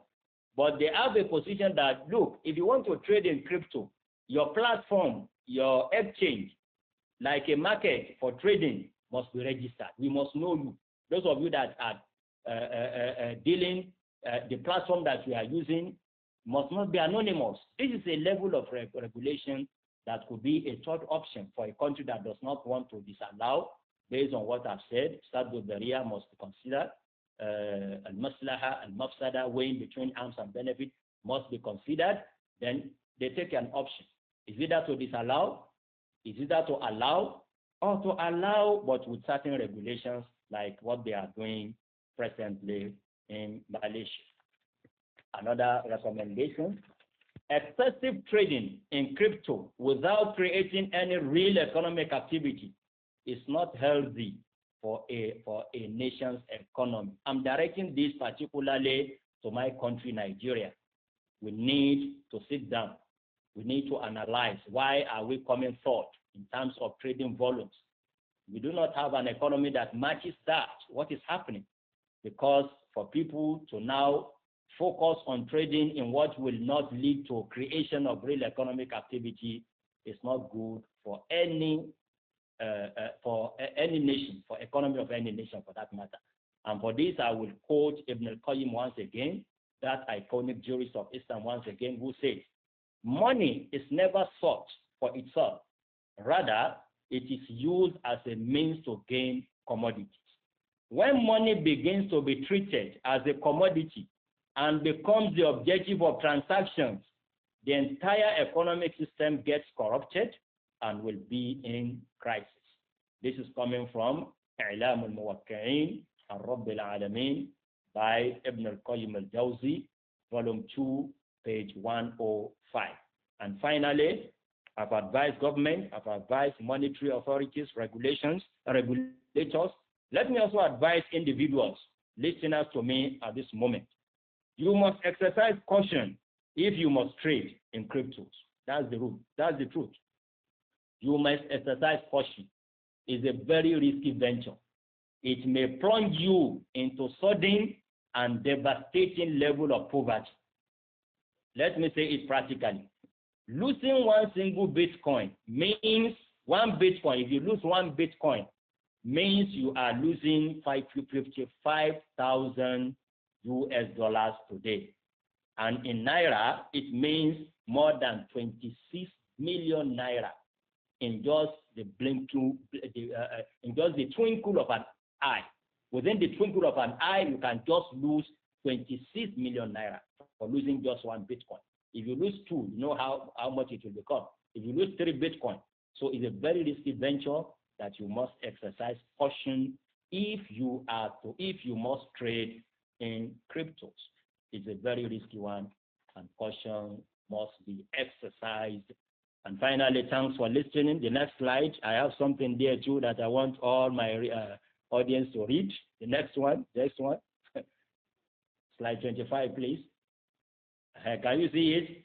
but they have a position that, look, if you want to trade in crypto, your platform, your exchange, like a market for trading, must be registered. We must know you. Those of you that are dealing, the platform that we are using must not be anonymous. This is a level of regulation that could be a third option for a country that does not want to disallow. Based on what I've said, Shaddu Dharia must be considered. Al-maslaha, al-mafsada, weighing between harms and benefits must be considered. Then they take an option. Is either to disallow, is either to allow, or to allow but with certain regulations like what they are doing presently in Malaysia. Another recommendation: excessive trading in crypto without creating any real economic activity is not healthy for a nation's economy. I'm directing this particularly to my country, Nigeria. We need to sit down. We need to analyze why are we coming forth in terms of trading volumes. We do not have an economy that matches that, what is happening. Because for people to now focus on trading in what will not lead to creation of real economic activity is not good for any nation, for economy of any nation for that matter. And for this, I will quote Ibn al-Qayyim once again, that iconic jurist of Islam once again, who says, money is never sought for itself. Rather, it is used as a means to gain commodities. When money begins to be treated as a commodity and becomes the objective of transactions, the entire economic system gets corrupted and will be in crisis. This is coming from I'lam al-Muwakki'in al-Rabb al-Alamin by Ibn al-Qayyim al-Jawzi, volume 2, page 105. And finally, I've advised government, I've advised monetary authorities, regulators. Let me also advise individuals, listeners to me at this moment. You must exercise caution if you must trade in cryptos. That's the rule. That's the truth. You must exercise caution. It's a very risky venture. It may plunge you into sudden and devastating level of poverty. Let me say it practically. Losing one single Bitcoin means one Bitcoin. If you lose one Bitcoin, means you are losing 55,000 US dollars today. And in Naira, it means more than 26 million Naira in just the in just the twinkle of an eye. Within the twinkle of an eye, you can just lose 26 million Naira for losing just one Bitcoin. If you lose two, you know how much it will become. If you lose 3 Bitcoin, so it's a very risky venture that you must exercise caution if you must trade in cryptos. It's a very risky one, and caution must be exercised. And finally, thanks for listening. The next slide, I have something there too that I want all my audience to read. The next one. Slide 25, please. Can you see it?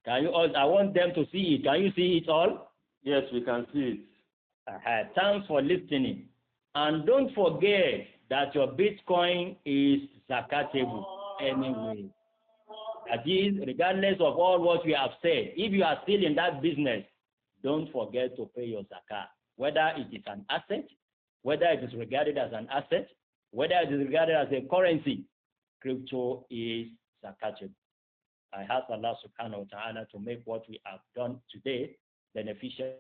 Can you all? I want them to see it. Can you see it all? Yes, we can see it. Thanks for listening. And don't forget that your Bitcoin is zakatable anyway. That is, regardless of all what we have said, if you are still in that business, don't forget to pay your zakat. Whether it is an asset, whether it is regarded as an asset, whether it is regarded as a currency, crypto is zakatable. I ask Allah subhanahu wa ta'ala to make what we have done today beneficial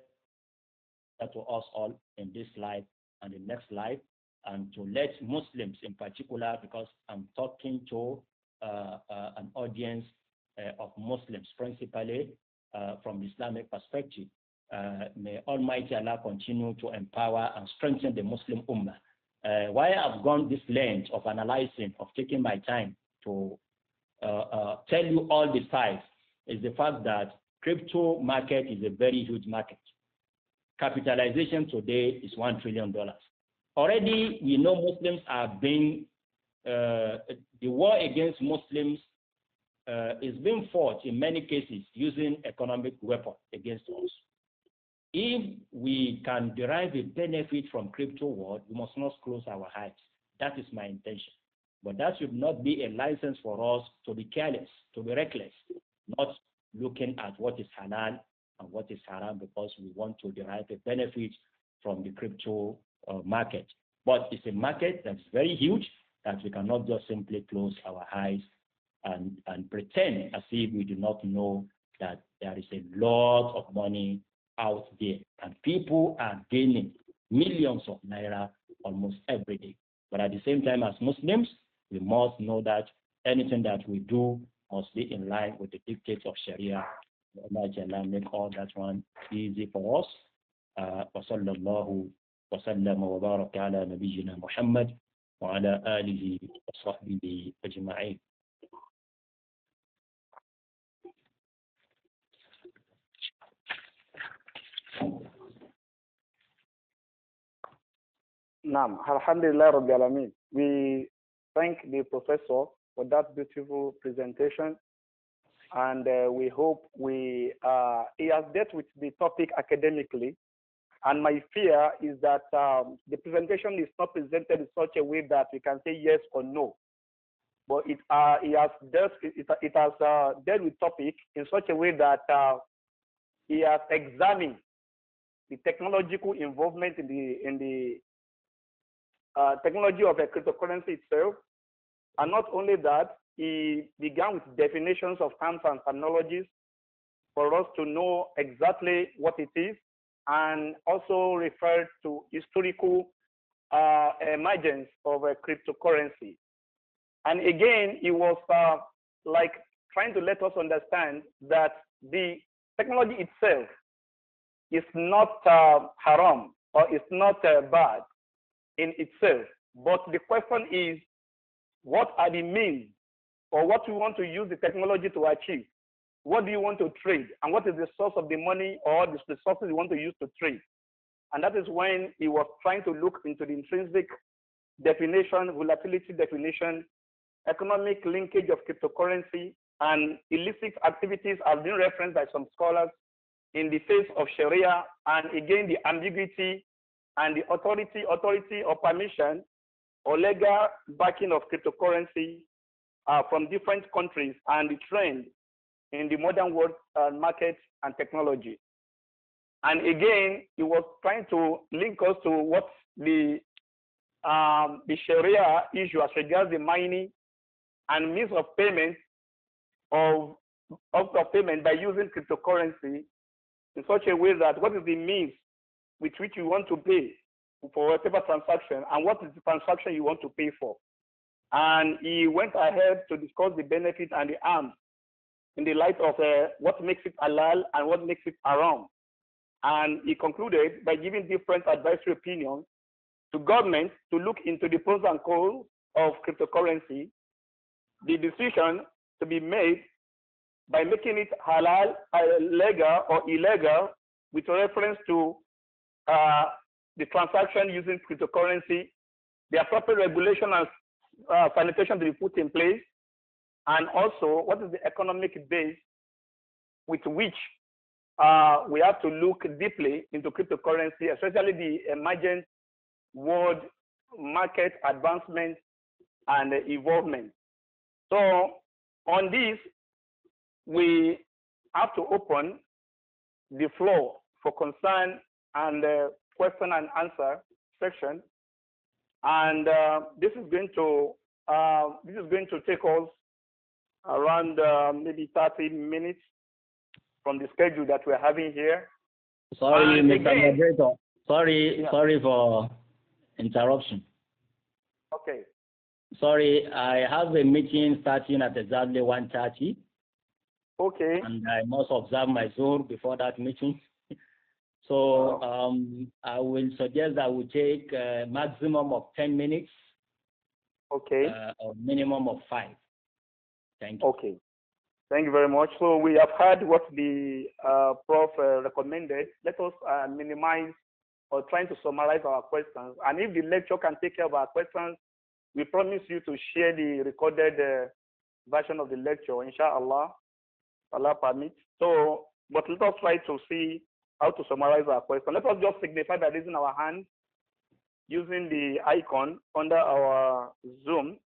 to us all in this life and the next life, and to let Muslims in particular, because I'm talking to an audience of Muslims principally from the Islamic perspective. May Almighty Allah continue to empower and strengthen the Muslim Ummah. Why I've gone this length of analyzing, of taking my time to tell you all the sides, is the fact that crypto market is a very huge market. Capitalization today is $1 trillion. Already, we know Muslims are being, the war against Muslims is being fought in many cases using economic weapons against us. If we can derive a benefit from crypto world, we must not close our eyes. That is my intention. But that should not be a license for us to be careless, to be reckless, not looking at what is halal and what is haram because we want to derive a benefit from the crypto market. But it's a market that's very huge that we cannot just simply close our eyes and pretend as if we do not know that there is a lot of money out there and people are gaining millions of naira almost every day. But at the same time, as Muslims, we must know that anything that we do must be in line with the dictates of Sharia. Allah make all that one easy for us. وصلى الله وسلم وبارك على نبينا محمد وعلى آله وصحبه أجمعين. Naam, Alhamdulillah Rabbil Alameen. We thank the professor for that beautiful presentation, and we hope he has dealt with the topic academically. And my fear is that the presentation is not presented in such a way that we can say yes or no, but it has dealt with topic in such a way that he has examined the technological involvement in the technology of a cryptocurrency itself. And not only that, he began with definitions of terms and terminologies for us to know exactly what it is and also referred to historical emergence of a cryptocurrency. And again, he was like trying to let us understand that the technology itself is not haram or is not bad in itself. But the question is, what are the means or what we want to use the technology to achieve? What do you want to trade? And what is the source of the money or the resources you want to use to trade? And that is when he was trying to look into the intrinsic definition, volatility definition, economic linkage of cryptocurrency, and illicit activities have been referenced by some scholars in the face of Sharia, and again the ambiguity and the authority or permission or legal backing of cryptocurrency from different countries and the trend in the modern world market and technology. And again, he was trying to link us to what the Sharia issue as regards the mining and means of payment of payment by using cryptocurrency in such a way that what is the means with which you want to pay for whatever transaction and what is the transaction you want to pay for. And he went ahead to discuss the benefit and the harm in the light of what makes it halal and what makes it haram. And he concluded by giving different advisory opinions to governments to look into the pros and cons of cryptocurrency, the decision to be made by making it halal, legal or illegal with reference to the transaction using cryptocurrency, the appropriate regulation and sanitation to be put in place, and also what is the economic base with which we have to look deeply into cryptocurrency, especially the emergent world market advancement and involvement. So on this, we have to open the floor for concern and question and answer section, and this is going to take us around maybe 30 minutes from the schedule that we're having here. Sorry, Mr. Moderator. Sorry for interruption. Okay. Sorry, I have a meeting starting at exactly 1:30. Okay. And I must observe my zone before that meeting. So I will suggest that we take a maximum of 10 minutes. Okay. Or minimum of 5. Thank you. Okay. Thank you very much. So we have heard what the Prof recommended. Let us minimize or try to summarize our questions. And if the lecture can take care of our questions, we promise you to share the recorded version of the lecture, inshallah, Allah permits. So, but let us try to see how to summarize our question. Let us just signify by raising our hand using the icon under our Zoom.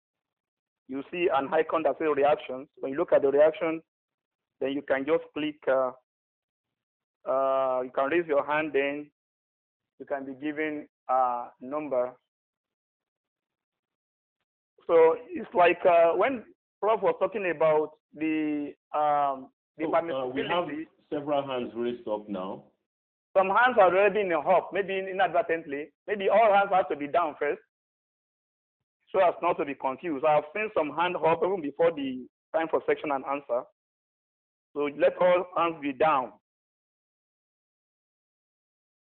You see an icon that says reactions. When you look at the reaction, then you can just click, you can raise your hand, then you can be given a number. So it's like when Prof was talking about the permissibility. We have several hands raised up now. Some hands are already in a hop, maybe inadvertently. Maybe all hands have to be down first, so as not to be confused. I have seen some hand hop even before the time for section and answer. So let all hands be down.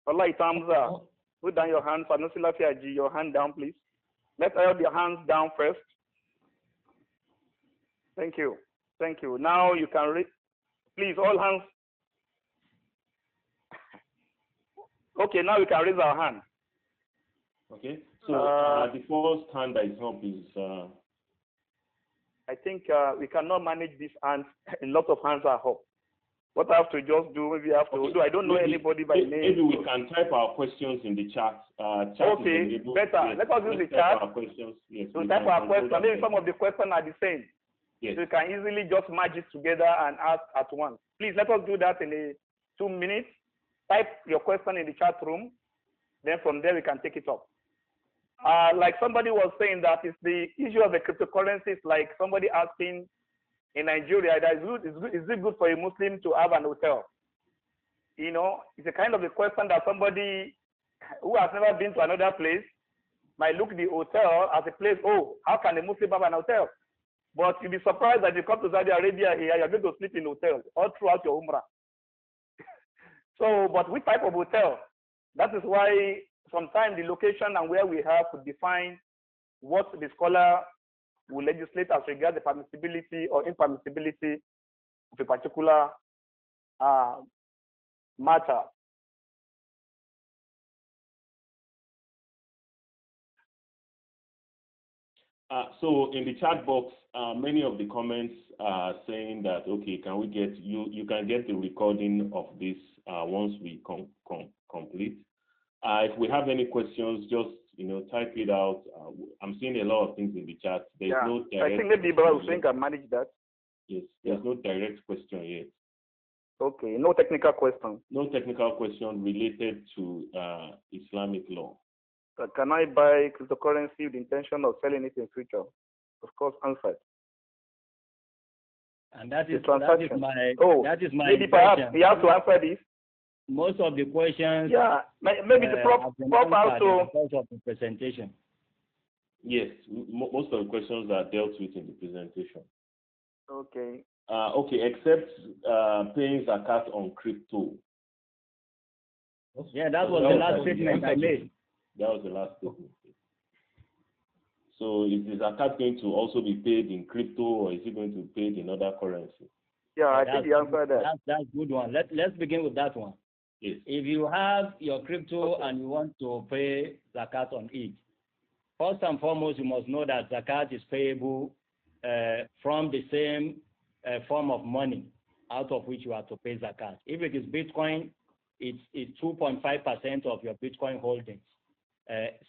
Allah Itamza, put down your hands. Your hand down, please. Let all the hands down first. Thank you. Thank you. Now you can read. Please, all hands. Okay, now we can raise our hand. Okay. So the first hand that is up is. I think we cannot manage these hands. A lot of hands are up. What I have to just do, maybe I have to do. I don't know anybody by name. Maybe we can type our questions in the chat. Okay, better. Yes, let us use the chat. Our questions. Yes, so type our questions. Maybe some of the questions are the same. Yes. So you can easily just merge it together and ask at once. Please let us do that in 2 minutes. Type your question in the chat room. Then from there we can take it up. Like somebody was saying that it's the issue of the cryptocurrencies, like somebody asking in Nigeria, that is it good for a Muslim to have an hotel? you know, it's a kind of a question that somebody who has never been to another place might look the hotel as a place, oh, how can a Muslim have an hotel? But you'll be surprised that you come to Saudi Arabia here, you're going to sleep in hotels all throughout your Umrah. So, but which type of hotel? That is why sometimes the location and where we have to define what the scholar will legislate as regards the permissibility or impermissibility of a particular matter. So in the chat box, many of the comments are saying that, okay, can we get you can get the recording of this once we complete. If we have any questions, just type it out. I'm seeing a lot of things in the chat. There's no direct, I think maybe Brother Hussein can manage that. Yes, there's no direct question yet. Okay, no technical question. No technical question related to Islamic law. Can I buy cryptocurrency with the intention of selling it in future? Of course, answered. And that is my maybe perhaps he has to answer this. Most of the questions. Yeah, maybe the Prof also. Because of the presentation. Yes, most of the questions are dealt with in the presentation. Okay. Okay, except paying zakat on crypto. Yeah, that was the last statement I made. That was the last statement. So is the zakat going to also be paid in crypto, or is it going to be paid in other currency? Yeah, I think the answer that. That's a good one. Let's begin with that one. Yes. If you have your crypto and you want to pay zakat on it, first and foremost, you must know that zakat is payable from the same form of money out of which you have to pay zakat. If it is Bitcoin, it's 2.5% of your Bitcoin holdings.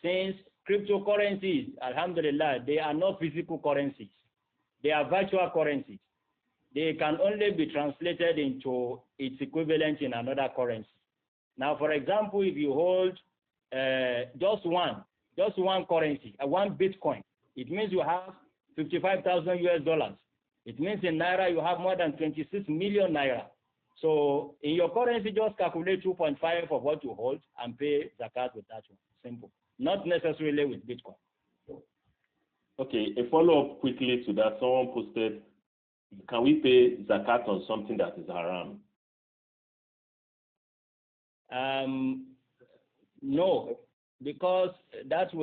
Since cryptocurrencies, alhamdulillah, they are not physical currencies. They are virtual currencies. They can only be translated into its equivalent in another currency. Now, for example, if you hold just one currency, one Bitcoin, it means you have 55,000 US dollars. It means in Naira you have more than 26 million Naira. So in your currency, just calculate 2.5 of what you hold and pay zakat with that one. Simple. Not necessarily with Bitcoin. Okay, a follow-up quickly to that. Someone posted, can we pay zakat on something that is haram? No, because that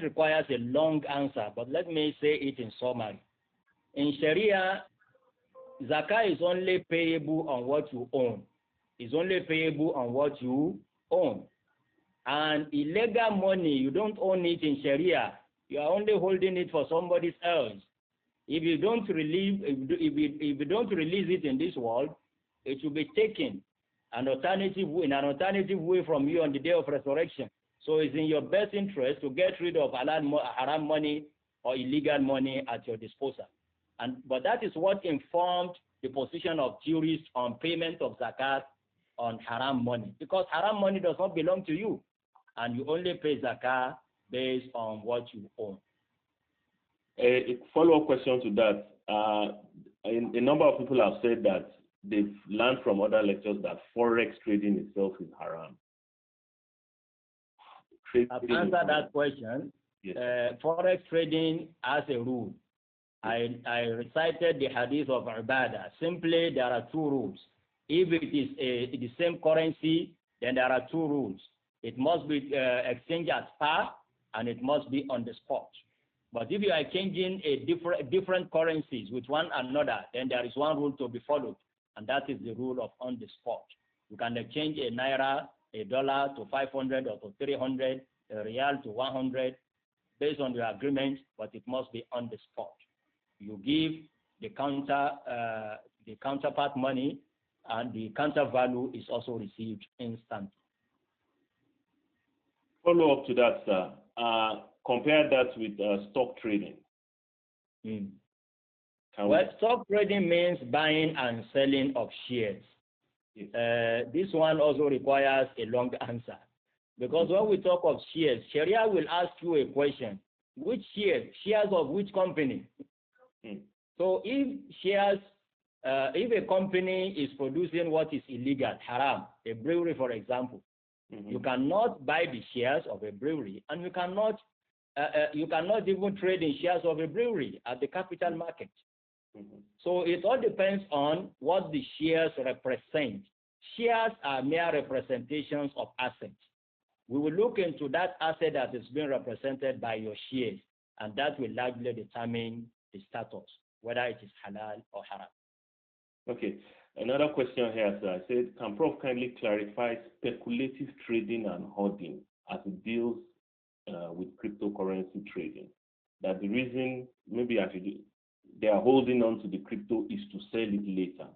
requires a long answer. But let me say it in summary. In Sharia, zakah is only payable on what you own. It's only payable on what you own. And illegal money, you don't own it in Sharia. You are only holding it for somebody else. If you don't release it in this world, it will be taken in an alternative way from you on the day of resurrection. So it's in your best interest to get rid of haram money or illegal money at your disposal. But that is what informed the position of jurists on payment of zakat on haram money, because haram money does not belong to you, and you only pay zakat based on what you own. A follow-up question to that. A number of people have said that they've learned from other lectures that forex trading itself is haram. I've answered that question. Yes. Forex trading has a rule. I recited the hadith of Ibadah. Simply, there are two rules. If it is the same currency, then there are two rules. It must be exchanged at par, and it must be on the spot. But if you are exchanging different currencies with one another, then there is one rule to be followed, and that is the rule of on the spot. You can exchange a naira, a dollar to 500 or to 300, a real to 100, based on your agreement, but it must be on the spot. You give the counterpart money, and the counter value is also received instantly. Follow up to that, sir. Compare that with stock trading. Stock trading means buying and selling of shares. Yes. This one also requires a long answer, because when we talk of shares, Sharia will ask you a question: which shares? Shares of which company? So if shares if a company is producing what is illegal, haram, a brewery, for example, you cannot buy the shares of a brewery, and you cannot even trade in shares of a brewery at the capital market. So it all depends on what the shares represent. Shares are mere representations of assets. We will look into that asset that is being represented by your shares, and that will largely determine the status, whether it is halal or haram. Okay. Another question here, sir. I said, can Prof kindly clarify speculative trading and hoarding as it deals with cryptocurrency trading? That the reason maybe they are holding on to the crypto is to sell it later.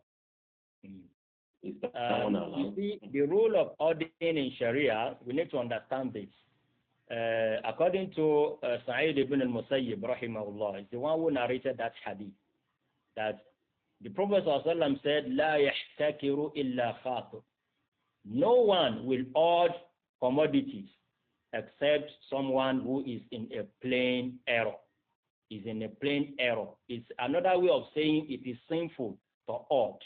Is that one allowed? You see, the rule of hoarding in Sharia, we need to understand this. According to Sa'id ibn al-Musayyib, rahimahullah, is the one who narrated that hadith, that the Prophet ﷺ said, "La yahtakiru illa khatir." No one will hoard commodities except someone who is in a plain error. Is in a plain error. It's another way of saying it is sinful to hoard.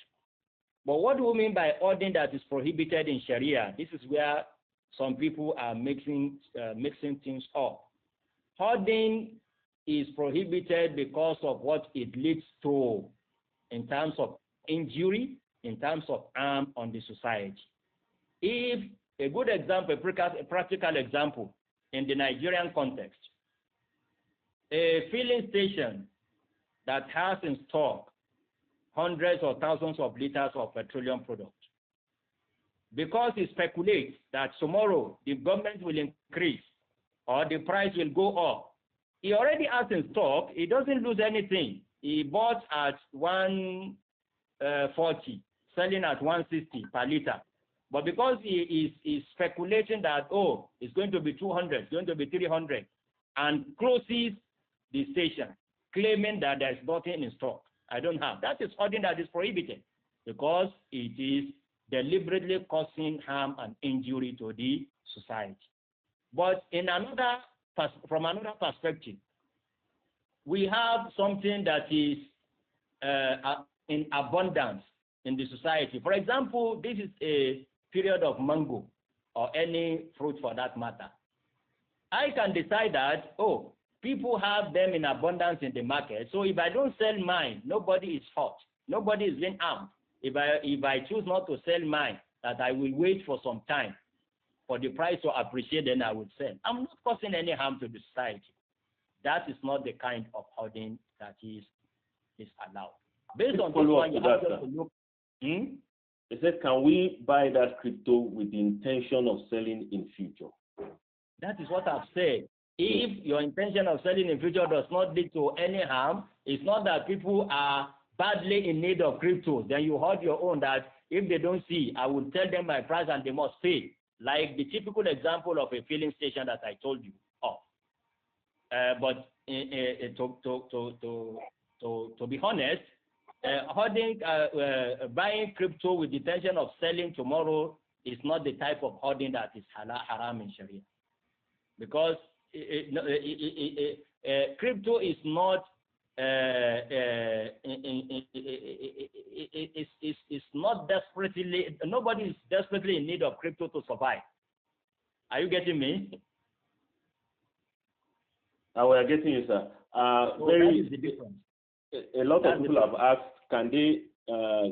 But what do we mean by hoarding that is prohibited in Sharia? This is where some people are mixing things up. Hoarding is prohibited because of what it leads to in terms of injury, in terms of harm on the society. If a good example, a practical example in the Nigerian context, a filling station that has in stock hundreds or thousands of liters of petroleum products, because he speculates that tomorrow the government will increase or the price will go up, he already has in stock, he doesn't lose anything. He bought at 140, selling at 160 per liter. But because he is speculating that, oh, it's going to be 200, it's going to be 300, and closes the station, claiming that there's nothing in stock. I don't have. That is hoarding that is prohibited because it is deliberately causing harm and injury to the society. But from another perspective, we have something that is in abundance in the society. For example, this is a period of mango or any fruit for that matter. I can decide that, oh, people have them in abundance in the market, so if I don't sell mine, nobody is hurt. Nobody is being harmed. If I choose not to sell mine, that I will wait for some time for the price to appreciate, then I would sell. I'm not causing any harm to the society. That is not the kind of hoarding that is allowed. Based on this one, you have to look. They said, can we buy that crypto with the intention of selling in future? That is what I've said. If your intention of selling in future does not lead to any harm, it's not that people are badly in need of crypto. Then you hold your own that if they don't see, I will tell them my price and they must pay. Like the typical example of a filling station that I told you of. But to be honest, hoarding, buying crypto with the intention of selling tomorrow is not the type of hoarding that is haram in Sharia. Because crypto is not it's not desperately, nobody is desperately in need of crypto to survive. Are you getting me? We are getting you, sir. So that is the difference. A lot of people have asked, can they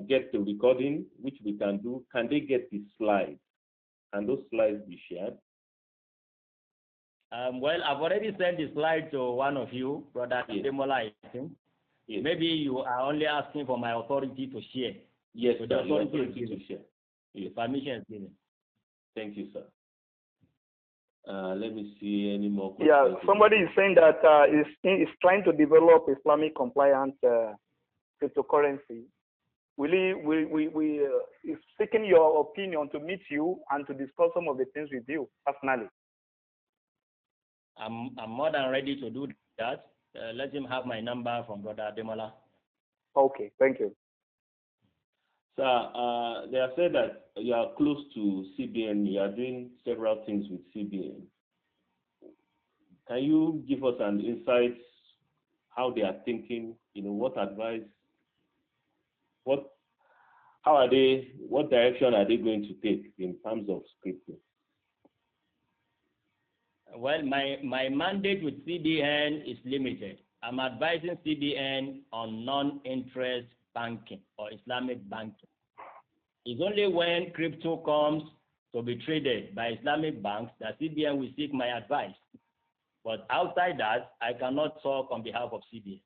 get the recording, which we can do? Can they get the slides? Can those slides be shared? Well, I've already sent the slide to one of you, Brother Demola, I think. Yes. Maybe you are only asking for my authority to share. Yes, so the authority to share. Yes. The permission is given. Thank you, sir. Let me see any more questions. Yeah, somebody is saying that is trying to develop Islamic compliant cryptocurrency. Is seeking your opinion to meet you and to discuss some of the things with you personally. I'm more than ready to do that. Let him have my number from Brother Demola. Okay, thank you. Sir, they have said that you are close to CBN. You are doing several things with CBN. Can you give us an insight how they are thinking? What advice what direction are they going to take in terms of scripting? Well, my mandate with CBN is limited. I'm advising CBN on non-interest banking or Islamic banking. It's only when crypto comes to be traded by Islamic banks that CBN will seek my advice. But outside that, I cannot talk on behalf of CBN.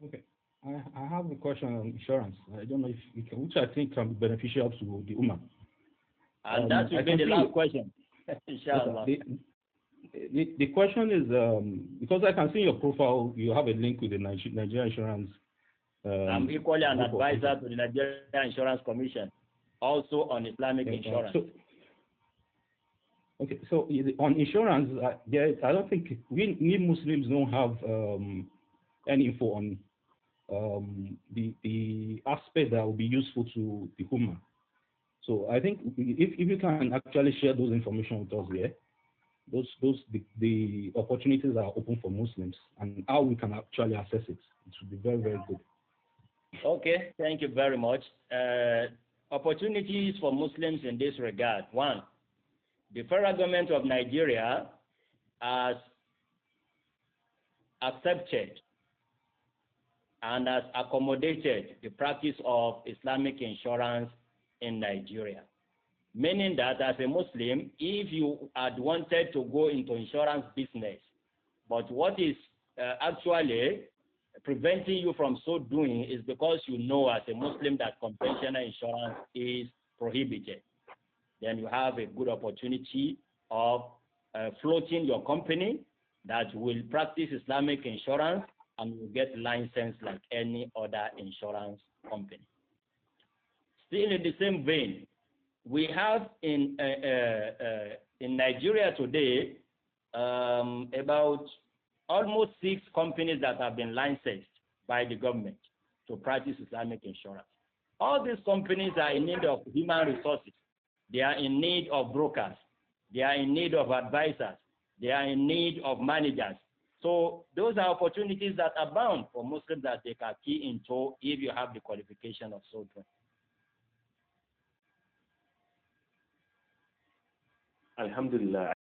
Okay. I have a question on insurance. I don't know if you can, which I think can be beneficial to the Ummah. And that will be the last question. Inshallah. The question is, because I can see in your profile, you have a link with the Nigeria Insurance. I'm equally an advisor to the Nigeria Insurance Commission, also on Islamic insurance. So on insurance, I don't think we Muslims don't have any info on the aspect that will be useful to the Ummah. So I think if you can actually share those information with us here, the opportunities are open for Muslims and how we can actually access it. It would be very, very good. Okay, thank you very much. Opportunities for Muslims in this regard. One, the federal government of Nigeria has accepted and has accommodated the practice of Islamic insurance in Nigeria. Meaning that as a Muslim, if you had wanted to go into insurance business, but what is actually preventing you from so doing is because you know as a Muslim that conventional insurance is prohibited, then you have a good opportunity of floating your company that will practice Islamic insurance and will get license like any other insurance company. Still in the same vein, we have in Nigeria today about almost 6 companies that have been licensed by the government to practice Islamic insurance. All these companies are in need of human resources. They are in need of brokers. They are in need of advisors. They are in need of managers. So those are opportunities that abound for Muslims that they can key into if you have the qualification of so doing. Alhamdulillah.